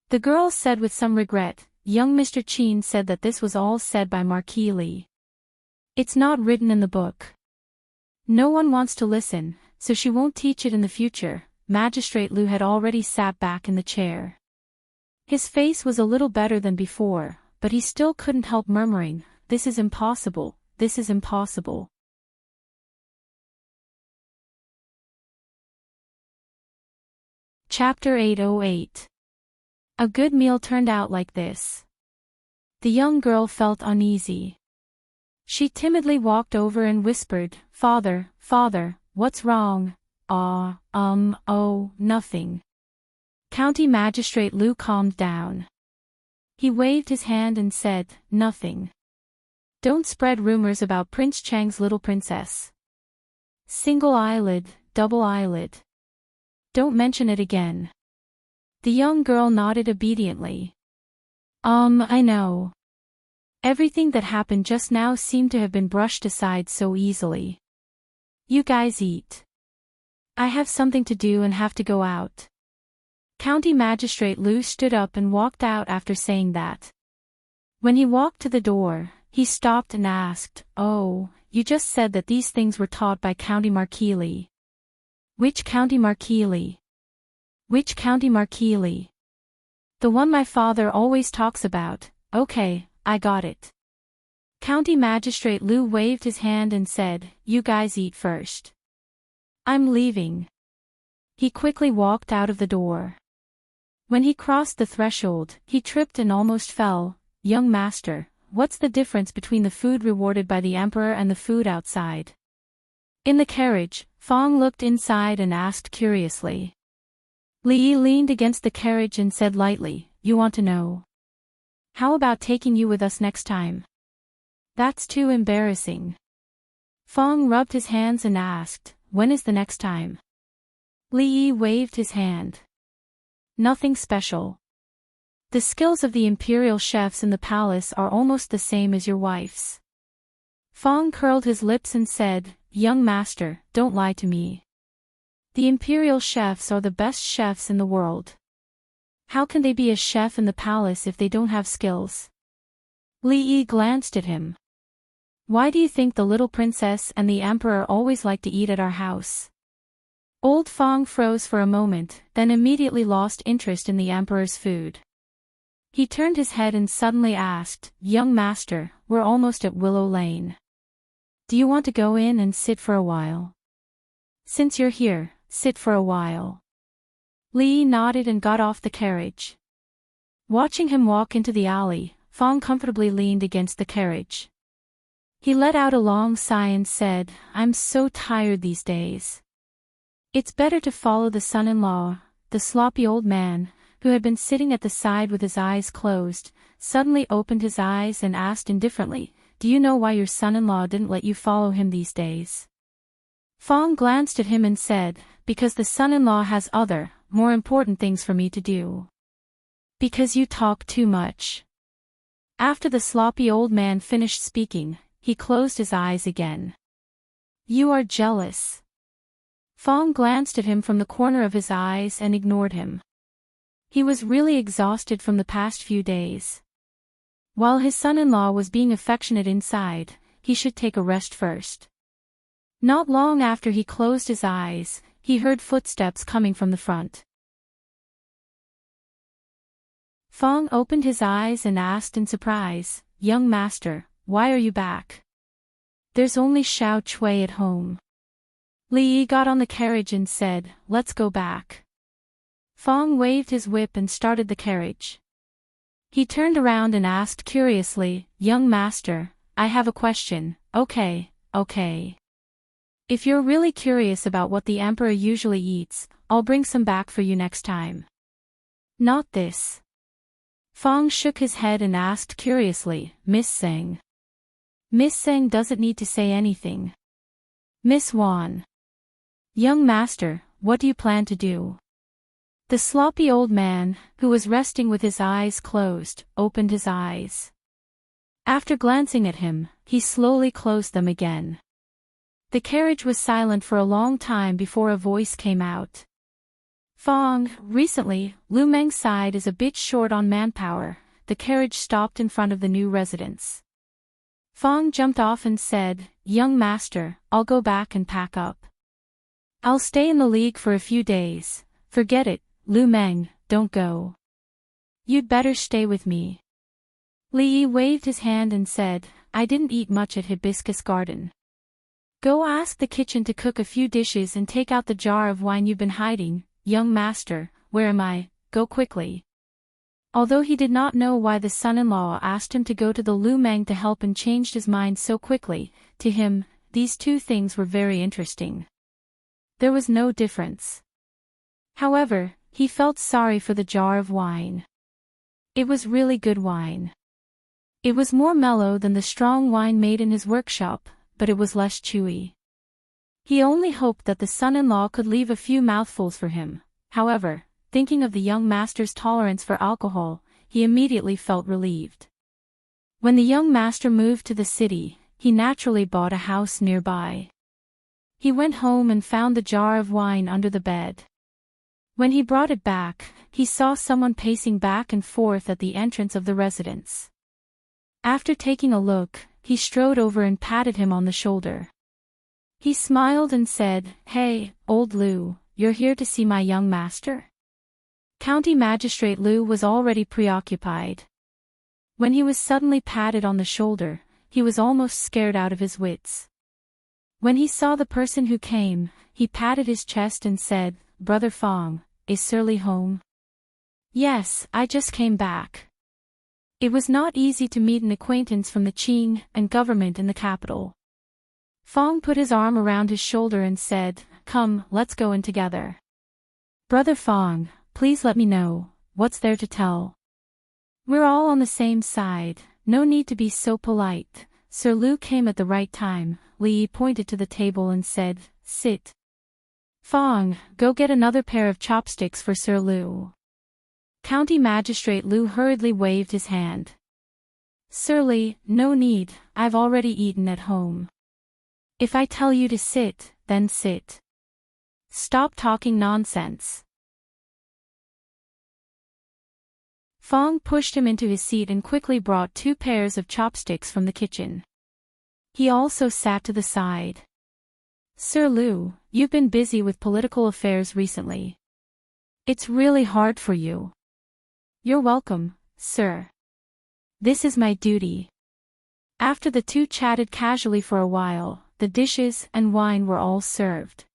The girl said with some regret, young Mr. Chin said that this was all said by Marquis Li. It's not written in the book. No one wants to listen, so she won't teach it in the future. Magistrate Lu had already sat back in the chair. His face was a little better than before, but he still couldn't help murmuring, this is impossible, this is impossible. Chapter 808. A good meal turned out like this. The young girl felt uneasy. She timidly walked over and whispered, Father, what's wrong? Oh, nothing. County Magistrate Lu calmed down. He waved his hand and said, nothing. Don't spread rumors about Prince Chang's little princess. Single eyelid, double eyelid. Don't mention it again. The young girl nodded obediently. I know. Everything that happened just now seemed to have been brushed aside so easily. You guys eat. I have something to do and have to go out. County Magistrate Lu stood up and walked out after saying that. When he walked to the door, he stopped and asked, oh, you just said that these things were taught by County Marquis Li. Which County Marquis Li? Which County Marquis Li? The one my father always talks about. Okay, I got it. County Magistrate Lu waved his hand and said, you guys eat first. I'm leaving. He quickly walked out of the door. When he crossed the threshold, he tripped and almost fell. Young master, what's the difference between the food rewarded by the emperor and the food outside? In the carriage, Fong looked inside and asked curiously. Li Yi leaned against the carriage and said lightly, you want to know? How about taking you with us next time? That's too embarrassing. Fong rubbed his hands and asked, when is the next time? Li Yi waved his hand. Nothing special. The skills of the imperial chefs in the palace are almost the same as your wife's. Fong curled his lips and said, young master, don't lie to me. The imperial chefs are the best chefs in the world. How can they be a chef in the palace if they don't have skills? Li Yi glanced at him. Why do you think the little princess and the emperor always like to eat at our house? Old Fong froze for a moment, then immediately lost interest in the emperor's food. He turned his head and suddenly asked, young master, we're almost at Willow Lane. Do you want to go in and sit for a while? Since you're here, sit for a while. Li Yi nodded and got off the carriage. Watching him walk into the alley, Fong comfortably leaned against the carriage. He let out a long sigh and said, I'm so tired these days. It's better to follow the son-in-law, the sloppy old man, who had been sitting at the side with his eyes closed, suddenly opened his eyes and asked indifferently, "Do you know why your son-in-law didn't let you follow him these days?" Fong glanced at him and said, "Because the son-in-law has other, more important things for me to do." "Because you talk too much." After the sloppy old man finished speaking, he closed his eyes again. "You are jealous." Fong glanced at him from the corner of his eyes and ignored him. He was really exhausted from the past few days. While his son-in-law was being affectionate inside, he should take a rest first. Not long after he closed his eyes, he heard footsteps coming from the front. Fong opened his eyes and asked in surprise, "Young master, why are you back? There's only Xiao Chui at home." Li Yi got on the carriage and said, "Let's go back." Fong waved his whip and started the carriage. He turned around and asked curiously, "Young master, I have a question." Okay. If you're really curious about what the emperor usually eats, I'll bring some back for you next time." "Not this." Fong shook his head and asked curiously, "Miss Seng?" "Miss Seng doesn't need to say anything." "Miss Wan?" "Young master, what do you plan to do?" The sloppy old man, who was resting with his eyes closed, opened his eyes. After glancing at him, he slowly closed them again. The carriage was silent for a long time before a voice came out. "Fong, recently, Lu Meng's side is a bit short on manpower." The carriage stopped in front of the new residence. Fong jumped off and said, "Young master, I'll go back and pack up. I'll stay in the league for a few days." "Forget it, Lu Meng, don't go. You'd better stay with me." Li Yi waved his hand and said, "I didn't eat much at Hibiscus Garden. Go ask the kitchen to cook a few dishes and take out the jar of wine you've been hiding." "Young master, where am I?" "Go quickly." Although he did not know why the son-in-law asked him to go to the Lu Meng to help and changed his mind so quickly, to him, these two things were very interesting. There was no difference. However, he felt sorry for the jar of wine. It was really good wine. It was more mellow than the strong wine made in his workshop, but it was less chewy. He only hoped that the son-in-law could leave a few mouthfuls for him. However, thinking of the young master's tolerance for alcohol, he immediately felt relieved. When the young master moved to the city, he naturally bought a house nearby. He went home and found the jar of wine under the bed. When he brought it back, he saw someone pacing back and forth at the entrance of the residence. After taking a look, he strode over and patted him on the shoulder. He smiled and said, "Hey, old Lu, you're here to see my young master?" County Magistrate Lu was already preoccupied. When he was suddenly patted on the shoulder, he was almost scared out of his wits. When he saw the person who came, he patted his chest and said, "Brother Fong, is Sir Li home?" "Yes, I just came back." It was not easy to meet an acquaintance from the Qing and government in the capital. Fong put his arm around his shoulder and said, "Come, let's go in together." "Brother Fong, please let me know, what's there to tell? We're all on the same side, no need to be so polite." Sir Lu came at the right time. Li Yi pointed to the table and said, "Sit." "Fong, go get another pair of chopsticks for Sir Lu." County Magistrate Lu hurriedly waved his hand. "Sir Li, no need, I've already eaten at home. If I tell you to sit, then sit. Stop talking nonsense." Fong pushed him into his seat and quickly brought 2 pairs of chopsticks from the kitchen. He also sat to the side. "Sir Lu, you've been busy with political affairs recently. It's really hard for you." "You're welcome, sir. This is my duty." After the two chatted casually for a while, the dishes and wine were all served.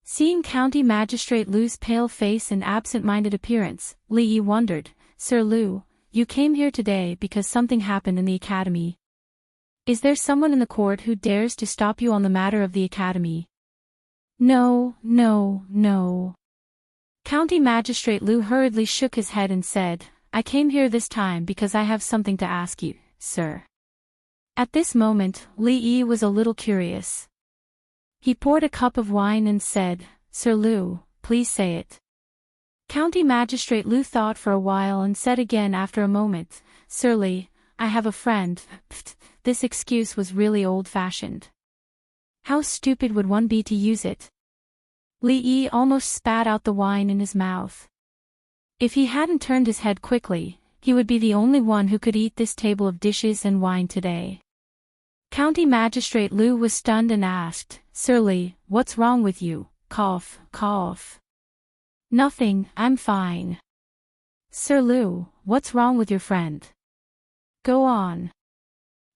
Seeing County Magistrate Lu's pale face and absent-minded appearance, Li Yi wondered, "Sir Lu, you came here today because something happened in the academy. Is there someone in the court who dares to stop you on the matter of the academy?" No. County Magistrate Lu hurriedly shook his head and said, I came here this time because I have something to ask you, sir. At this moment, Li Yi was a little curious. He poured a cup of wine and said, Sir Lu, please say it. County Magistrate Lu thought for a while and said again after a moment, Sir Li, I have a friend. Pfft, this excuse was really old-fashioned. How stupid would one be to use it? Li Yi almost spat out the wine in his mouth. If he hadn't turned his head quickly, he would be the only one who could eat this table of dishes and wine today. County Magistrate Lu was stunned and asked, Sir Li, what's wrong with you? Cough, cough. Nothing, I'm fine. Sir Lu, what's wrong with your friend? Go on.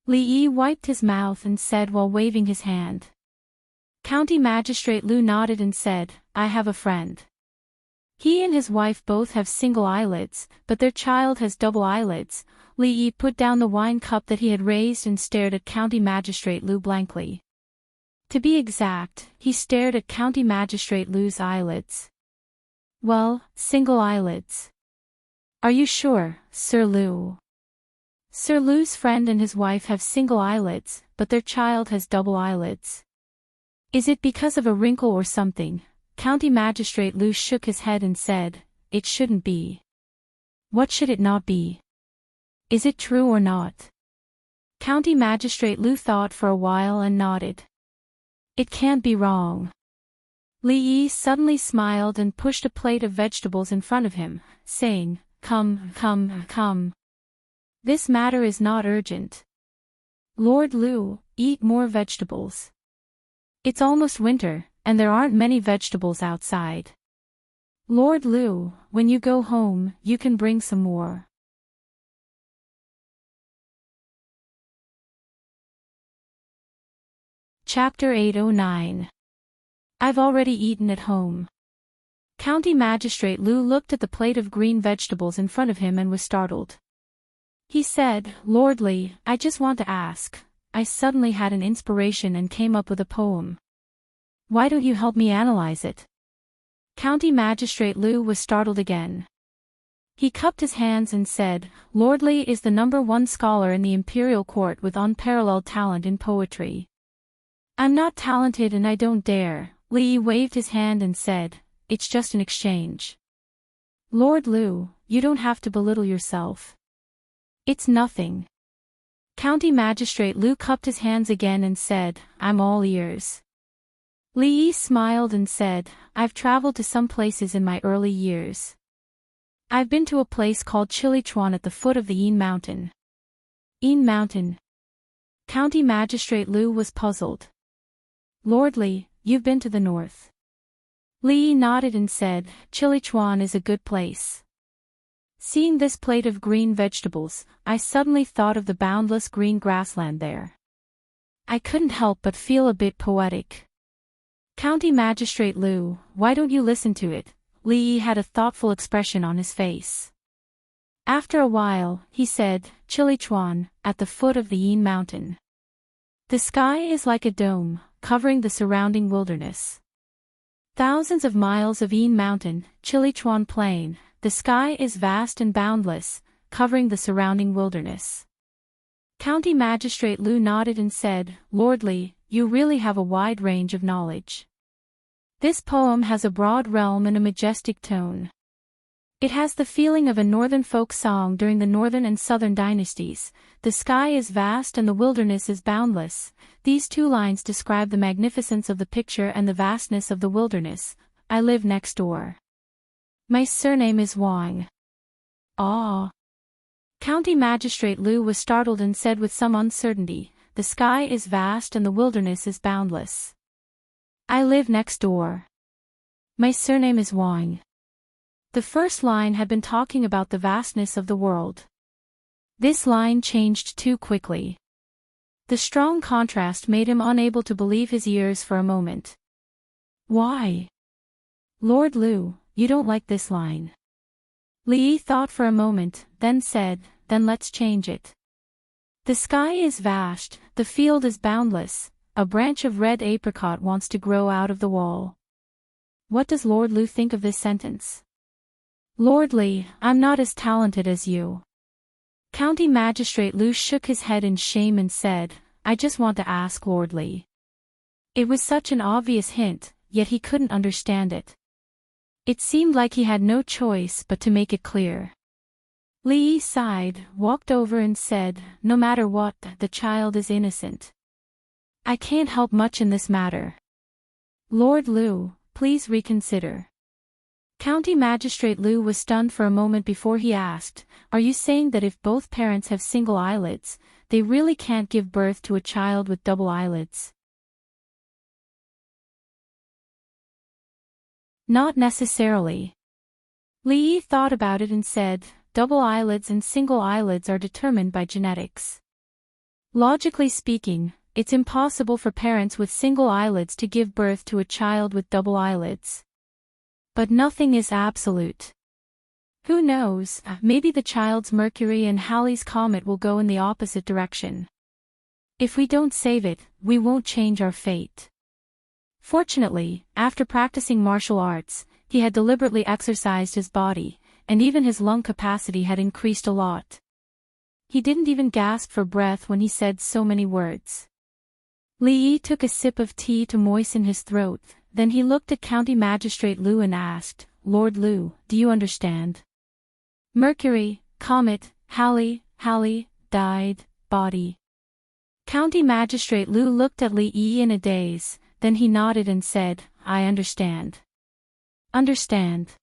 Li Yi wiped his mouth and said while waving his hand. County Magistrate Lu nodded and said, I have a friend. He and his wife both have single eyelids, but their child has double eyelids. Li Yi put down the wine cup that he had raised and stared at County Magistrate Lu blankly. To be exact, he stared at County Magistrate Lu's eyelids. Well, single eyelids. Are you sure, Sir Lu? Sir Lu's friend and his wife have single eyelids, but their child has double eyelids. Is it because of a wrinkle or something? County Magistrate Lu shook his head and said, It shouldn't be. What should it not be? Is it true or not? County Magistrate Lu thought for a while and nodded. It can't be wrong. Li Yi suddenly smiled and pushed a plate of vegetables in front of him, saying, Come, come, come. This matter is not urgent. Lord Lu, eat more vegetables. It's almost winter, and there aren't many vegetables outside. Lord Lu, when you go home, you can bring some more. Chapter 809. I've already eaten at home. County Magistrate Lu looked at the plate of green vegetables in front of him and was startled. He said, Lord Li, I just want to ask. I suddenly had an inspiration and came up with a poem. Why don't you help me analyze it? County Magistrate Lu was startled again. He cupped his hands and said, Lord Li is the #1 scholar in the imperial court with unparalleled talent in poetry. I'm not talented and I don't dare. Li waved his hand and said, It's just an exchange. Lord Lu, you don't have to belittle yourself. It's nothing. County Magistrate Lu cupped his hands again and said, I'm all ears. Li smiled and said, I've traveled to some places in my early years. I've been to a place called Chilichuan at the foot of the Yin Mountain. Yin Mountain. County Magistrate Lu was puzzled. Lord Li, you've been to the north. Li nodded and said, Chilichuan is a good place. Seeing this plate of green vegetables, I suddenly thought of the boundless green grassland there. I couldn't help but feel a bit poetic. County Magistrate Lu, why don't you listen to it? Li had a thoughtful expression on his face. After a while, he said, Chilichuan, at the foot of the Yin Mountain. The sky is like a dome, covering the surrounding wilderness. Thousands of miles of Yin Mountain, Chilichuan Plain, the sky is vast and boundless, covering the surrounding wilderness. County Magistrate Lu nodded and said, Lord Li, you really have a wide range of knowledge. This poem has a broad realm and a majestic tone. It has the feeling of a northern folk song during the northern and southern dynasties. The sky is vast and the wilderness is boundless. These two lines describe the magnificence of the picture and the vastness of the wilderness. I live next door. My surname is Wang. Ah. County Magistrate Lu was startled and said with some uncertainty, The sky is vast and the wilderness is boundless. I live next door. My surname is Wang. The first line had been talking about the vastness of the world. This line changed too quickly. The strong contrast made him unable to believe his ears for a moment. Why? Lord Lu, you don't like this line. Li thought for a moment, then said, Then let's change it. The sky is vast, the field is boundless, a branch of red apricot wants to grow out of the wall. What does Lord Lu think of this sentence? Lord Li, I'm not as talented as you. County Magistrate Lu shook his head in shame and said, I just want to ask Lord Li. It was such an obvious hint, yet he couldn't understand it. It seemed like he had no choice but to make it clear. Li sighed, walked over and said, no matter what, the child is innocent. I can't help much in this matter. Lord Lu, please reconsider. County Magistrate Lu was stunned for a moment before he asked, are you saying that if both parents have single eyelids, they really can't give birth to a child with double eyelids? Not necessarily. Li thought about it and said, double eyelids and single eyelids are determined by genetics. Logically speaking, it's impossible for parents with single eyelids to give birth to a child with double eyelids. But nothing is absolute. Who knows, maybe the child's Mercury and Halley's comet will go in the opposite direction. If we don't save it, we won't change our fate. Fortunately, after practicing martial arts, he had deliberately exercised his body, and even his lung capacity had increased a lot. He didn't even gasp for breath when he said so many words. Li took a sip of tea to moisten his throat, then he looked at County Magistrate Lu and asked, Lord Lu, do you understand? Mercury, comet, Halley, died, body. County Magistrate Lu looked at Li in a daze, then he nodded and said, I understand. Understand.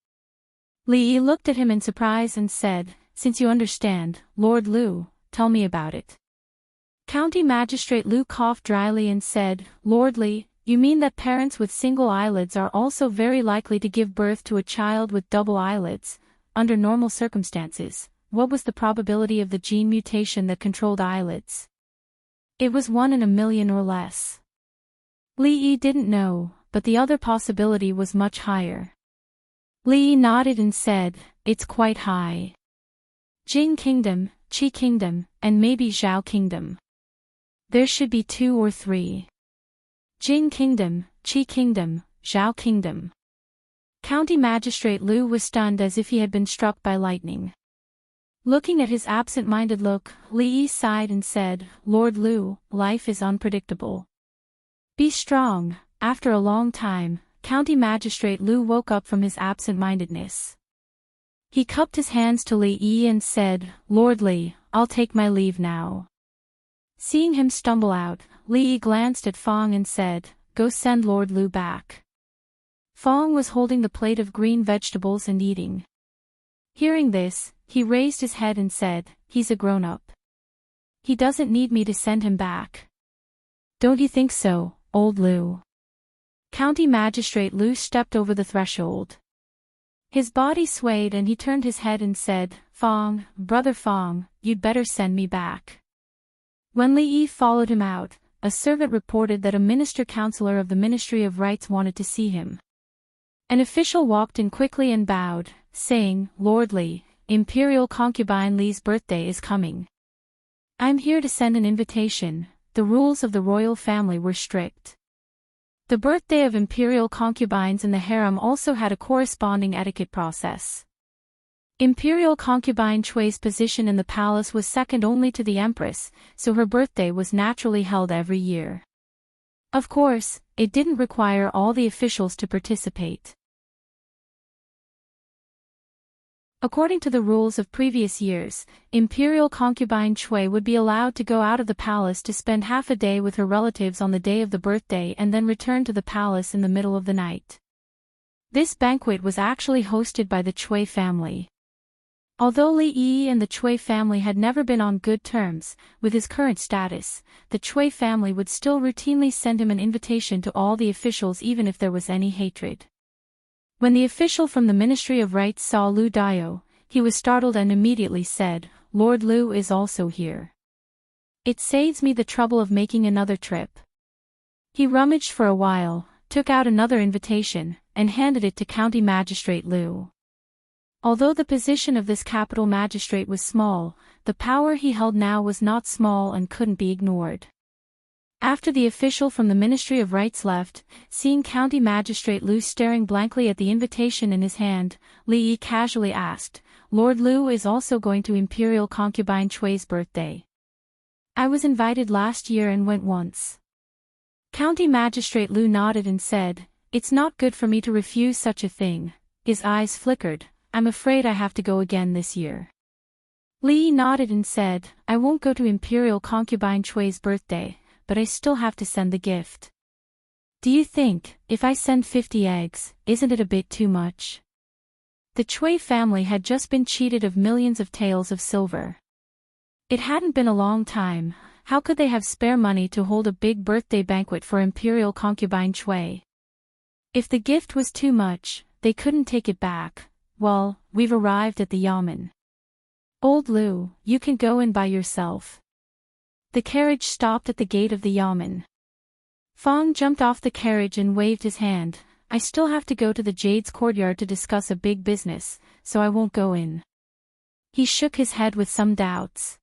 Li looked at him in surprise and said, since you understand, Lord Lu, tell me about it. County Magistrate Lu coughed dryly and said, Lord Li, you mean that parents with single eyelids are also very likely to give birth to a child with double eyelids? Under normal circumstances, what was the probability of the gene mutation that controlled eyelids? It was 1 in a million or less. Li didn't know, but the other possibility was much higher. Li nodded and said, it's quite high. Jing Kingdom, Qi Kingdom, and maybe Zhao Kingdom. There should be 2 or 3. Jing Kingdom, Qi Kingdom, Zhao Kingdom. County Magistrate Lu was stunned as if he had been struck by lightning. Looking at his absent-minded look, Li sighed and said, Lord Lu, life is unpredictable. Be strong. After a long time, County Magistrate Lu woke up from his absent-mindedness. He cupped his hands to Li and said, Lord Li, I'll take my leave now. Seeing him stumble out, Li glanced at Fong and said, go send Lord Lu back. Fong was holding the plate of green vegetables and eating. Hearing this, he raised his head and said, he's a grown-up. He doesn't need me to send him back. Don't you think so, old Lu? County Magistrate Lu stepped over the threshold. His body swayed and he turned his head and said, Fong, brother Fong, you'd better send me back. When Li followed him out, a servant reported that a minister-counselor of the Ministry of Rights wanted to see him. An official walked in quickly and bowed, saying, Lord Li, Imperial Concubine Li's birthday is coming. I'm here to send an invitation. The rules of the royal family were strict. The birthday of imperial concubines in the harem also had a corresponding etiquette process. Imperial concubine Chui's position in the palace was second only to the empress, so her birthday was naturally held every year. Of course, it didn't require all the officials to participate. According to the rules of previous years, Imperial concubine Chui would be allowed to go out of the palace to spend half a day with her relatives on the day of the birthday and then return to the palace in the middle of the night. This banquet was actually hosted by the Chui family. Although Li Yi and the Chui family had never been on good terms, with his current status, the Chui family would still routinely send him an invitation to all the officials even if there was any hatred. When the official from the Ministry of Rights saw Lu Dao, he was startled and immediately said, Lord Lu is also here. It saves me the trouble of making another trip. He rummaged for a while, took out another invitation, and handed it to County Magistrate Lu. Although the position of this capital magistrate was small, the power he held now was not small and couldn't be ignored. After the official from the Ministry of Rights left, seeing County Magistrate Liu staring blankly at the invitation in his hand, Li Yi casually asked, "Lord Liu is also going to Imperial Concubine Chui's birthday. I was invited last year and went once." County Magistrate Liu nodded and said, "It's not good for me to refuse such a thing." His eyes flickered. "I'm afraid I have to go again this year." Li Yi nodded and said, "I won't go to Imperial Concubine Chui's birthday, but I still have to send the gift. Do you think, if I send 50 eggs, isn't it a bit too much?" The Chui family had just been cheated of millions of taels of silver. It hadn't been a long time. How could they have spare money to hold a big birthday banquet for Imperial Concubine Chui? If the gift was too much, they couldn't take it back. "Well, we've arrived at the yamen. Old Liu, you can go in by yourself." The carriage stopped at the gate of the yamen. Fong jumped off the carriage and waved his hand. "I still have to go to the Jade's courtyard to discuss a big business, so I won't go in." He shook his head with some doubts.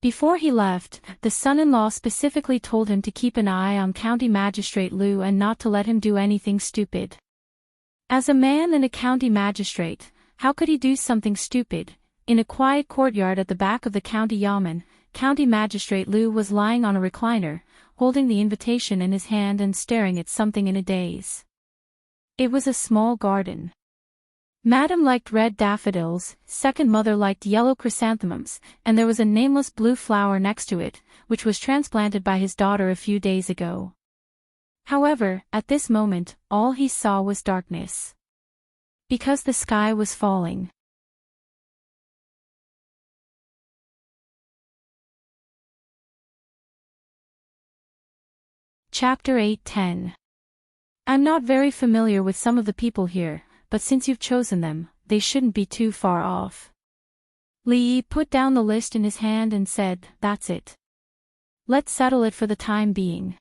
Before he left, the son-in-law specifically told him to keep an eye on County Magistrate Liu and not to let him do anything stupid. As a man and a county magistrate, how could he do something stupid? In a quiet courtyard at the back of the county yamen, County Magistrate Liu was lying on a recliner, holding the invitation in his hand and staring at something in a daze. It was a small garden. Madam liked red daffodils, second mother liked yellow chrysanthemums, and there was a nameless blue flower next to it, which was transplanted by his daughter a few days ago. However, at this moment, all he saw was darkness. Because the sky was falling. Chapter 8:10. I'm not very familiar with some of the people here, but since you've chosen them, they shouldn't be too far off. Li Yi put down the list in his hand and said, "That's it. Let's settle it for the time being.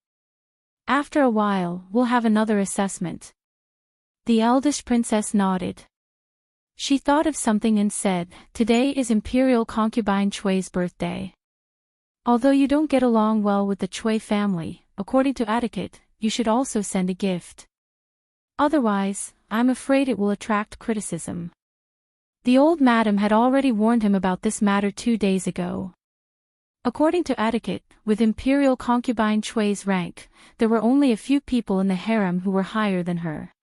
After a while, we'll have another assessment." The eldest princess nodded. She thought of something and said, "Today is Imperial Concubine Chui's birthday. Although you don't get along well with the Chui family, according to etiquette, you should also send a gift. Otherwise, I'm afraid it will attract criticism." The old madam had already warned him about this matter 2 days ago. According to etiquette, with Imperial Concubine Chui's rank, there were only a few people in the harem who were higher than her.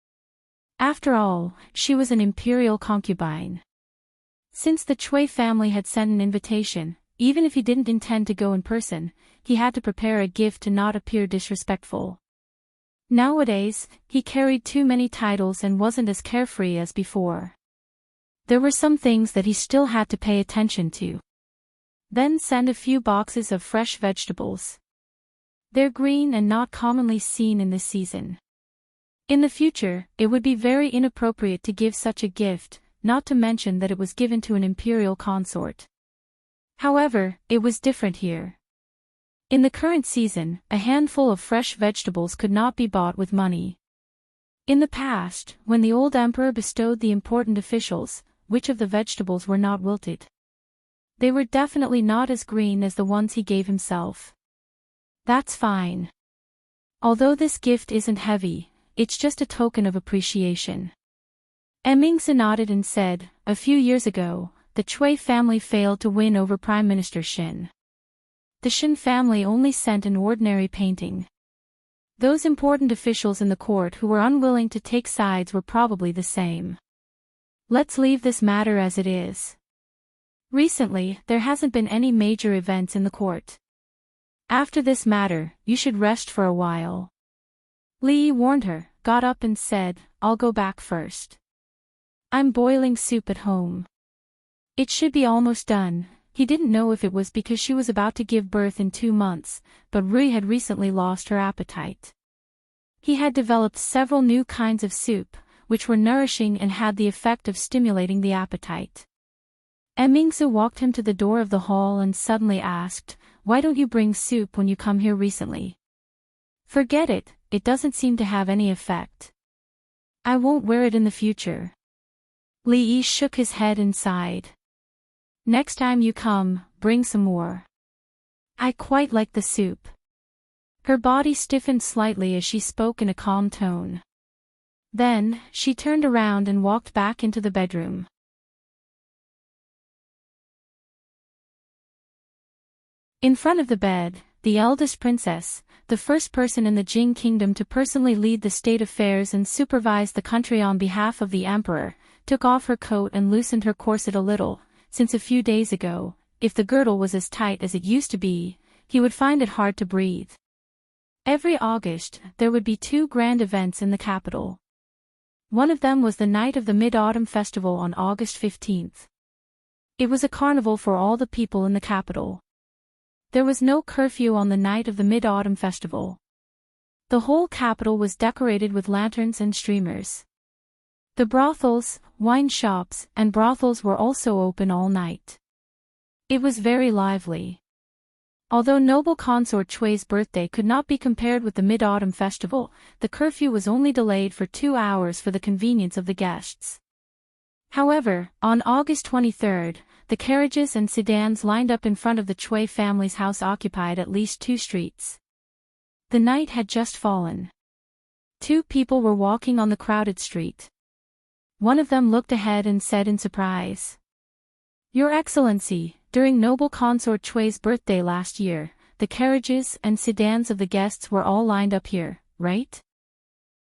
After all, she was an imperial concubine. Since the Chui family had sent an invitation, even if he didn't intend to go in person, he had to prepare a gift to not appear disrespectful. Nowadays, he carried too many titles and wasn't as carefree as before. There were some things that he still had to pay attention to. Then send a few boxes of fresh vegetables. They're green and not commonly seen in this season. In the future, it would be very inappropriate to give such a gift, not to mention that it was given to an imperial consort. However, it was different here. In the current season, a handful of fresh vegetables could not be bought with money. In the past, when the old emperor bestowed the important officials, which of the vegetables were not wilted? They were definitely not as green as the ones he gave himself. That's fine. Although this gift isn't heavy, it's just a token of appreciation. Emmingse nodded and said, "A few years ago, the Chui family failed to win over Prime Minister Shin. The Shin family only sent an ordinary painting. Those important officials in the court who were unwilling to take sides were probably the same. Let's leave this matter as it is. Recently, there hasn't been any major events in the court. After this matter, you should rest for a while." Li Yi warned her, got up and said, "I'll go back first. I'm boiling soup at home. It should be almost done." He didn't know if it was because she was about to give birth in 2 months, but Rui had recently lost her appetite. He had developed several new kinds of soup, which were nourishing and had the effect of stimulating the appetite. Emmingse walked him to the door of the hall and suddenly asked, "Why don't you bring soup when you come here recently?" "Forget it, it doesn't seem to have any effect. I won't wear it in the future." Li Yi shook his head and sighed. "Next time you come, bring some more. I quite like the soup." Her body stiffened slightly as she spoke in a calm tone. Then, she turned around and walked back into the bedroom. In front of the bed, the eldest princess, the first person in the Jing kingdom to personally lead the state affairs and supervise the country on behalf of the emperor, took off her coat and loosened her corset a little, since a few days ago, if the girdle was as tight as it used to be, he would find it hard to breathe. Every August, there would be 2 grand events in the capital. One of them was the night of the Mid-Autumn Festival on August 15th. It was a carnival for all the people in the capital. There was no curfew on the night of the Mid-Autumn Festival. The whole capital was decorated with lanterns and streamers. The brothels, wine shops, and brothels were also open all night. It was very lively. Although noble consort Chui's birthday could not be compared with the Mid-Autumn Festival, the curfew was only delayed for 2 hours for the convenience of the guests. However, on August 23rd, the carriages and sedans lined up in front of the Chui family's house occupied at least 2 streets. The night had just fallen. 2 people were walking on the crowded street. One of them looked ahead and said in surprise, "Your Excellency, during noble consort Chui's birthday last year, the carriages and sedans of the guests were all lined up here, right?"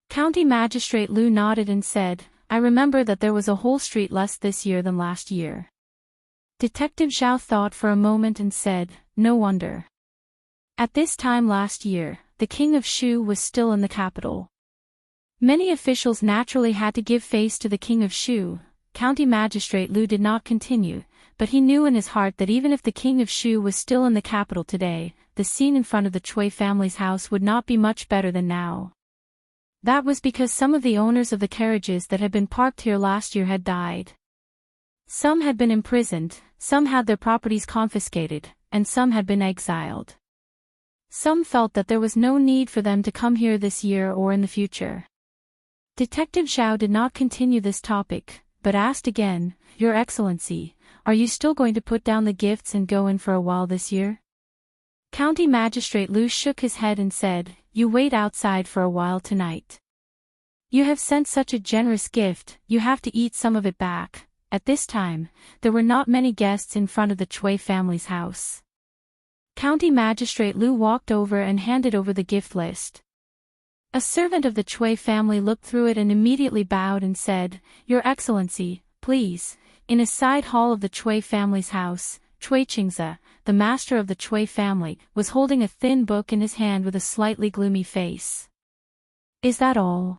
County Magistrate Lu nodded and said, "I remember that there was a whole street less this year than last year." Detective Zhao thought for a moment and said, "No wonder. At this time last year, the King of Shu was still in the capital. Many officials naturally had to give face to the King of Shu." County Magistrate Lu did not continue, but he knew in his heart that even if the King of Shu was still in the capital today, the scene in front of the Chui family's house would not be much better than now. That was because some of the owners of the carriages that had been parked here last year had died. Some had been imprisoned, some had their properties confiscated, and some had been exiled. Some felt that there was no need for them to come here this year or in the future. Detective Zhao did not continue this topic, but asked again, "Your Excellency, are you still going to put down the gifts and go in for a while this year?" County Magistrate Lu shook his head and said, "You wait outside for a while tonight. You have sent such a generous gift, you have to eat some of it back." At this time, there were not many guests in front of the Chui family's house. County Magistrate Lu walked over and handed over the gift list. A servant of the Chui family looked through it and immediately bowed and said, "Your Excellency, please." In a side hall of the Chui family's house, Chui Qingze, the master of the Chui family, was holding a thin book in his hand with a slightly gloomy face. "Is that all?"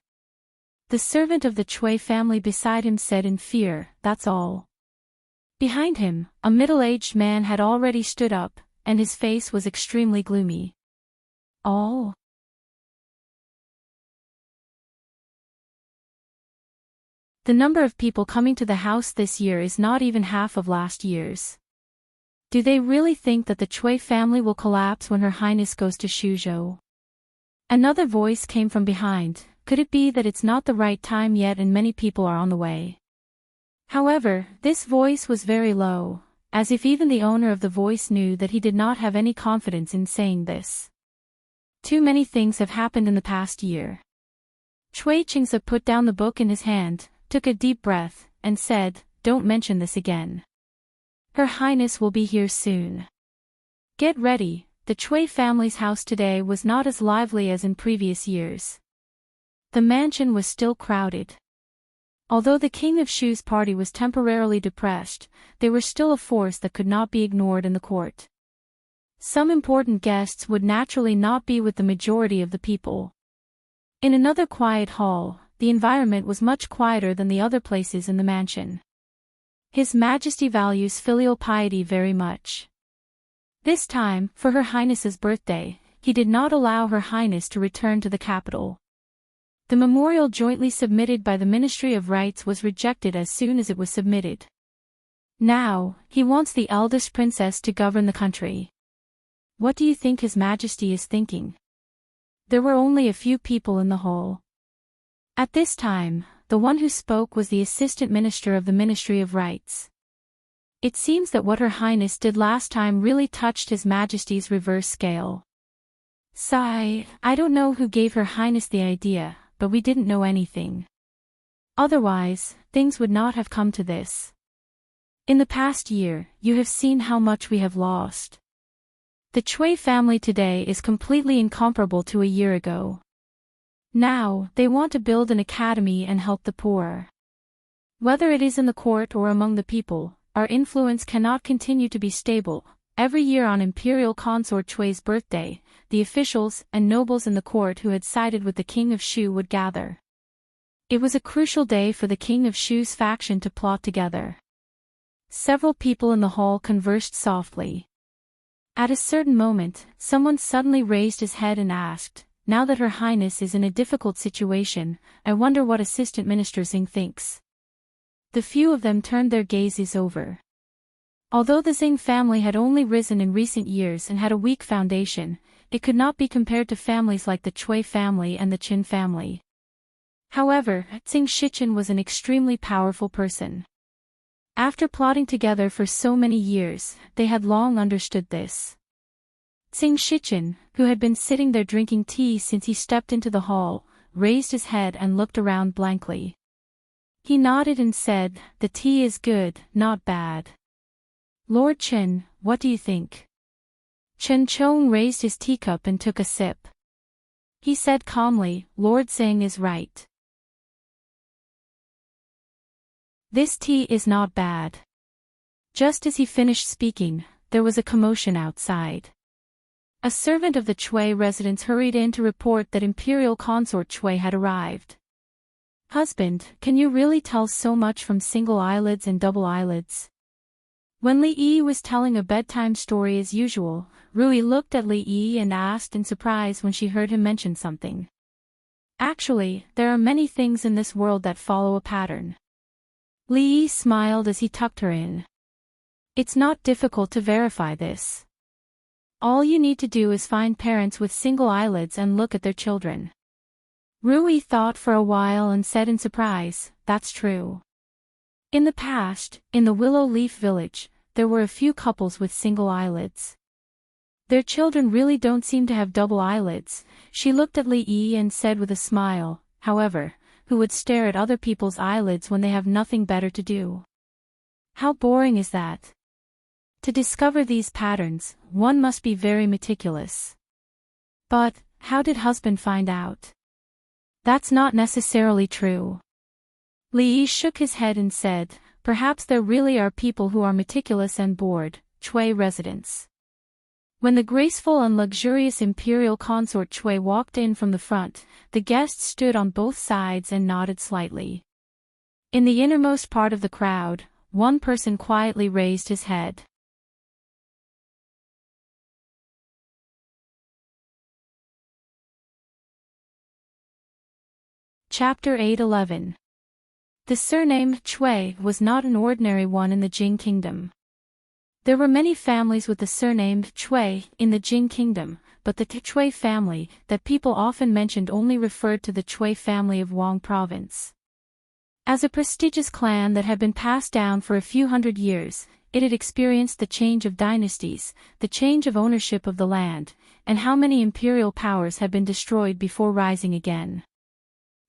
The servant of the Chui family beside him said in fear, "That's all." Behind him, a middle-aged man had already stood up, and his face was extremely gloomy. "All?" The number of people coming to the house this year is not even half of last year's. Do they really think that the Chui family will collapse when Her Highness goes to Shuzhou? Another voice came from behind. Could it be that it's not the right time yet and many people are on the way? However, this voice was very low, as if even the owner of the voice knew that he did not have any confidence in saying this. Too many things have happened in the past year. Chui Qingze put down the book in his hand, took a deep breath, and said, "Don't mention this again. Her Highness will be here soon. Get ready." The Chui family's house today was not as lively as in previous years. The mansion was still crowded. Although the King of Shu's party was temporarily depressed, they were still a force that could not be ignored in the court. Some important guests would naturally not be with the majority of the people. In another quiet hall, the environment was much quieter than the other places in the mansion. His Majesty values filial piety very much. This time, for Her Highness's birthday, he did not allow Her Highness to return to the capital. The memorial jointly submitted by the Ministry of Rights was rejected as soon as it was submitted. Now, he wants the eldest princess to govern the country. What do you think His Majesty is thinking? There were only a few people in the hall. At this time, the one who spoke was the Assistant Minister of the Ministry of Rights. It seems that what Her Highness did last time really touched His Majesty's reverse scale. Sigh, I don't know who gave Her Highness the idea, but we didn't know anything. Otherwise, things would not have come to this. In the past year, you have seen how much we have lost. The Chui family today is completely incomparable to a year ago. Now, they want to build an academy and help the poor. Whether it is in the court or among the people, our influence cannot continue to be stable. Every year on Imperial Consort Chui's birthday, the officials and nobles in the court who had sided with the King of Shu would gather. It was a crucial day for the King of Shu's faction to plot together. Several people in the hall conversed softly. At a certain moment, someone suddenly raised his head and asked, "Now that Her Highness is in a difficult situation, I wonder what Assistant Minister Xing thinks." The few of them turned their gazes over. Although the Xing family had only risen in recent years and had a weak foundation, it could not be compared to families like the Chui family and the Qin family. However, Xing Shichen was an extremely powerful person. After plotting together for so many years, they had long understood this. Xing Shichen, who had been sitting there drinking tea since he stepped into the hall, raised his head and looked around blankly. He nodded and said, "The tea is good, not bad." "Lord Chen, what do you think?" Chen Chong raised his teacup and took a sip. He said calmly, "Lord Xing is right. This tea is not bad." Just as he finished speaking, there was a commotion outside. A servant of the Chui residence hurried in to report that Imperial Consort Chui had arrived. "Husband, can you really tell so much from single eyelids and double eyelids?" When Li Yi was telling a bedtime story as usual, Rui looked at Li Yi and asked in surprise when she heard him mention something. "Actually, there are many things in this world that follow a pattern." Li Yi smiled as he tucked her in. "It's not difficult to verify this. All you need to do is find parents with single eyelids and look at their children." Rui thought for a while and said in surprise, "That's true. In the past, in the Willow Leaf Village, there were a few couples with single eyelids. Their children really don't seem to have double eyelids." She looked at Li Yi and said with a smile, "However, who would stare at other people's eyelids when they have nothing better to do? How boring is that? To discover these patterns, one must be very meticulous." "But, how did husband find out?" "That's not necessarily true." Li Yi shook his head and said, "Perhaps there really are people who are meticulous and bored." Chui residence. When the graceful and luxurious Imperial Consort Chui walked in from the front, the guests stood on both sides and nodded slightly. In the innermost part of the crowd, one person quietly raised his head. Chapter 8:11. The surname Chui was not an ordinary one in the Jing Kingdom. There were many families with the surname Chui in the Jing Kingdom, but the Chui family that people often mentioned only referred to the Chui family of Wang Province. As a prestigious clan that had been passed down for a few hundred years, it had experienced the change of dynasties, the change of ownership of the land, and how many imperial powers had been destroyed before rising again.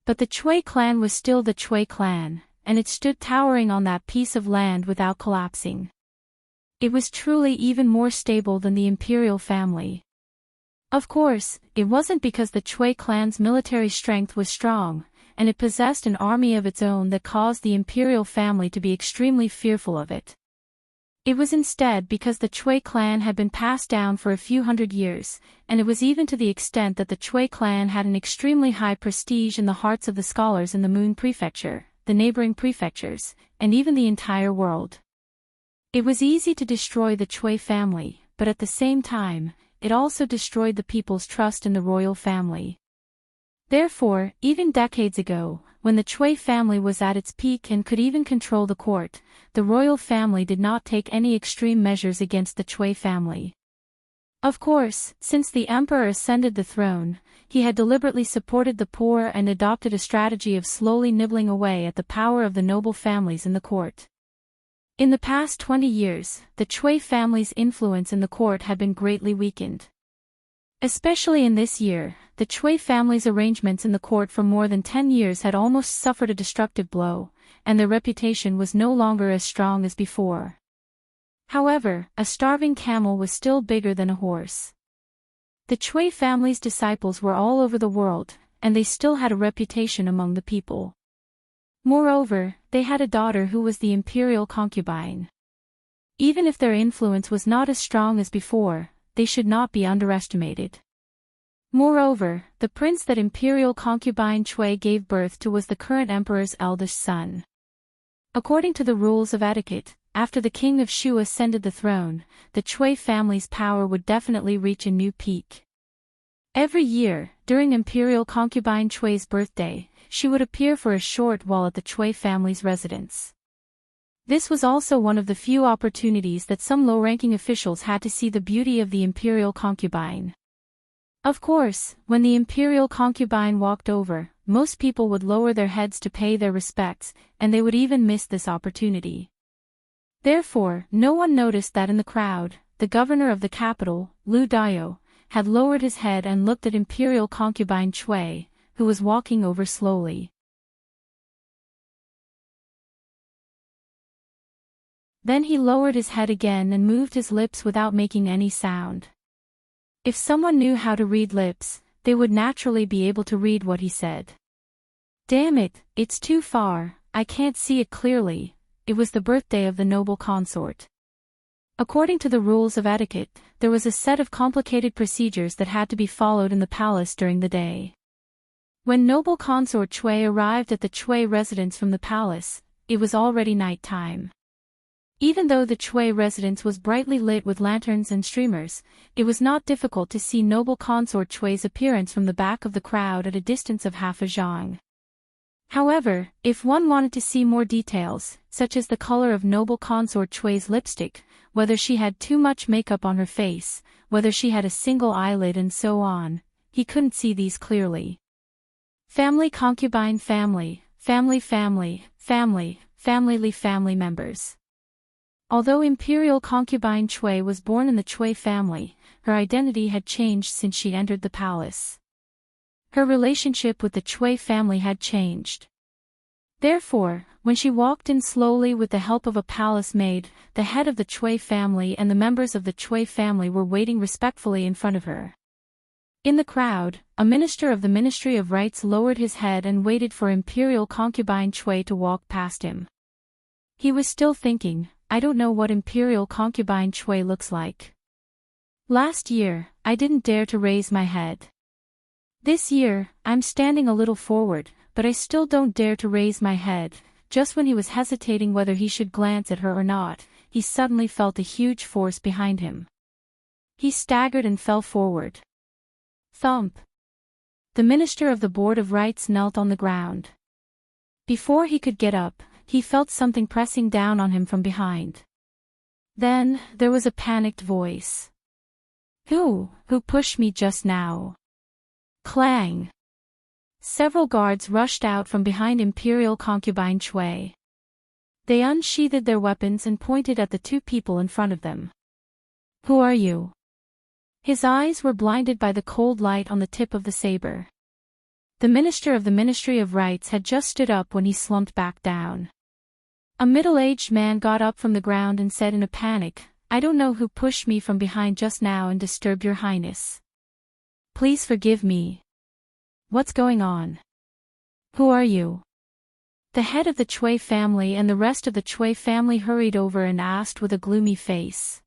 But the Chui clan was still the Chui clan, and it stood towering on that piece of land without collapsing. It was truly even more stable than the imperial family. Of course, it wasn't because the Chui clan's military strength was strong, and it possessed an army of its own that caused the imperial family to be extremely fearful of it. It was instead because the Chui clan had been passed down for a few hundred years, and it was even to the extent that the Chui clan had an extremely high prestige in the hearts of the scholars in the Moon Prefecture, the neighboring prefectures, and even the entire world. It was easy to destroy the Chui family, but at the same time, it also destroyed the people's trust in the royal family. Therefore, even decades ago, when the Chui family was at its peak and could even control the court, the royal family did not take any extreme measures against the Chui family. Of course, since the emperor ascended the throne, he had deliberately supported the poor and adopted a strategy of slowly nibbling away at the power of the noble families in the court. In the past 20 years, the Chui family's influence in the court had been greatly weakened. Especially in this year, the Chui family's arrangements in the court for more than 10 years had almost suffered a destructive blow, and their reputation was no longer as strong as before. However, a starving camel was still bigger than a horse. The Chui family's disciples were all over the world, and they still had a reputation among the people. Moreover, they had a daughter who was the imperial concubine. Even if their influence was not as strong as before, they should not be underestimated. Moreover, the prince that imperial concubine Chui gave birth to was the current emperor's eldest son. According to the rules of etiquette, after the king of Shu ascended the throne, the Chui family's power would definitely reach a new peak. Every year, during imperial concubine Chui's birthday, she would appear for a short while at the Chui family's residence. This was also one of the few opportunities that some low-ranking officials had to see the beauty of the imperial concubine. Of course, when the imperial concubine walked over, most people would lower their heads to pay their respects, and they would even miss this opportunity. Therefore, no one noticed that in the crowd, the governor of the capital, Lu Dao, had lowered his head and looked at imperial concubine Chui, who was walking over slowly. Then he lowered his head again and moved his lips without making any sound. If someone knew how to read lips, they would naturally be able to read what he said. Damn it, it's too far, I can't see it clearly. It was the birthday of the noble consort. According to the rules of etiquette, there was a set of complicated procedures that had to be followed in the palace during the day. When noble consort Chui arrived at the Chui residence from the palace, it was already night time. Even though the Chui residence was brightly lit with lanterns and streamers, it was not difficult to see noble consort Chui's appearance from the back of the crowd at a distance of half a zhang. However, if one wanted to see more details, such as the color of noble consort Chui's lipstick, whether she had too much makeup on her face, whether she had a single eyelid and so on, he couldn't see these clearly. Family concubine family members. Although imperial concubine Chui was born in the Chui family, her identity had changed since she entered the palace. Her relationship with the Chui family had changed. Therefore, when she walked in slowly with the help of a palace maid, the head of the Chui family and the members of the Chui family were waiting respectfully in front of her. In the crowd, a minister of the Ministry of Rights lowered his head and waited for imperial concubine Chui to walk past him. He was still thinking, I don't know what imperial concubine Chui looks like. Last year, I didn't dare to raise my head. This year, I'm standing a little forward, but I still don't dare to raise my head. Just when he was hesitating whether he should glance at her or not, he suddenly felt a huge force behind him. He staggered and fell forward. Thump! The minister of the Board of Rights knelt on the ground. Before he could get up, he felt something pressing down on him from behind. Then, there was a panicked voice. Who pushed me just now? Clang! Several guards rushed out from behind imperial concubine Chui. They unsheathed their weapons and pointed at the two people in front of them. Who are you? His eyes were blinded by the cold light on the tip of the saber. The minister of the Ministry of Rights had just stood up when he slumped back down. A middle-aged man got up from the ground and said in a panic, I don't know who pushed me from behind just now and disturbed your highness. Please forgive me. What's going on? Who are you? The head of the Chui family and the rest of the Chui family hurried over and asked with a gloomy face.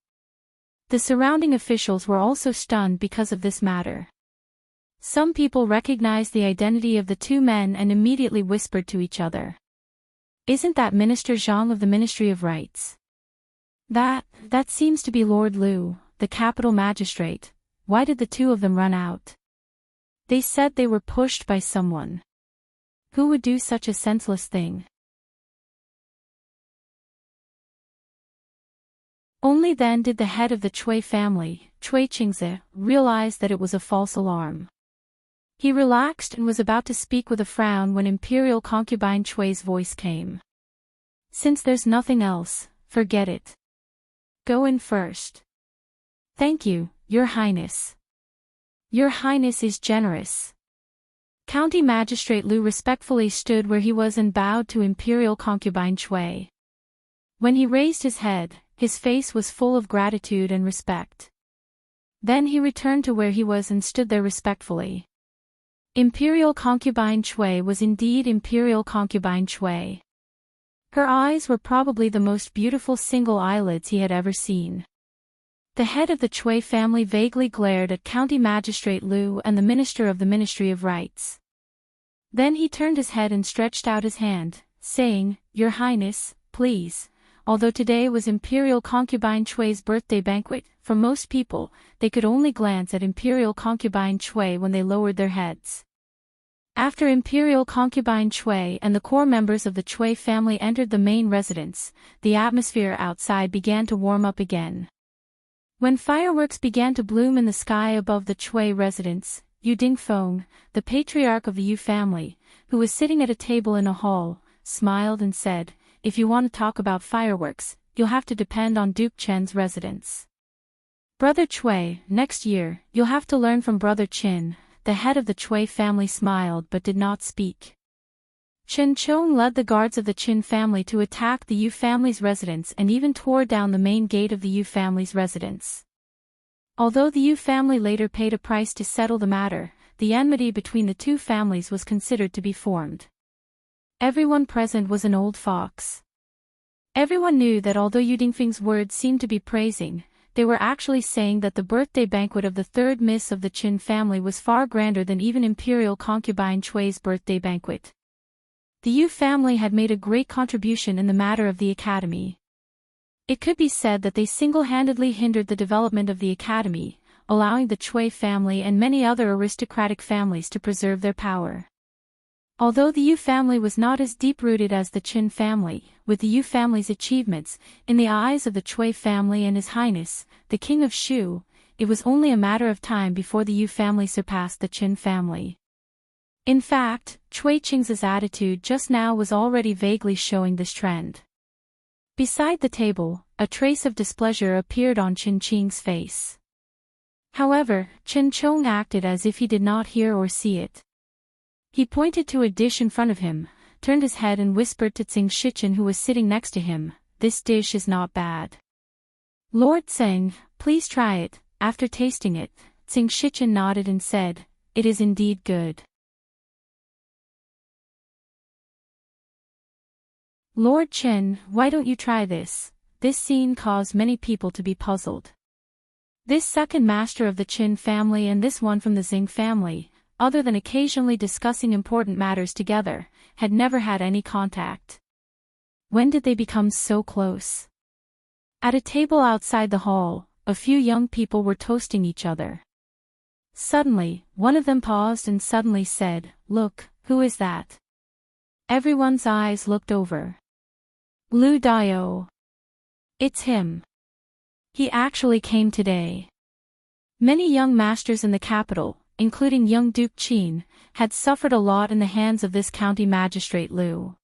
The surrounding officials were also stunned because of this matter. Some people recognized the identity of the two men and immediately whispered to each other. Isn't that Minister Zhang of the Ministry of Rights? That seems to be Lord Lu, the capital magistrate. Why did the two of them run out? They said they were pushed by someone. Who would do such a senseless thing? Only then did the head of the Chui family, Chui Qingzi, realize that it was a false alarm. He relaxed and was about to speak with a frown when imperial concubine Chui's voice came. Since there's nothing else, forget it. Go in first. Thank you, Your Highness. Your Highness is generous. County Magistrate Lu respectfully stood where he was and bowed to Imperial Concubine Chui. When he raised his head, his face was full of gratitude and respect. Then he returned to where he was and stood there respectfully. Imperial Concubine Chui was indeed Imperial Concubine Chui. Her eyes were probably the most beautiful single eyelids he had ever seen. The head of the Chui family vaguely glared at County Magistrate Lu and the Minister of the Ministry of Rights. Then he turned his head and stretched out his hand, saying, Your Highness, please. Although today was Imperial Concubine Chui's birthday banquet, for most people, they could only glance at Imperial Concubine Chui when they lowered their heads. After Imperial Concubine Chui and the core members of the Chui family entered the main residence, the atmosphere outside began to warm up again. When fireworks began to bloom in the sky above the Chui residence, Yu Dingfeng, the patriarch of the Yu family, who was sitting at a table in a hall, smiled and said, If you want to talk about fireworks, you'll have to depend on Duke Chen's residence. Brother Chui, next year, you'll have to learn from Brother Qin. The head of the Chui family smiled but did not speak. Chen Chong led the guards of the Qin family to attack the Yu family's residence and even tore down the main gate of the Yu family's residence. Although the Yu family later paid a price to settle the matter, the enmity between the two families was considered to be formed. Everyone present was an old fox. Everyone knew that although Yu Dingfeng's words seemed to be praising, they were actually saying that the birthday banquet of the third miss of the Qin family was far grander than even Imperial Concubine Chui's birthday banquet. The Yu family had made a great contribution in the matter of the academy. It could be said that they single-handedly hindered the development of the academy, allowing the Chui family and many other aristocratic families to preserve their power. Although the Yu family was not as deep-rooted as the Qin family, with the Yu family's achievements, in the eyes of the Chui family and His Highness, the King of Shu, it was only a matter of time before the Yu family surpassed the Qin family. In fact, Chui Qing's attitude just now was already vaguely showing this trend. Beside the table, a trace of displeasure appeared on Qin Qing's face. However, Chen Chong acted as if he did not hear or see it. He pointed to a dish in front of him, turned his head and whispered to Tsing Shichen who was sitting next to him, This dish is not bad. Lord Tseng, please try it. After tasting it, Tsing Shichen nodded and said, It is indeed good. Lord Chen, why don't you try this? This scene caused many people to be puzzled. This second master of the Qin family and this one from the Xing family, other than occasionally discussing important matters together, had never had any contact. When did they become so close? At a table outside the hall, a few young people were toasting each other. Suddenly, one of them paused and suddenly said, Look, who is that? Everyone's eyes looked over. Lu Dao. It's him. He actually came today. Many young masters in the capital, including young Duke Qin, had suffered a lot in the hands of this county magistrate Lu.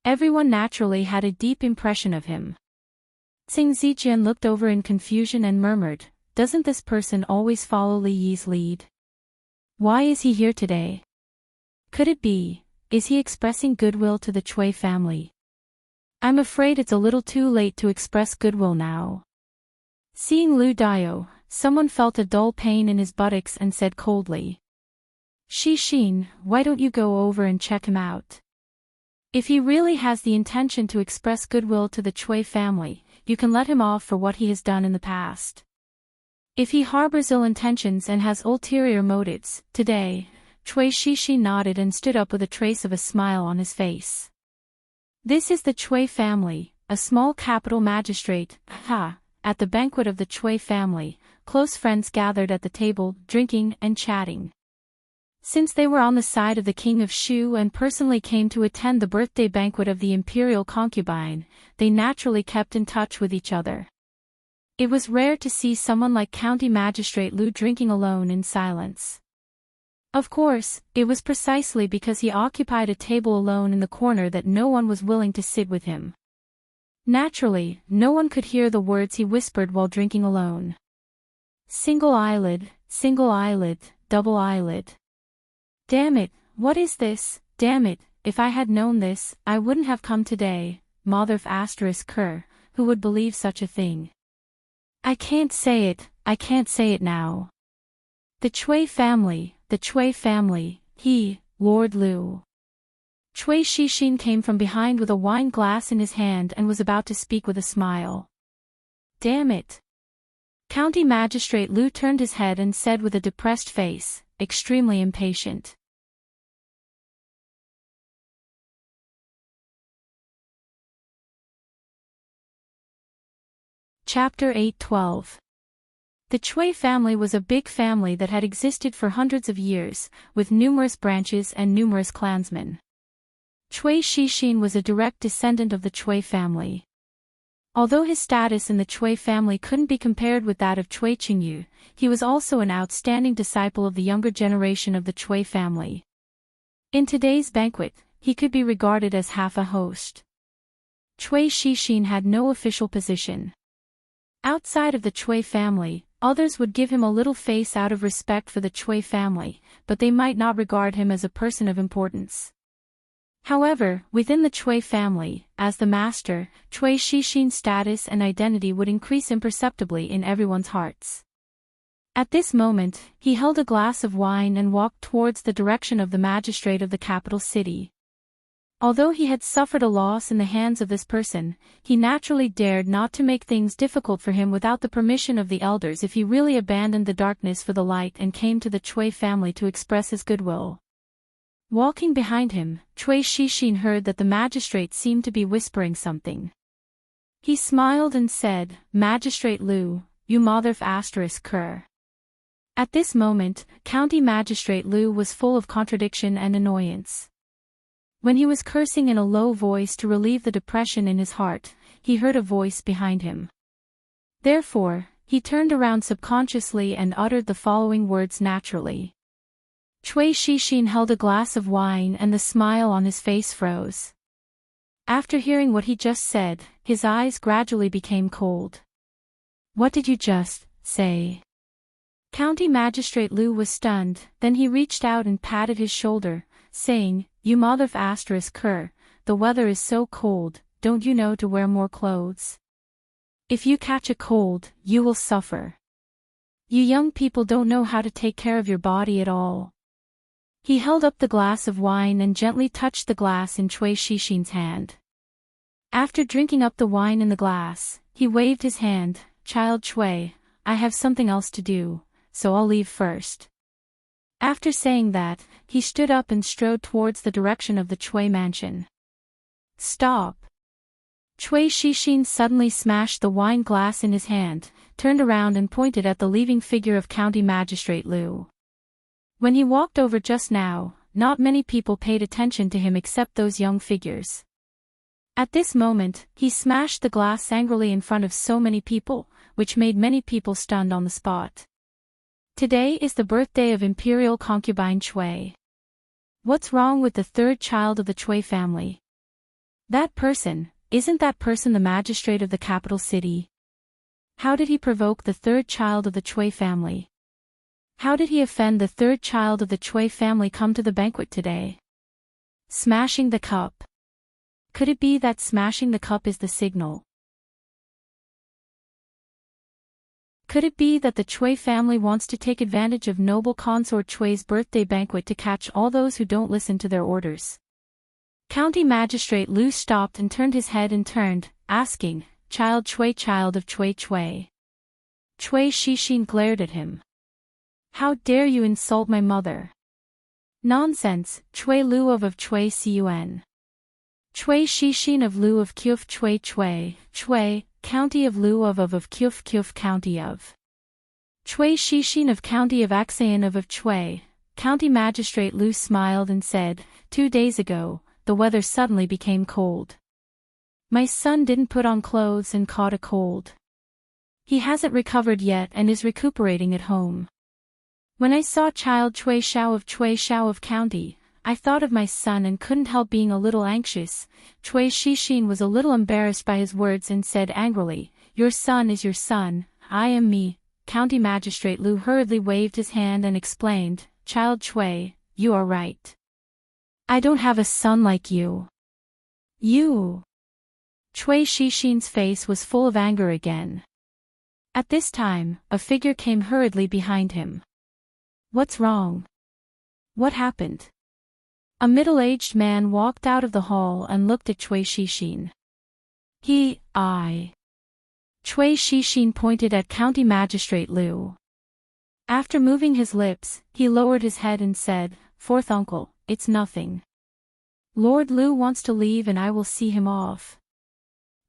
Everyone naturally had a deep impression of him. Tsing Zijian looked over in confusion and murmured, Doesn't this person always follow Li Yi's lead? Why is he here today? Could it be, is he expressing goodwill to the Chui family? I'm afraid it's a little too late to express goodwill now. Seeing Lu Dao, someone felt a dull pain in his buttocks and said coldly, Shi Xin, why don't you go over and check him out? If he really has the intention to express goodwill to the Chui family, you can let him off for what he has done in the past. If he harbors ill intentions and has ulterior motives, today, Chui Shishi nodded and stood up with a trace of a smile on his face. This is the Chui family, a small capital magistrate, At the banquet of the Chui family, close friends gathered at the table, drinking and chatting. Since they were on the side of the King of Shu and personally came to attend the birthday banquet of the imperial concubine, they naturally kept in touch with each other. It was rare to see someone like County Magistrate Lu drinking alone in silence. Of course, it was precisely because he occupied a table alone in the corner that no one was willing to sit with him. Naturally, no one could hear the words he whispered while drinking alone. Single eyelid, single eyelid, double eyelid. Damn it, what is this? Damn it, if I had known this, I wouldn't have come today. Motherf asterisk cur, who would believe such a thing? I can't say it now. The Chui family, he, Lord Liu. Chui Shixin came from behind with a wine glass in his hand and was about to speak with a smile. Damn it. County Magistrate Liu turned his head and said with a depressed face, extremely impatient. Chapter 8:12. The Chui family was a big family that had existed for hundreds of years, with numerous branches and numerous clansmen. Chui Shixin was a direct descendant of the Chui family. Although his status in the Chui family couldn't be compared with that of Chui Qingyu, he was also an outstanding disciple of the younger generation of the Chui family. In today's banquet, he could be regarded as half a host. Chui Shixin had no official position. Outside of the Chui family, others would give him a little face out of respect for the Chui family, but they might not regard him as a person of importance. However, within the Chui family, as the master, Chui Shixin's status and identity would increase imperceptibly in everyone's hearts. At this moment, he held a glass of wine and walked towards the direction of the magistrate of the capital city. Although he had suffered a loss in the hands of this person, he naturally dared not to make things difficult for him without the permission of the elders if he really abandoned the darkness for the light and came to the Chui family to express his goodwill. Walking behind him, Chui Shixin heard that the magistrate seemed to be whispering something. He smiled and said, Magistrate Liu, you motherf asterisk cur. At this moment, County Magistrate Liu was full of contradiction and annoyance. When he was cursing in a low voice to relieve the depression in his heart, he heard a voice behind him. Therefore, he turned around subconsciously and uttered the following words naturally. Chui Shixin held a glass of wine and the smile on his face froze. After hearing what he just said, his eyes gradually became cold. What did you just say? County Magistrate Liu was stunned, then he reached out and patted his shoulder, saying, You motherf asterisk cur, the weather is so cold, don't you know to wear more clothes? If you catch a cold, you will suffer. You young people don't know how to take care of your body at all. He held up the glass of wine and gently touched the glass in Chui Shixin's hand. After drinking up the wine in the glass, he waved his hand, Child Chui, I have something else to do, so I'll leave first. After saying that, he stood up and strode towards the direction of the Chui mansion. Stop! Chui Shixin suddenly smashed the wine glass in his hand, turned around and pointed at the leaving figure of County Magistrate Liu. When he walked over just now, not many people paid attention to him except those young figures. At this moment, he smashed the glass angrily in front of so many people, which made many people stunned on the spot. Today is the birthday of Imperial Concubine Chui. What's wrong with the third child of the Chui family? Isn't that person the magistrate of the capital city? How did he provoke the third child of the Chui family? How did he offend the third child of the Chui family come to the banquet today? Smashing the cup. Could it be that smashing the cup is the signal? Could it be that the Chui family wants to take advantage of noble consort Chui's birthday banquet to catch all those who don't listen to their orders? County Magistrate Liu stopped and turned his head and turned, asking, Child of Chui Chui. Chui Shixin glared at him. How dare you insult my mother? Nonsense, Chui Liu of Chui Cun. Chui Shixin of Liu of Kyuf Chui Chui, Chui, County of Liu of Kyuf County of. Chui Shixin of County of Axayan of Chui. County Magistrate Liu smiled and said, 2 days ago, the weather suddenly became cold. My son didn't put on clothes and caught a cold. He hasn't recovered yet and is recuperating at home. When I saw Child Chui Xiao of County, I thought of my son and couldn't help being a little anxious. Chui Shixin was a little embarrassed by his words and said angrily, Your son is your son, I am me, County Magistrate Lu hurriedly waved his hand and explained, "Child Chui, you are right. I don't have a son like you." "You?" Chui Shixin's face was full of anger again. At this time, a figure came hurriedly behind him. "What's wrong? What happened?" A middle-aged man walked out of the hall and looked at Chui Shixin. Chui Shixin pointed at County Magistrate Lu. After moving his lips, he lowered his head and said, "Fourth uncle, it's nothing. Lord Lu wants to leave and I will see him off."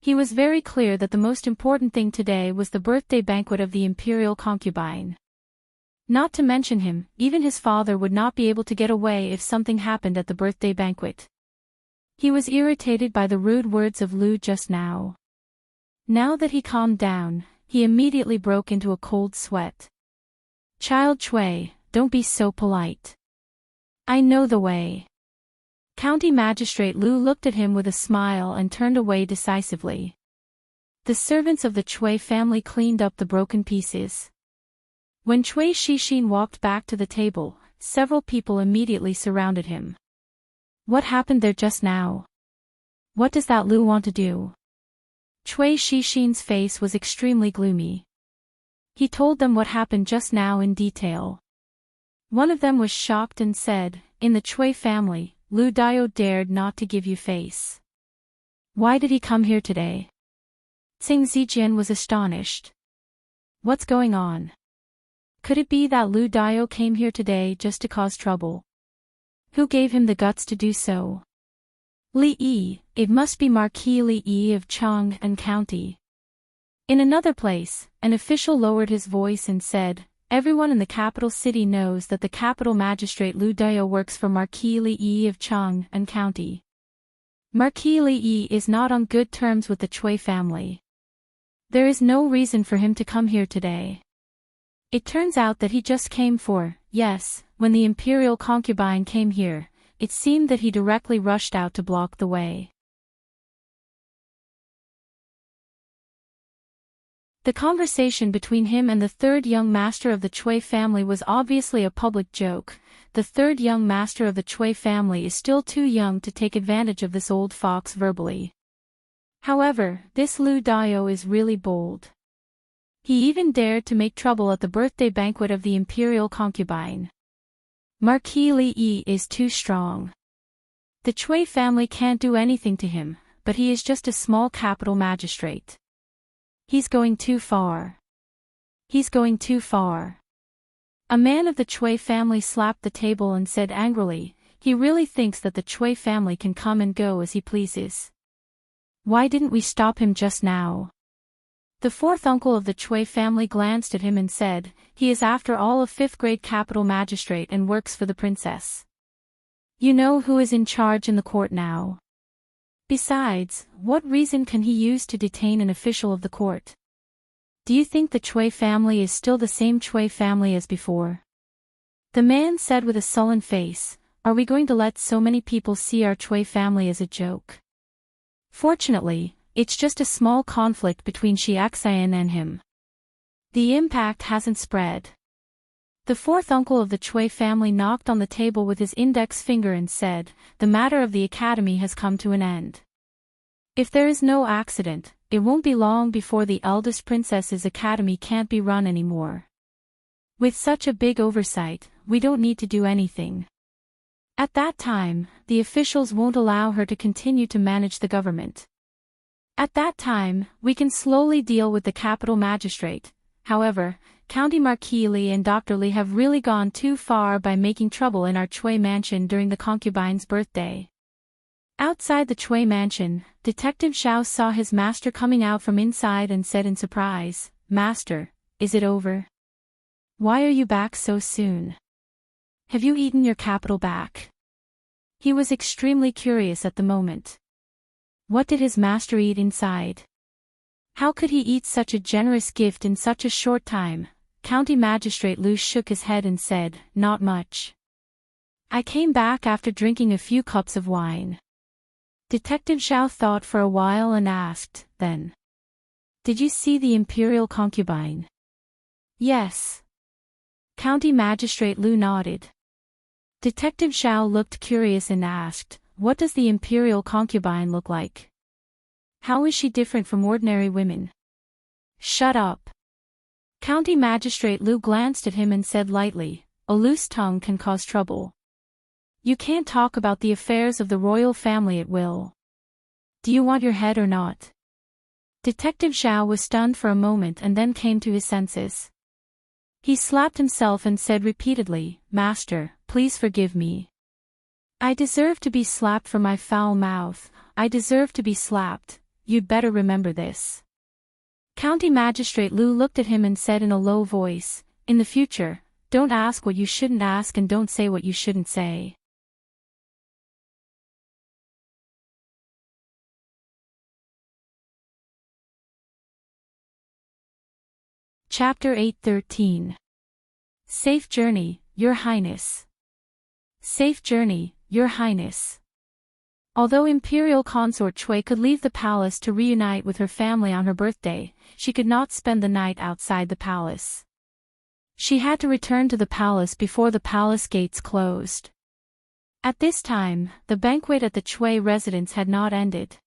He was very clear that the most important thing today was the birthday banquet of the imperial concubine. Not to mention him, even his father would not be able to get away if something happened at the birthday banquet. He was irritated by the rude words of Lu just now. Now that he calmed down, he immediately broke into a cold sweat. "Child Chui, don't be so polite. I know the way." County Magistrate Lu looked at him with a smile and turned away decisively. The servants of the Chui family cleaned up the broken pieces. When Chui Shixin walked back to the table, several people immediately surrounded him. "What happened there just now? What does that Lu want to do?" Chui Shixin's face was extremely gloomy. He told them what happened just now in detail. One of them was shocked and said, "In the Chui family, Lu Dio dared not to give you face. Why did he come here today?" Tsing Zijian was astonished. "What's going on? Could it be that Lu Dio came here today just to cause trouble? Who gave him the guts to do so?" "Li Yi, it must be Marquis Li Yi of Chang and County." In another place, an official lowered his voice and said, "Everyone in the capital city knows that the capital magistrate Lu Dio works for Marquis Li Yi of Chang and County. Marquis Li Yi is not on good terms with the Chui family. There is no reason for him to come here today. It turns out that he just came for, yes, when the imperial concubine came here, it seemed that he directly rushed out to block the way." The conversation between him and the third young master of the Chui family was obviously a public joke. The third young master of the Chui family is still too young to take advantage of this old fox verbally. However, this Lu Dio is really bold. He even dared to make trouble at the birthday banquet of the imperial concubine. Marquis Li Yi is too strong. The Chui family can't do anything to him, but he is just a small capital magistrate. He's going too far. He's going too far. A man of the Chui family slapped the table and said angrily, "He really thinks that the Chui family can come and go as he pleases. Why didn't we stop him just now?" The fourth uncle of the Chui family glanced at him and said, "He is after all a fifth-grade capital magistrate and works for the princess. You know who is in charge in the court now. Besides, what reason can he use to detain an official of the court? Do you think the Chui family is still the same Chui family as before?" The man said with a sullen face, "Are we going to let so many people see our Chui family as a joke? Fortunately, it's just a small conflict between Xiaxian and him. The impact hasn't spread." The fourth uncle of the Chui family knocked on the table with his index finger and said, "The matter of the academy has come to an end. If there is no accident, it won't be long before the eldest princess's academy can't be run anymore. With such a big oversight, we don't need to do anything. At that time, the officials won't allow her to continue to manage the government. At that time, we can slowly deal with the capital magistrate. However, County Marquis Li and Dr. Li have really gone too far by making trouble in our Chui mansion during the concubine's birthday." Outside the Chui mansion, Detective Xiao saw his master coming out from inside and said in surprise, "Master, is it over? Why are you back so soon? Have you eaten your capital back?" He was extremely curious at the moment. What did his master eat inside? How could he eat such a generous gift in such a short time? County Magistrate Lu shook his head and said, "Not much. I came back after drinking a few cups of wine." Detective Xiao thought for a while and asked, "Then, did you see the imperial concubine?" Yes. County Magistrate Lu nodded. Detective Xiao looked curious and asked, "What does the imperial concubine look like? How is she different from ordinary women?" "Shut up." County Magistrate Lu glanced at him and said lightly, "A loose tongue can cause trouble. You can't talk about the affairs of the royal family at will. Do you want your head or not?" Detective Xiao was stunned for a moment and then came to his senses. He slapped himself and said repeatedly, "Master, please forgive me. I deserve to be slapped for my foul mouth. I deserve to be slapped. You'd better remember this." County Magistrate Lu looked at him and said in a low voice, "In the future, don't ask what you shouldn't ask and don't say what you shouldn't say." Chapter 8:13. Safe Journey, Your Highness. Safe journey, Your Highness. Although Imperial Consort Chui could leave the palace to reunite with her family on her birthday, she could not spend the night outside the palace. She had to return to the palace before the palace gates closed. At this time, the banquet at the Chui residence had not ended.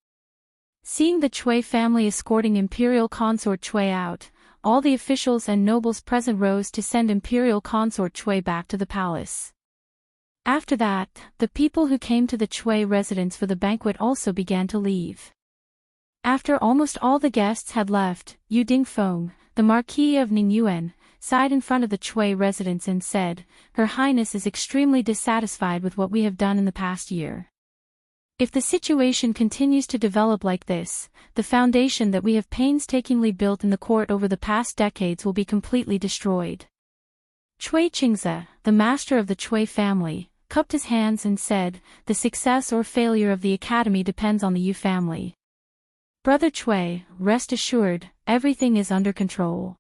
Seeing the Chui family escorting Imperial Consort Chui out, all the officials and nobles present rose to send Imperial Consort Chui back to the palace. After that, the people who came to the Chui residence for the banquet also began to leave. After almost all the guests had left, Yu Dingfeng, the Marquis of Ningyuan, sighed in front of the Chui residence and said, "Her Highness is extremely dissatisfied with what we have done in the past year. If the situation continues to develop like this, the foundation that we have painstakingly built in the court over the past decades will be completely destroyed." Chui Qingze, the master of the Chui family, cupped his hands and said, "The success or failure of the academy depends on the Yu family. Brother Chui, rest assured, everything is under control."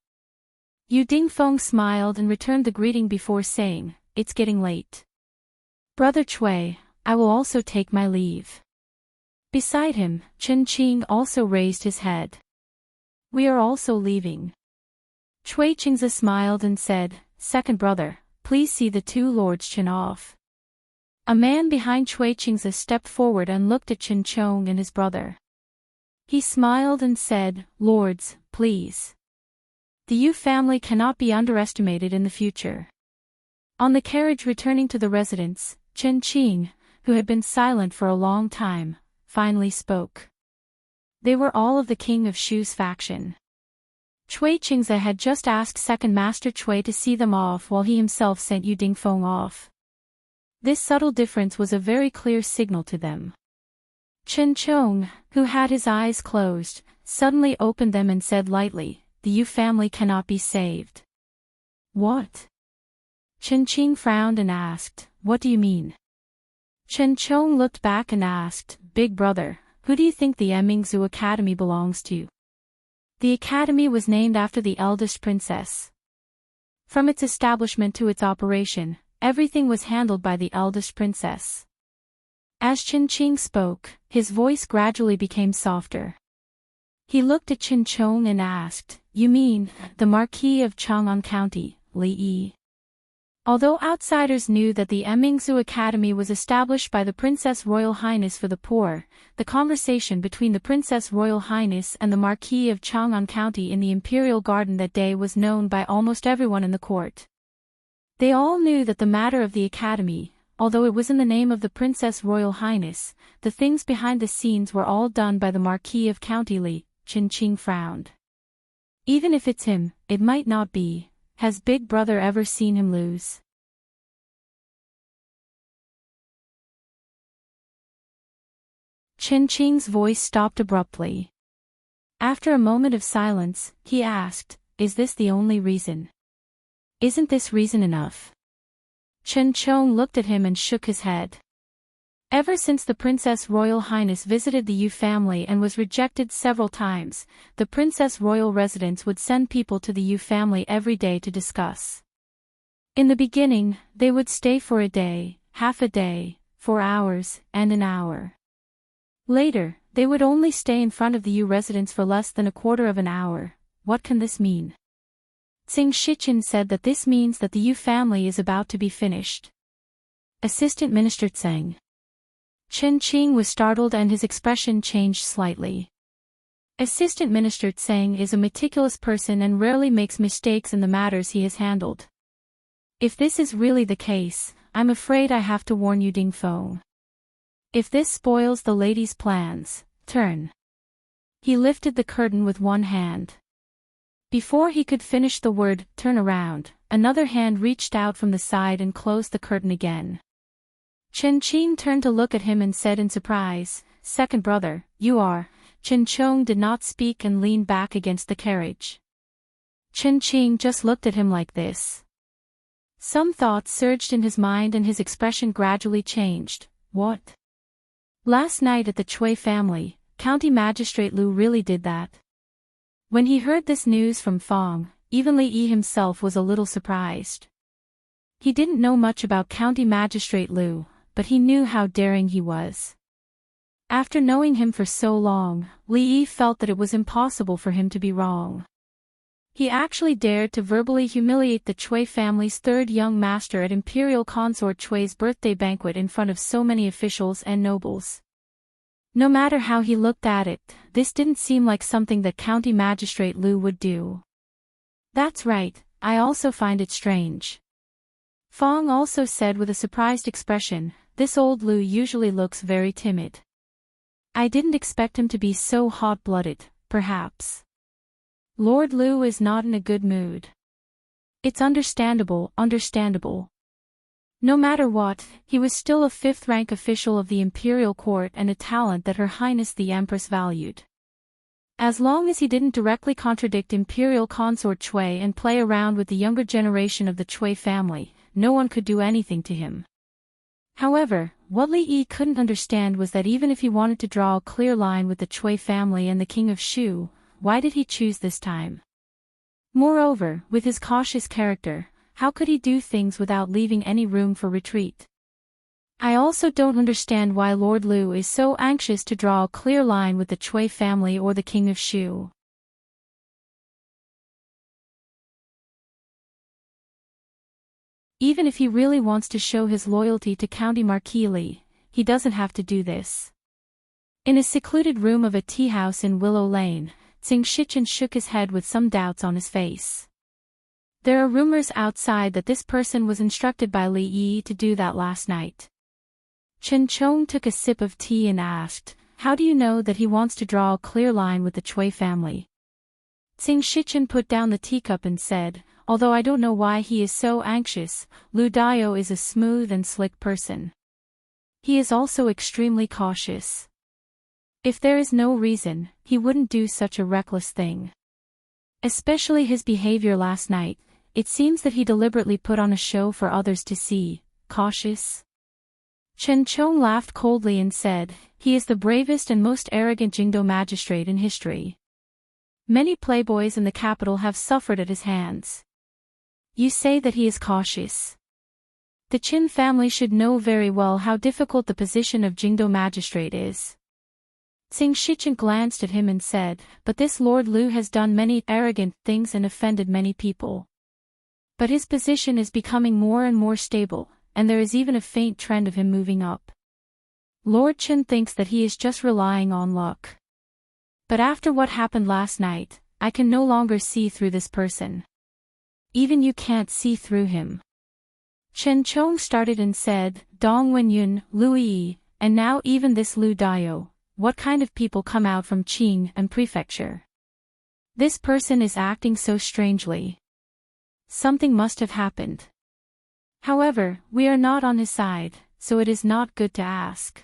Yu Dingfeng smiled and returned the greeting before saying, "It's getting late. Brother Chui, I will also take my leave." Beside him, Chen Qing also raised his head. "We are also leaving." Chui Qingze smiled and said, "Second brother, please see the two lords Chen off." A man behind Chui Qingze stepped forward and looked at Chen Chong and his brother. He smiled and said, "Lords, please. The Yu family cannot be underestimated in the future." On the carriage returning to the residence, Chen Qing, who had been silent for a long time, finally spoke. They were all of the King of Shu's faction. Chui Qingze had just asked Second Master Chui to see them off while he himself sent Yu Dingfeng off. This subtle difference was a very clear signal to them. Chen Chong, who had his eyes closed, suddenly opened them and said lightly, "The Yu family cannot be saved." "What?" Chen Qing frowned and asked, "What do you mean?" Chen Chong looked back and asked, "Big brother, who do you think the Emingzhu Academy belongs to?" The academy was named after the eldest princess. From its establishment to its operation, everything was handled by the eldest princess. As Chen Qing spoke, his voice gradually became softer. He looked at Chen Chong and asked, "You mean, the Marquis of Chang'an County, Li Yi?" Although outsiders knew that the Emingzhu Academy was established by the Princess Royal Highness for the poor, the conversation between the Princess Royal Highness and the Marquis of Chang'an County in the Imperial Garden that day was known by almost everyone in the court. They all knew that the matter of the Academy, although it was in the name of the Princess Royal Highness, the things behind the scenes were all done by the Marquis of County Li. Chen Qing frowned. "Even if it's him, it might not be. Has Big Brother ever seen him lose?" Chen Qing's voice stopped abruptly. After a moment of silence, he asked, "Is this the only reason? Isn't this reason enough?" Chen Chong looked at him and shook his head. Ever since the Princess Royal Highness visited the Yu family and was rejected several times, the Princess Royal residence would send people to the Yu family every day to discuss. In the beginning, they would stay for a day, half a day, 4 hours, and an hour. Later, they would only stay in front of the Yu residence for less than a quarter of an hour. What can this mean? Tsing Shichen said that this means that the Yu family is about to be finished. Assistant Minister Tseng. Chen Qing was startled and his expression changed slightly. Assistant Minister Tseng is a meticulous person and rarely makes mistakes in the matters he has handled. If this is really the case, I'm afraid I have to warn you, Ding Feng. If this spoils the lady's plans, turn. He lifted the curtain with one hand. Before he could finish the word, turn around, another hand reached out from the side and closed the curtain again. Chen Qing turned to look at him and said in surprise, "Second brother, you are." Chen Chong did not speak and leaned back against the carriage. Chen Qing just looked at him like this. Some thoughts surged in his mind and his expression gradually changed. What? Last night at the Cui family, County Magistrate Lu really did that? When he heard this news from Fong, even Li Yi himself was a little surprised. He didn't know much about County Magistrate Lu, but he knew how daring he was. After knowing him for so long, Li Yi felt that it was impossible for him to be wrong. He actually dared to verbally humiliate the Cui family's third young master at Imperial Consort Cui's birthday banquet in front of so many officials and nobles. No matter how he looked at it, this didn't seem like something that County Magistrate Lu would do. That's right, I also find it strange. Fong also said with a surprised expression, this old Lu usually looks very timid. I didn't expect him to be so hot-blooded, perhaps. Lord Lu is not in a good mood. It's understandable. No matter what, he was still a fifth-rank official of the imperial court and a talent that Her Highness the Empress valued. As long as he didn't directly contradict Imperial Consort Cui and play around with the younger generation of the Cui family, no one could do anything to him. However, what Li Yi couldn't understand was that even if he wanted to draw a clear line with the Cui family and the King of Shu, why did he choose this time? Moreover, with his cautious character, how could he do things without leaving any room for retreat? I also don't understand why Lord Lu is so anxious to draw a clear line with the Cui family or the King of Shu. Even if he really wants to show his loyalty to County Marquis Li, he doesn't have to do this. In a secluded room of a tea house in Willow Lane, Tsing Shichen shook his head with some doubts on his face. There are rumors outside that this person was instructed by Li Yi to do that last night. Chen Chong took a sip of tea and asked, how do you know that he wants to draw a clear line with the Cui family? Tsing Shichen put down the teacup and said, although I don't know why he is so anxious, Lu Dao is a smooth and slick person. He is also extremely cautious. If there is no reason, he wouldn't do such a reckless thing. Especially his behavior last night, it seems that he deliberately put on a show for others to see. Cautious? Chen Chong laughed coldly and said, he is the bravest and most arrogant Jingdo magistrate in history. Many playboys in the capital have suffered at his hands. You say that he is cautious. The Qin family should know very well how difficult the position of Jingdo magistrate is. Tsing Shichen glanced at him and said, but this Lord Lu has done many arrogant things and offended many people. But his position is becoming more and more stable, and there is even a faint trend of him moving up. Lord Chen thinks that he is just relying on luck. But after what happened last night, I can no longer see through this person. Even you can't see through him. Chen Chong started and said, Dong Wenyun, Lu Yi, and now even this Lu Dao. What kind of people come out from Qing and Prefecture? This person is acting so strangely. Something must have happened. However, we are not on his side, so it is not good to ask.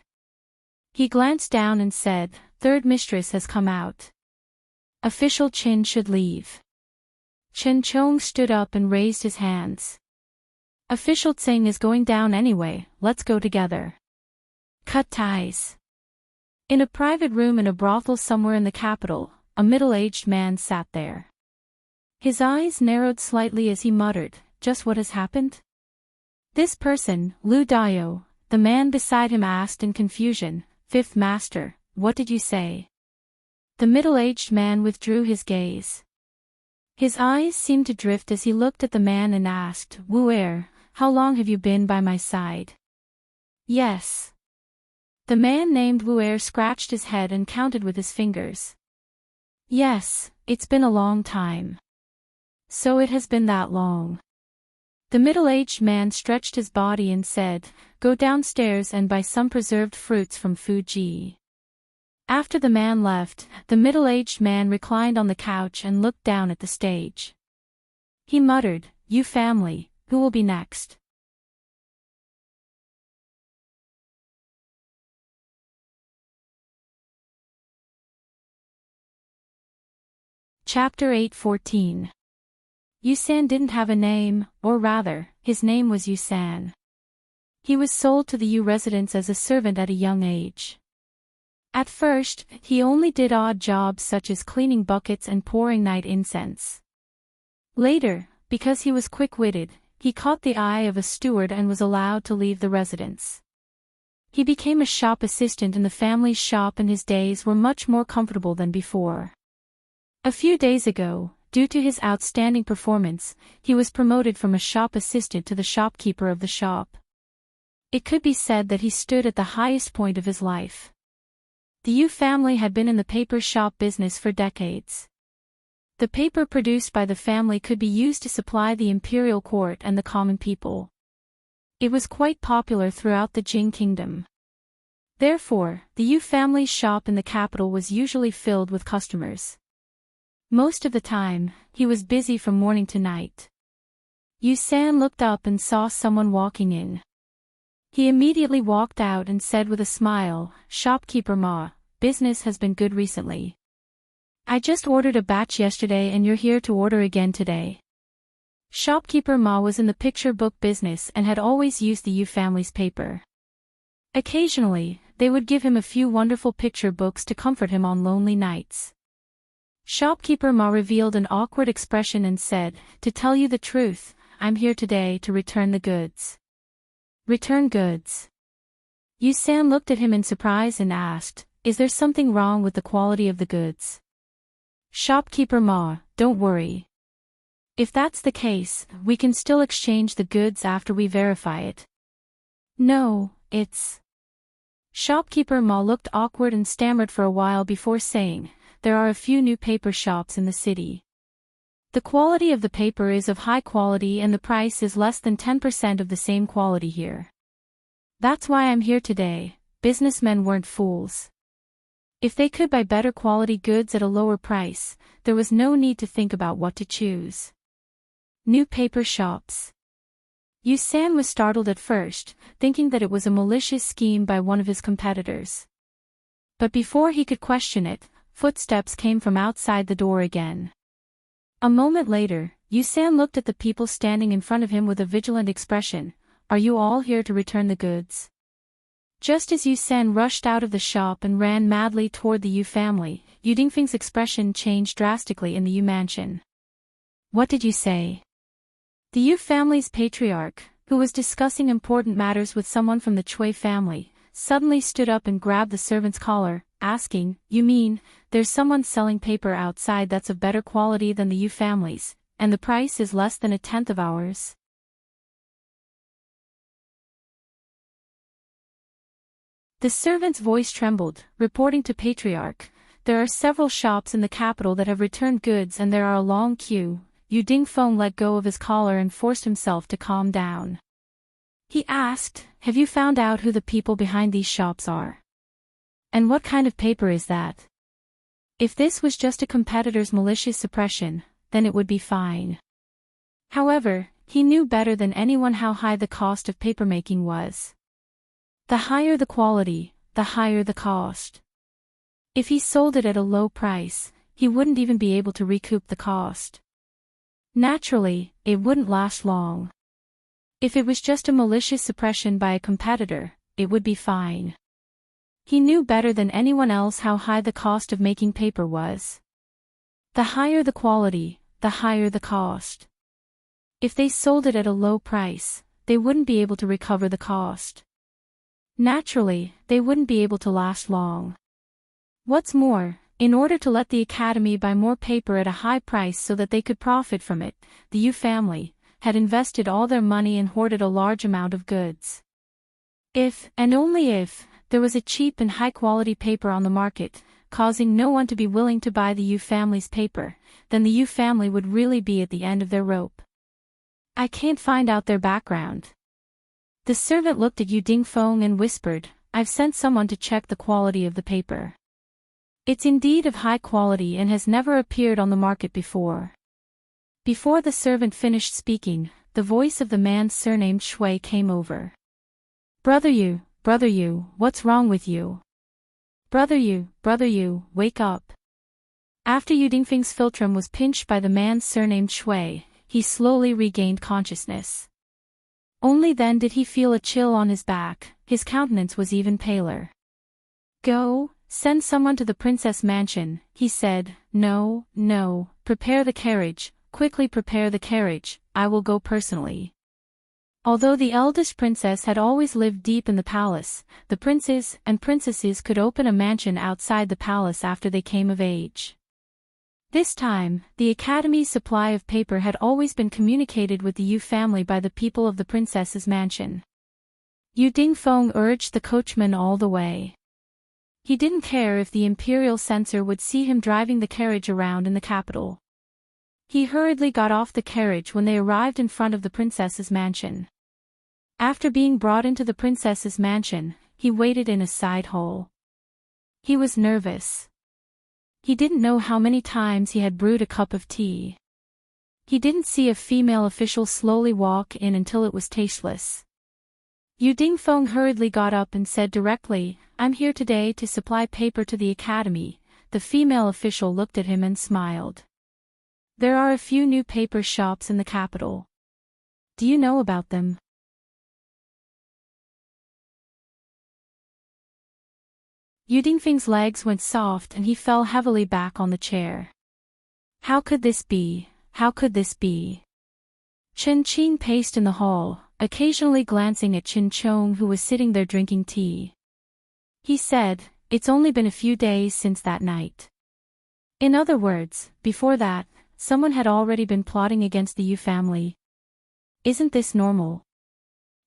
He glanced down and said, third mistress has come out. Official Qin should leave. Chen Chong stood up and raised his hands. Official Tsing is going down anyway, let's go together. Cut ties. In a private room in a brothel somewhere in the capital, a middle-aged man sat there. His eyes narrowed slightly as he muttered, just what has happened? This person, Lu Dao, the man beside him asked in confusion, Fifth Master, what did you say? The middle-aged man withdrew his gaze. His eyes seemed to drift as he looked at the man and asked, "Wu-er, how long have you been by my side?" "Yes." The man named Wu-er scratched his head and counted with his fingers. "Yes, it's been a long time." "So it has been that long." The middle-aged man stretched his body and said, "Go downstairs and buy some preserved fruits from Fuji." After the man left, the middle-aged man reclined on the couch and looked down at the stage. He muttered, "You family, who will be next?" Chapter 8:14. Yusan didn't have a name, or rather, his name was Yusan. He was sold to the Yu residents as a servant at a young age. At first, he only did odd jobs such as cleaning buckets and pouring night incense. Later, because he was quick-witted, he caught the eye of a steward and was allowed to leave the residence. He became a shop assistant in the family's shop and his days were much more comfortable than before. A few days ago, due to his outstanding performance, he was promoted from a shop assistant to the shopkeeper of the shop. It could be said that he stood at the highest point of his life. The Yu family had been in the paper shop business for decades. The paper produced by the family could be used to supply the imperial court and the common people. It was quite popular throughout the Jing kingdom. Therefore, the Yu family's shop in the capital was usually filled with customers. Most of the time, he was busy from morning to night. Yusan looked up and saw someone walking in. He immediately walked out and said with a smile, "Shopkeeper Ma, business has been good recently. I just ordered a batch yesterday and you're here to order again today." Shopkeeper Ma was in the picture book business and had always used the Yu family's paper. Occasionally, they would give him a few wonderful picture books to comfort him on lonely nights. Shopkeeper Ma revealed an awkward expression and said, "To tell you the truth, I'm here today to return the goods." "Return goods?" Yusan looked at him in surprise and asked, "Is there something wrong with the quality of the goods?" "Shopkeeper Ma, don't worry. If that's the case, we can still exchange the goods after we verify it." "No, it's..." Shopkeeper Ma looked awkward and stammered for a while before saying, "There are a few new paper shops in the city. The quality of the paper is of high quality and the price is less than 10% of the same quality here. That's why I'm here today." Businessmen weren't fools. If they could buy better quality goods at a lower price, there was no need to think about what to choose. New paper shops. Yusan was startled at first, thinking that it was a malicious scheme by one of his competitors. But before he could question it, footsteps came from outside the door again. A moment later, Yusan looked at the people standing in front of him with a vigilant expression. "Are you all here to return the goods?" Just as Yusan rushed out of the shop and ran madly toward the Yu family, Yu Dingfeng's expression changed drastically in the Yu mansion. "What did you say?" The Yu family's patriarch, who was discussing important matters with someone from the Chui family, suddenly stood up and grabbed the servant's collar, asking, "You mean, there's someone selling paper outside that's of better quality than the Yu family's, and the price is less than a tenth of ours?" The servant's voice trembled, reporting to Patriarch, "There are several shops in the capital that have returned goods and there are a long queue." Yu Dingfeng let go of his collar and forced himself to calm down. He asked, "Have you found out who the people behind these shops are? And what kind of paper is that?" If this was just a competitor's malicious suppression, then it would be fine. However, he knew better than anyone how high the cost of papermaking was. The higher the quality, the higher the cost. If he sold it at a low price, he wouldn't even be able to recoup the cost. Naturally, it wouldn't last long. If it was just a malicious suppression by a competitor, it would be fine. He knew better than anyone else how high the cost of making paper was. The higher the quality, the higher the cost. If they sold it at a low price, they wouldn't be able to recover the cost. Naturally, they wouldn't be able to last long. What's more, In order to let the Academy buy more paper at a high price so that they could profit from it, the Yu family had invested all their money and hoarded a large amount of goods. If, and only if, there was a cheap and high-quality paper on the market, causing no one to be willing to buy the Yu family's paper, then the Yu family would really be at the end of their rope. I can't find out their background. The servant looked at Yu Dingfeng and whispered, I've sent someone to check the quality of the paper. It's indeed of high quality and has never appeared on the market before. Before the servant finished speaking, the voice of the man surnamed Shui came over. Brother Yu, what's wrong with you? Brother Yu, wake up. After Yu Dingfeng's philtrum was pinched by the man surnamed Shui, he slowly regained consciousness. Only then did he feel a chill on his back, his countenance was even paler. Go, send someone to the princess mansion, he said. No, prepare the carriage, quickly prepare the carriage, I will go personally. Although the eldest princess had always lived deep in the palace, the princes and princesses could open a mansion outside the palace after they came of age. This time, the Academy's supply of paper had always been communicated with the Yu family by the people of the princess's mansion. Yu Dingfeng urged the coachman all the way. He didn't care if the imperial censor would see him driving the carriage around in the capital. He hurriedly got off the carriage when they arrived in front of the princess's mansion. After being brought into the princess's mansion, he waited in a side hall. He was nervous. He didn't know how many times he had brewed a cup of tea. He didn't see a female official slowly walk in until it was tasteless. Yu Dingfeng hurriedly got up and said directly, I'm here today to supply paper to the Academy. The female official looked at him and smiled. There are a few new paper shops in the capital. Do you know about them? Yu Dingfeng's legs went soft and he fell heavily back on the chair. How could this be? How could this be? Chen Qing paced in the hall, occasionally glancing at Chen Chong who was sitting there drinking tea. He said, it's only been a few days since that night. In other words, before that, someone had already been plotting against the Yu family. Isn't this normal?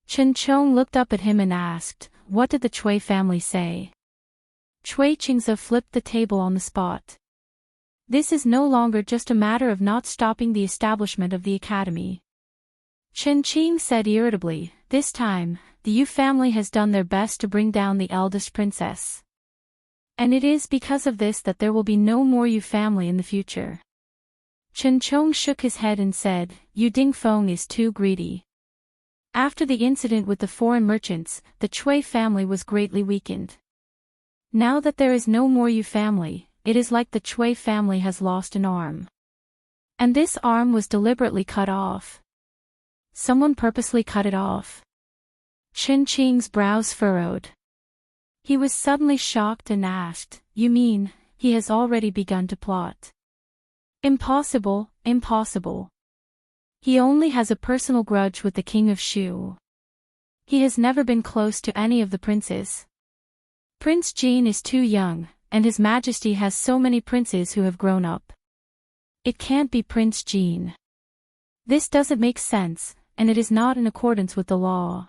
Chen Chong looked up at him and asked, what did the Chui family say? Chui Qingze flipped the table on the spot. This is no longer just a matter of not stopping the establishment of the Academy. Chen Qing said irritably, this time, the Yu family has done their best to bring down the eldest princess. And it is because of this that there will be no more Yu family in the future. Chen Chong shook his head and said, Yu Dingfeng is too greedy. After the incident with the foreign merchants, the Chui family was greatly weakened. Now that there is no more Yu family, it is like the Chui family has lost an arm. And this arm was deliberately cut off. Someone purposely cut it off. Chen Qing's brows furrowed. He was suddenly shocked and asked, you mean, he has already begun to plot? Impossible, impossible. He only has a personal grudge with the king of Shu. He has never been close to any of the princes. Prince Jin is too young, and His Majesty has so many princes who have grown up. It can't be Prince Jin. This doesn't make sense, and it is not in accordance with the law.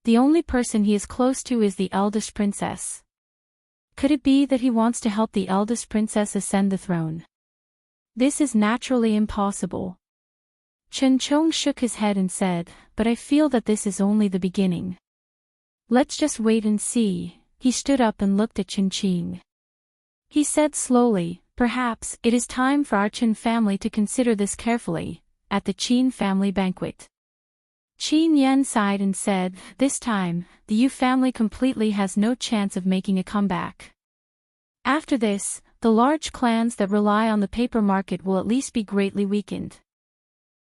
The only person he is close to is the eldest princess. Could it be that he wants to help the eldest princess ascend the throne? This is naturally impossible. Chen Chong shook his head and said, but I feel that this is only the beginning. Let's just wait and see. He stood up and looked at Chen Qing. He said slowly, perhaps it is time for our Chen family to consider this carefully, at the Qin family banquet. Qin Yan sighed and said, this time, the Yu family completely has no chance of making a comeback. After this, the large clans that rely on the paper market will at least be greatly weakened.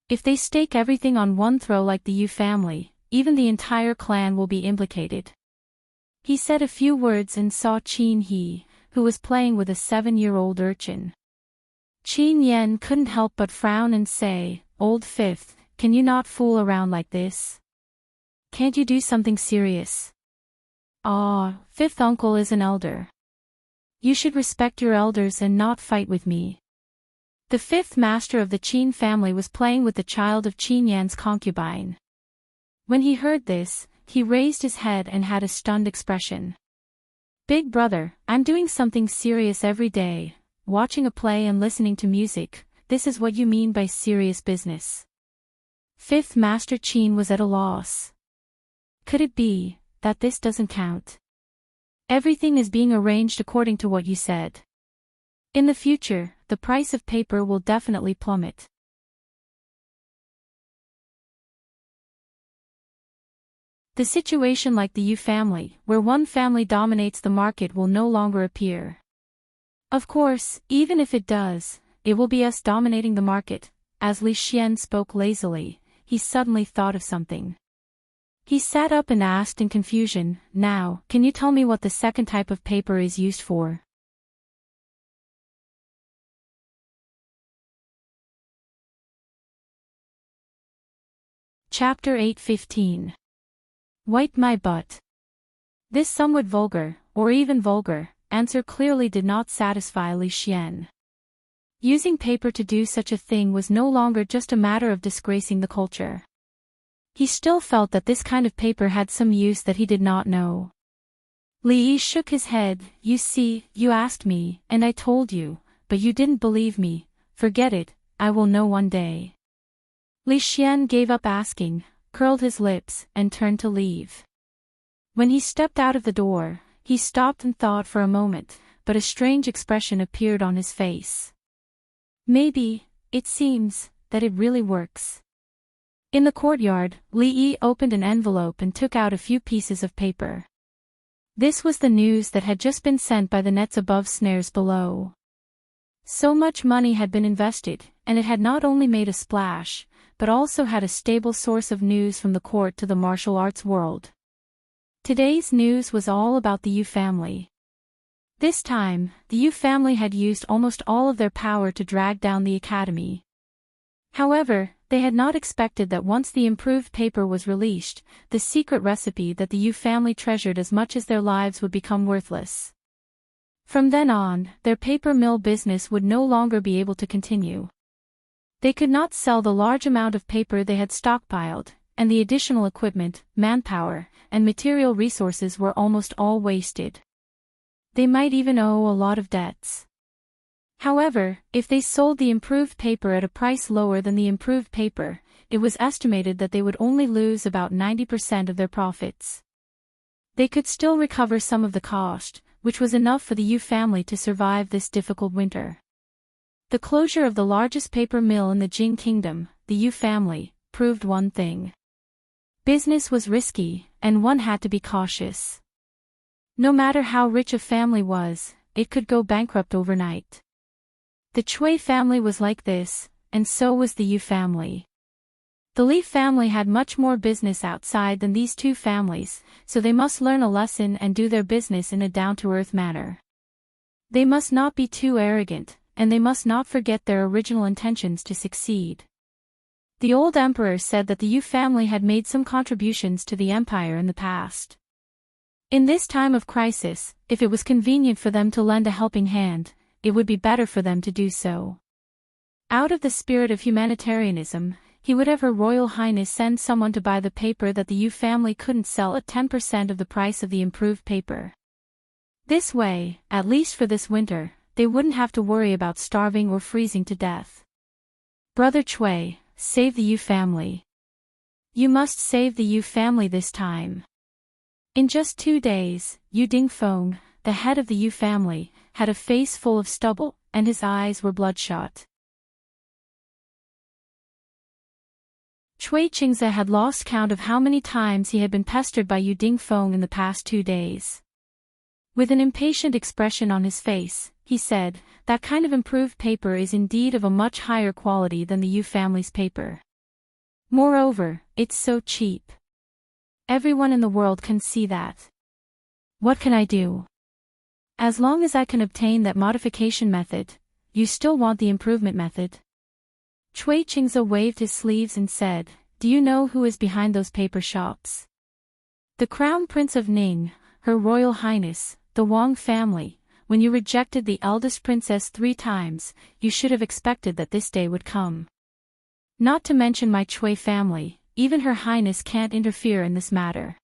If they stake everything on one throw like the Yu family, even the entire clan will be implicated. He said a few words and saw Qin He, who was playing with a 7-year-old urchin. Qin Yan couldn't help but frown and say, Old Fifth, can you not fool around like this? Can't you do something serious? Ah, Fifth uncle is an elder. You should respect your elders and not fight with me. The fifth master of the Qin family was playing with the child of Qin Yan's concubine. When he heard this, he raised his head and had a stunned expression. Big brother, I'm doing something serious every day, watching a play and listening to music. This is what you mean by serious business. Fifth Master Qin was at a loss. Could it be that this doesn't count? Everything is being arranged according to what you said. In the future, the price of paper will definitely plummet. The situation like the Yu family, where one family dominates the market, will no longer appear. Of course, even if it does, it will be us dominating the market. As Li Xian spoke lazily, he suddenly thought of something. He sat up and asked in confusion, "Now, can you tell me what the second type of paper is used for?" Chapter 8:15. Wipe my butt. This somewhat vulgar, or even vulgar, answer clearly did not satisfy Li Xian. Using paper to do such a thing was no longer just a matter of disgracing the culture. He still felt that this kind of paper had some use that he did not know. Li Yi shook his head. "You see, you asked me, and I told you, but you didn't believe me. Forget it, I will know one day." Li Xian gave up asking, curled his lips, and turned to leave. When he stepped out of the door, he stopped and thought for a moment, but a strange expression appeared on his face. Maybe, it seems, that it really works. In the courtyard, Li Yi opened an envelope and took out a few pieces of paper. This was the news that had just been sent by the nets above, snares below. So much money had been invested, and it had not only made a splash, but also had a stable source of news from the court to the martial arts world. Today's news was all about the Yu family. This time, the Yu family had used almost all of their power to drag down the academy. However, they had not expected that once the improved paper was released, the secret recipe that the Yu family treasured as much as their lives would become worthless. From then on, their paper mill business would no longer be able to continue. They could not sell the large amount of paper they had stockpiled, and the additional equipment, manpower, and material resources were almost all wasted. They might even owe a lot of debts. However, if they sold the improved paper at a price lower than the improved paper, it was estimated that they would only lose about 90% of their profits. They could still recover some of the cost, which was enough for the Yu family to survive this difficult winter. The closure of the largest paper mill in the Jing kingdom, the Yu family, proved one thing. Business was risky, and one had to be cautious. No matter how rich a family was, it could go bankrupt overnight. The Cui family was like this, and so was the Yu family. The Li family had much more business outside than these two families, so they must learn a lesson and do their business in a down-to-earth manner. They must not be too arrogant, and they must not forget their original intentions to succeed. The old emperor said that the Yu family had made some contributions to the empire in the past. In this time of crisis, if it was convenient for them to lend a helping hand, it would be better for them to do so. Out of the spirit of humanitarianism, he would have Her Royal Highness send someone to buy the paper that the Yu family couldn't sell at 10% of the price of the improved paper. This way, at least for this winter, they wouldn't have to worry about starving or freezing to death. Brother Cui, save the Yu family. You must save the Yu family this time. In just 2 days, Yu Dingfeng, the head of the Yu family, had a face full of stubble, and his eyes were bloodshot. Cui Qingze had lost count of how many times he had been pestered by Yu Dingfeng in the past 2 days. With an impatient expression on his face, he said, "That kind of improved paper is indeed of a much higher quality than the Yu family's paper. Moreover, it's so cheap. Everyone in the world can see that. What can I do? As long as I can obtain that modification method, you still want the improvement method?" Cui Qingze waved his sleeves and said, "Do you know who is behind those paper shops? The Crown Prince of Ning, Her Royal Highness, the Wang family, when you rejected the eldest princess 3 times, you should have expected that this day would come. Not to mention my Chui family, even Her Highness can't interfere in this matter.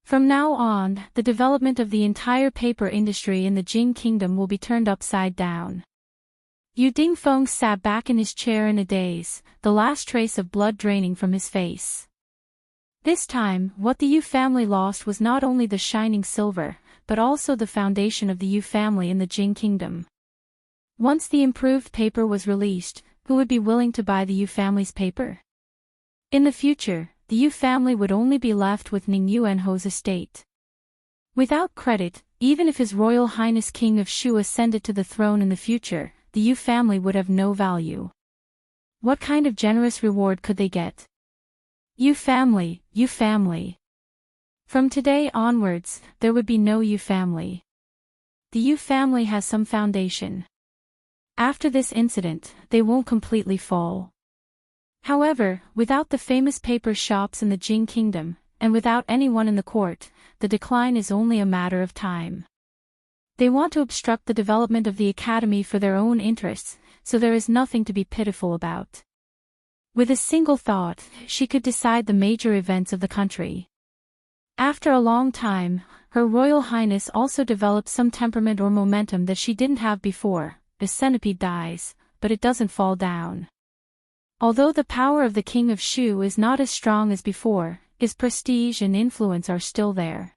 From now on, the development of the entire paper industry in the Jing Kingdom will be turned upside down. Yu Dingfeng sat back in his chair in a daze, the last trace of blood draining from his face. This time, what the Yu family lost was not only the shining silver, but also the foundation of the Yu family in the Jing Kingdom. Once the improved paper was released, who would be willing to buy the Yu family's paper? In the future, the Yu family would only be left with Ning Yuanho's estate. Without credit, even if His Royal Highness King of Shu ascended to the throne in the future, the Yu family would have no value. What kind of generous reward could they get? Yu family, Yu family. From today onwards, there would be no Yu family. The Yu family has some foundation. After this incident, they won't completely fall. However, without the famous paper shops in the Jing Kingdom, and without anyone in the court, the decline is only a matter of time. They want to obstruct the development of the academy for their own interests, so there is nothing to be pitiful about. With a single thought, she could decide the major events of the country. After a long time, Her Royal Highness also developed some temperament or momentum that she didn't have before. The centipede dies, but it doesn't fall down. Although the power of the King of Shu is not as strong as before, his prestige and influence are still there.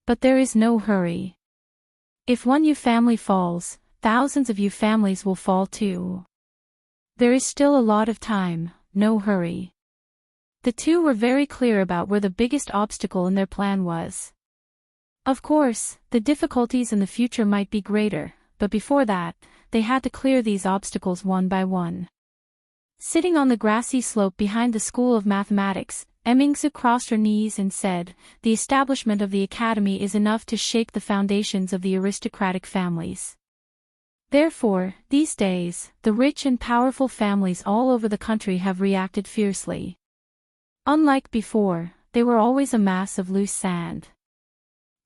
But there is no hurry. If one Yu family falls, thousands of Yu families will fall too. There is still a lot of time, no hurry. The two were very clear about where the biggest obstacle in their plan was. Of course, the difficulties in the future might be greater, but before that, they had to clear these obstacles one by one. Sitting on the grassy slope behind the School of Mathematics, Emingsu crossed her knees and said, "The establishment of the academy is enough to shake the foundations of the aristocratic families. Therefore, these days, the rich and powerful families all over the country have reacted fiercely. Unlike before, they were always a mass of loose sand.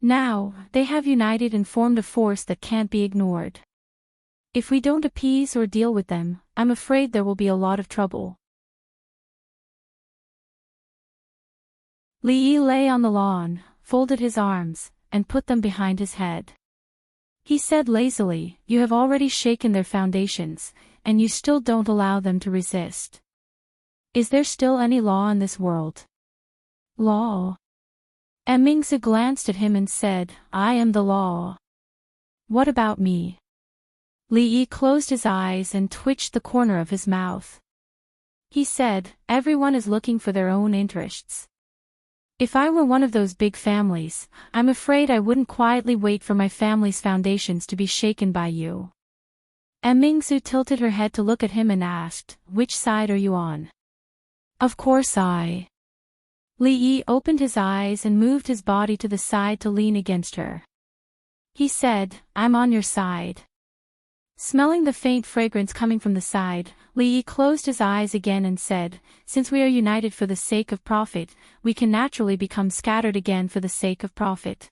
Now, they have united and formed a force that can't be ignored. If we don't appease or deal with them, I'm afraid there will be a lot of trouble." Li Yi lay on the lawn, folded his arms, and put them behind his head. He said lazily, "You have already shaken their foundations, and you still don't allow them to resist. Is there still any law in this world?" "Law?" Emingsu glanced at him and said, "I am the law. What about me?" Li Yi closed his eyes and twitched the corner of his mouth. He said, "Everyone is looking for their own interests. If I were one of those big families, I'm afraid I wouldn't quietly wait for my family's foundations to be shaken by you." Emingsu tilted her head to look at him and asked, "Which side are you on?" "Of course I." Li Yi opened his eyes and moved his body to the side to lean against her. He said, "I'm on your side." Smelling the faint fragrance coming from the side, Li Yi closed his eyes again and said, "Since we are united for the sake of profit, we can naturally become scattered again for the sake of profit.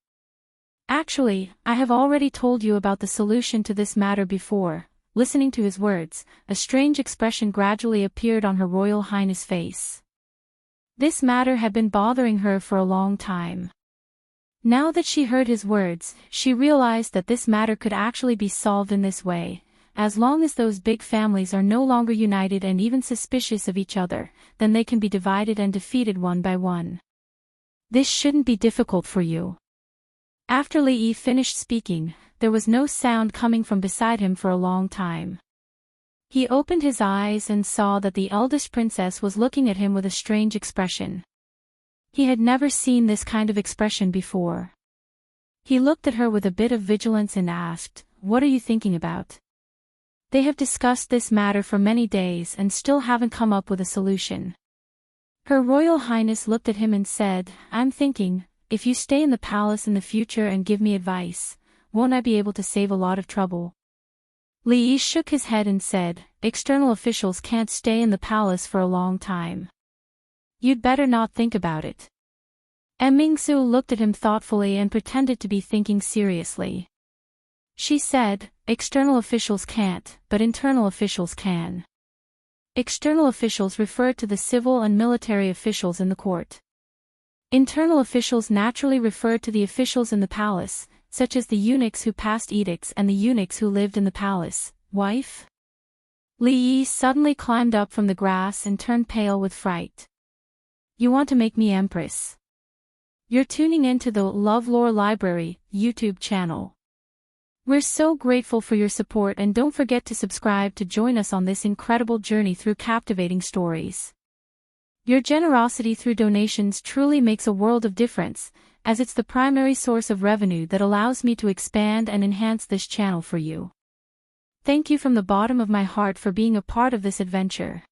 Actually, I have already told you about the solution to this matter before." Listening to his words, a strange expression gradually appeared on Her Royal Highness' face. This matter had been bothering her for a long time. Now that she heard his words, she realized that this matter could actually be solved in this way. As long as those big families are no longer united and even suspicious of each other, then they can be divided and defeated one by one. This shouldn't be difficult for you. After Li Yi finished speaking, there was no sound coming from beside him for a long time. He opened his eyes and saw that the eldest princess was looking at him with a strange expression. He had never seen this kind of expression before. He looked at her with a bit of vigilance and asked, "What are you thinking about?" They have discussed this matter for many days and still haven't come up with a solution. Her Royal Highness looked at him and said, "I'm thinking, if you stay in the palace in the future and give me advice, won't I be able to save a lot of trouble?" Li Yi shook his head and said, "External officials can't stay in the palace for a long time. You'd better not think about it." Emingsu looked at him thoughtfully and pretended to be thinking seriously. She said, external officials can't, but internal officials can. External officials refer to the civil and military officials in the court. Internal officials naturally refer to the officials in the palace, such as the eunuchs who passed edicts and the eunuchs who lived in the palace. Wife? Li Yi suddenly climbed up from the grass and turned pale with fright. You want to make me empress? You're tuning into the LoveLore Library YouTube channel. We're so grateful for your support, and don't forget to subscribe to join us on this incredible journey through captivating stories. Your generosity through donations truly makes a world of difference, as it's the primary source of revenue that allows me to expand and enhance this channel for you. Thank you from the bottom of my heart for being a part of this adventure.